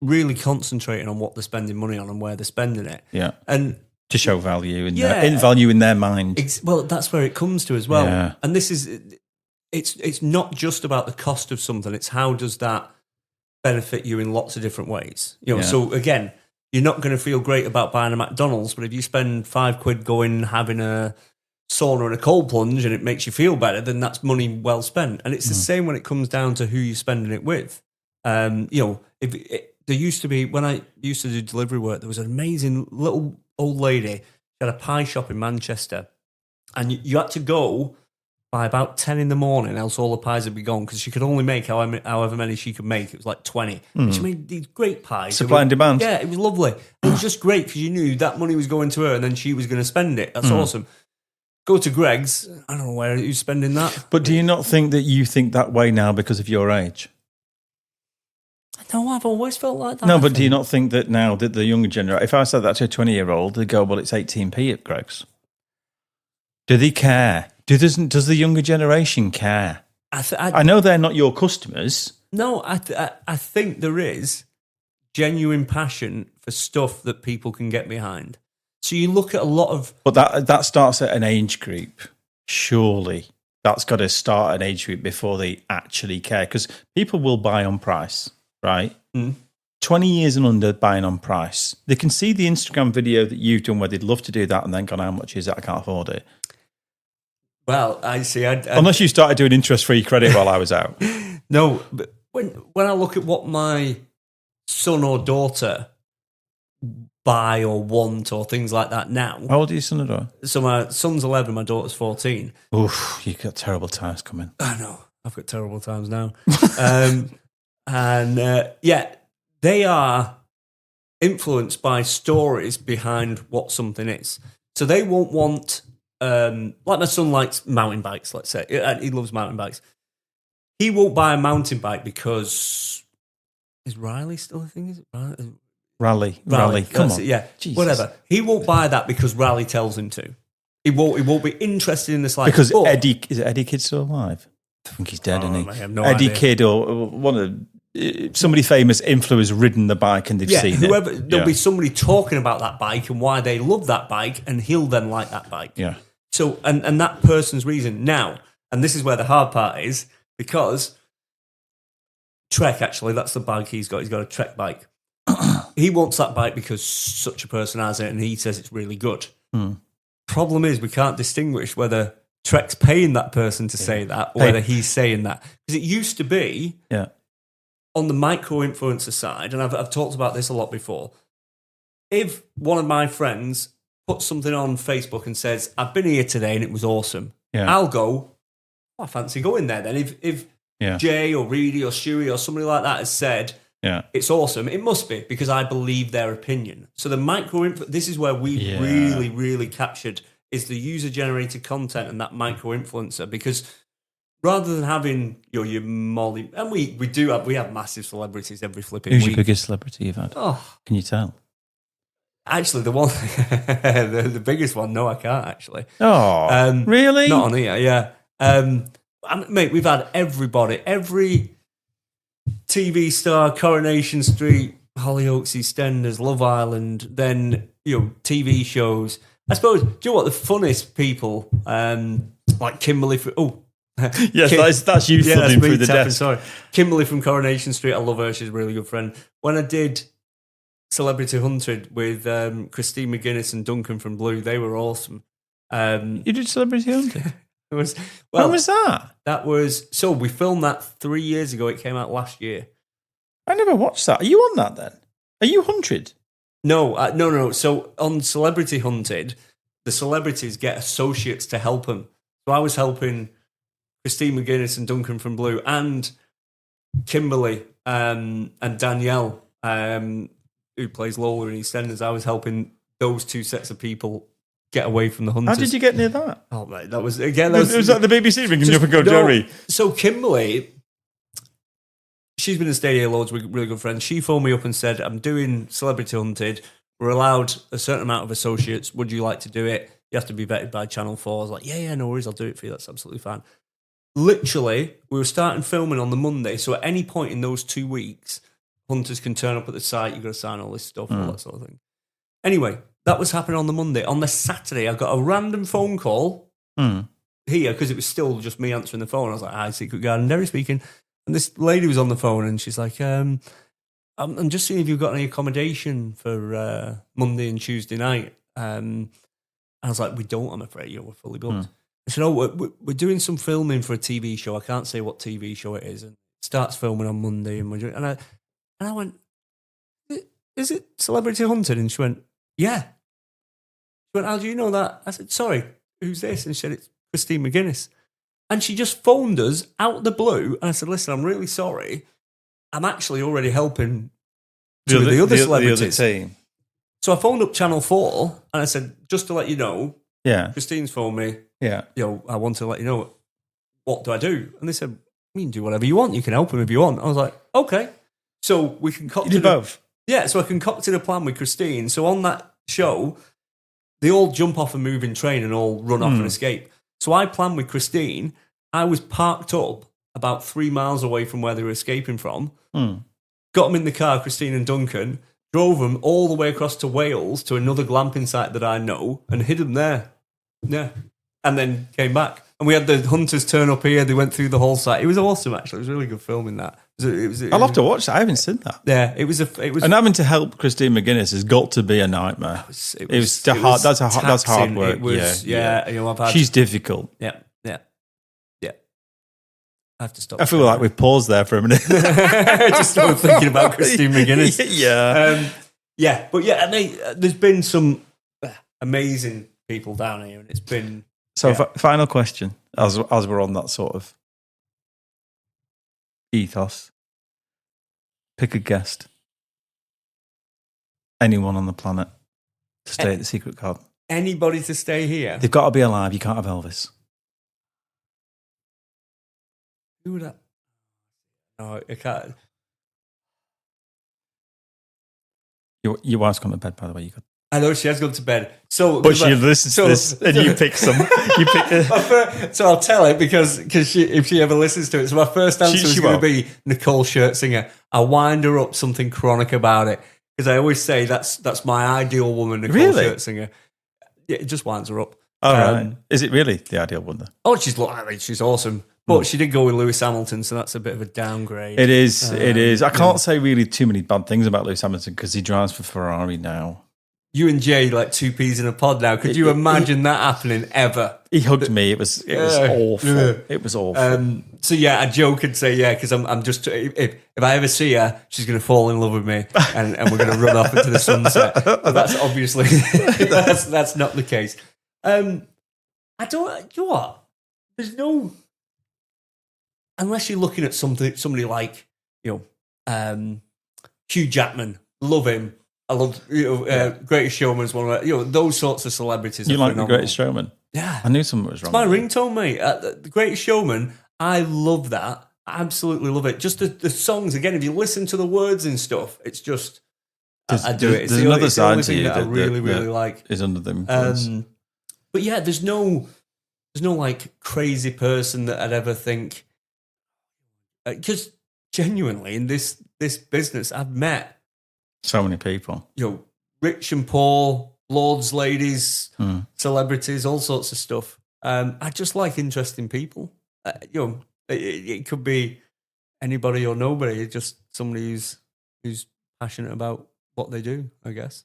really concentrating on what they're spending money on and where they're spending it. Yeah, and to show value in value in their mind. Well, that's where it comes to as well. Yeah. And this is it's not just about the cost of something. It's how does that benefit you in lots of different ways. So again, you're not going to feel great about buying a McDonald's, but if you spend £5 going having a sauna and a cold plunge and it makes you feel better, then that's money well spent. And it's the same when it comes down to who you're spending it with. There used to be, when I used to do delivery work, there was an amazing little old lady. She had a pie shop in Manchester, and you had to go by about 10 in the morning, else all the pies would be gone, because she could only make however many she could make. It was like 20. And she made these great pies. Supply and demand. Yeah, it was lovely. It was just great because you knew that money was going to her and then she was going to spend it. That's awesome. Go to Greg's. I don't know where you're spending that. But do you not think that you think that way now because of your age? No, I've always felt like that. No, but do you not think that now that the younger generation, if I said that to a 20-year-old, they'd go, well, it's 18p at Greg's. Do they care? Does the younger generation care? I know they're not your customers, No, I think there is genuine passion for stuff that people can get behind. So you look at a lot of... But that starts at an age group, surely. That's got to start at an age group before they actually care. Because people will buy on price, right? 20 years and under buying on price. They can see the Instagram video that you've done where they'd love to do that and then gone, how much is it? I can't afford it. Well, I see. Unless you started doing interest-free credit while I was out. No, but when I look at what my son or daughter buy or want or things like that now. How old are your son or daughter? So my son's 11, my daughter's 14. Oof, you've got terrible times coming. I know. I've got terrible times now. They are influenced by stories behind what something is. So they won't want, like my son likes mountain bikes, let's say. He loves mountain bikes. He won't buy a mountain bike because... Is Riley still a thing? Is it Riley? Rally. Come on. Yeah, Jesus. whatever. He won't buy that because Riley tells him to. He won't be interested in this life. Because is Eddie Kidd still alive? I think he's dead, isn't he? I have no Eddie idea. Kidd or one of somebody famous influencer's ridden the bike and they've seen it. There'll be somebody talking about that bike and why they love that bike, and he'll then like that bike. Yeah. So and that person's reason now, and this is where the hard part is, because Trek, actually, that's the bike he's got. He's got a Trek bike. He wants that bike because such a person has it and he says it's really good. Problem is, we can't distinguish whether Trek's paying that person to say that or whether he's saying that. Because it used to be on the micro-influencer side, and I've talked about this a lot before, if one of my friends puts something on Facebook and says, I've been here today and it was awesome, I'll go, I fancy going there then. If Jay or Reedy or Stewie or somebody like that has said, it's awesome, it must be, because I believe their opinion. So the this is where we really, really captured is the user-generated content and that micro-influencer, because rather than having your Molly, and we have massive celebrities every flipping week. Who's your biggest celebrity you've had? Oh, can you tell? Actually, the one, the biggest one, no, I can't actually. Oh, really? Not on here, yeah. Mate, we've had everybody, every TV star, Coronation Street, Hollyoaks, EastEnders, Love Island, then, TV shows. I suppose, do you know what, the funnest people, like Kimberly, yes, that's you thudding through the desk. Sorry. Kimberly from Coronation Street, I love her, she's a really good friend. When I did Celebrity Hunted with Christine McGuinness and Duncan from Blue, they were awesome. You did Celebrity Hunted? When was that? So we filmed that 3 years ago. It came out last year. I never watched that. Are you on that then? Are you hunted? No. So on Celebrity Hunted, the celebrities get associates to help them. So I was helping Christine McGuinness and Duncan from Blue and Kimberly and Danielle, who plays Lola in EastEnders. I was helping those two sets of people get away from the hunters. How did you get near that? Oh, mate, that was the BBC ringing you up and go, Jerry? So Kimberly, she's been in Stadia loads with really good friends. She phoned me up and said, I'm doing Celebrity Hunted. We're allowed a certain amount of associates. Would you like to do it? You have to be vetted by Channel 4. I was like, yeah, no worries. I'll do it for you. That's absolutely fine. Literally, we were starting filming on the Monday. So at any point in those 2 weeks, hunters can turn up at the site. You've got to sign all this stuff, all that sort of thing. Anyway, that was happening on the Monday. On the Saturday, I got a random phone call here because it was still just me answering the phone. I was like, hi, Secret Garden, Derry speaking. And this lady was on the phone and she's like, I'm just seeing if you've got any accommodation for Monday and Tuesday night. I was like, we don't, I'm afraid. We're fully booked. I said, we're doing some filming for a TV show. I can't say what TV show it is. And it starts filming on Monday. And I went, is it Celebrity Hunted? And she went, yeah. She went, how do you know that? I said, sorry, who's this? And she said, it's Christine McGuinness. And she just phoned us out of the blue. And I said, listen, I'm really sorry. I'm actually already helping the other celebrities. The other team. So I phoned up Channel 4 and I said, just to let you know, Christine's phoned me. Yeah. I want to let you know, what do I do? And they said, you can do whatever you want. You can help him if you want. I was like, okay. So we concocted... You did both? Yeah, so I concocted a plan with Christine. So on that show, they all jump off a moving train and all run off and escape. So I planned with Christine. I was parked up about 3 miles away from where they were escaping from. Got them in the car, Christine and Duncan, drove them all the way across to Wales to another glamping site that I know and hid them there. Yeah. And then came back. And we had the hunters turn up here. They went through the whole site. It was awesome, actually. It was really good filming that. I'll have to watch that. I haven't seen that. Yeah, it was. And having to help Christine McGuinness has got to be a nightmare. That's hard work. It was, yeah. You know, she's difficult. Yeah. I have to stop. I feel like we've paused there for a minute. Just started thinking about Christine McGuinness. Yeah. And there's been some amazing people down here, and it's been. So, final question, as we're on that sort of ethos, pick a guest, anyone on the planet to stay at the Secret Garden. Anybody to stay here? They've got to be alive. You can't have Elvis. Who would that? No, I can't. Your wife's gone to bed, by the way. I know she has gone to bed. But she listens to this, and you pick some. So I'll tell her because if she ever listens to it. So my first answer is going to be Nicole Scherzinger. I wind her up something chronic about it because I always say that's my ideal woman, Nicole Scherzinger. Yeah, it just winds her up. All right. Is it really the ideal woman? Oh, she's awesome. But she did go with Lewis Hamilton, so that's a bit of a downgrade. It is. It is. I can't say really too many bad things about Lewis Hamilton because he drives for Ferrari now. You and Jay like two peas in a pod now. Could you imagine that happening ever? He hugged me. It was awful. It was awful. So yeah, I joke and say because I'm just if I ever see her, she's going to fall in love with me and we're going to run off into the sunset. But that's obviously that's not the case. I don't. You know what? There's no. Unless you're looking at somebody like, Hugh Jackman, love him. I love, Greatest Showman is one of those sorts of celebrities. You like phenomenal. The Greatest Showman? Yeah. I knew something was wrong. It's my ringtone, mate. The Greatest Showman, I love that. I absolutely love it. Just the songs, again, if you listen to the words and stuff, it's just, I do it. It's there's another side to you that I really, really like. Is under the influence. But yeah, there's no like crazy person that I'd ever think. Because genuinely, in this business, I've met so many people. Rich and poor, lords, ladies, celebrities, all sorts of stuff. I just like interesting people. It could be anybody or nobody. It's just somebody who's passionate about what they do, I guess.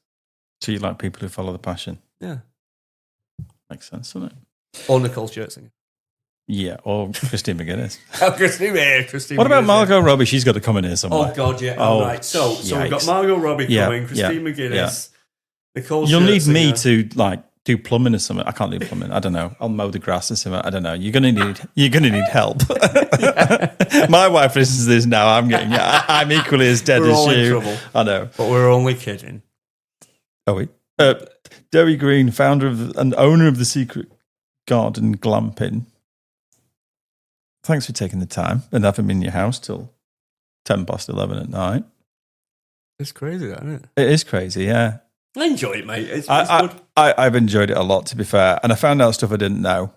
So you like people who follow the passion? Yeah. Makes sense, doesn't it? Or Nicole Scherzinger. Yeah, or Christine McGuinness. Christine. What about Margot Robbie? She's got to come in here somewhere. Oh God, yeah. All right. So we've got Margot Robbie coming, Christine McGuinness, Nicole. You'll need me to do plumbing or something. I can't do plumbing. I don't know. I'll mow the grass or something. I don't know. You're gonna need help. My wife listens to this now. I'm equally as dead as you. We're all in trouble. I know, but we're only kidding. Are we? Derry Green, founder and owner of the Secret Garden Glamping. Thanks for taking the time and having me in your house till 11 at night. It's crazy, isn't it? It is crazy, yeah. I enjoy it, mate. It's good. I've enjoyed it a lot, to be fair. And I found out stuff I didn't know,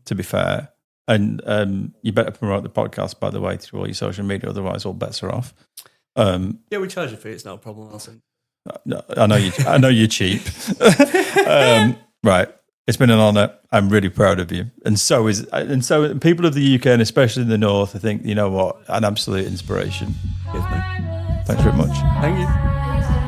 to be fair. And you better promote the podcast, by the way, through all your social media. Otherwise, all bets are off. Yeah, we charge a fee. It's not a problem, Alison. No, I know you're cheap. Right. It's been an honour. I'm really proud of you. And so people of the UK and especially in the North, I think, you know what, an absolute inspiration. Yes, mate. Thanks very much. Thank you.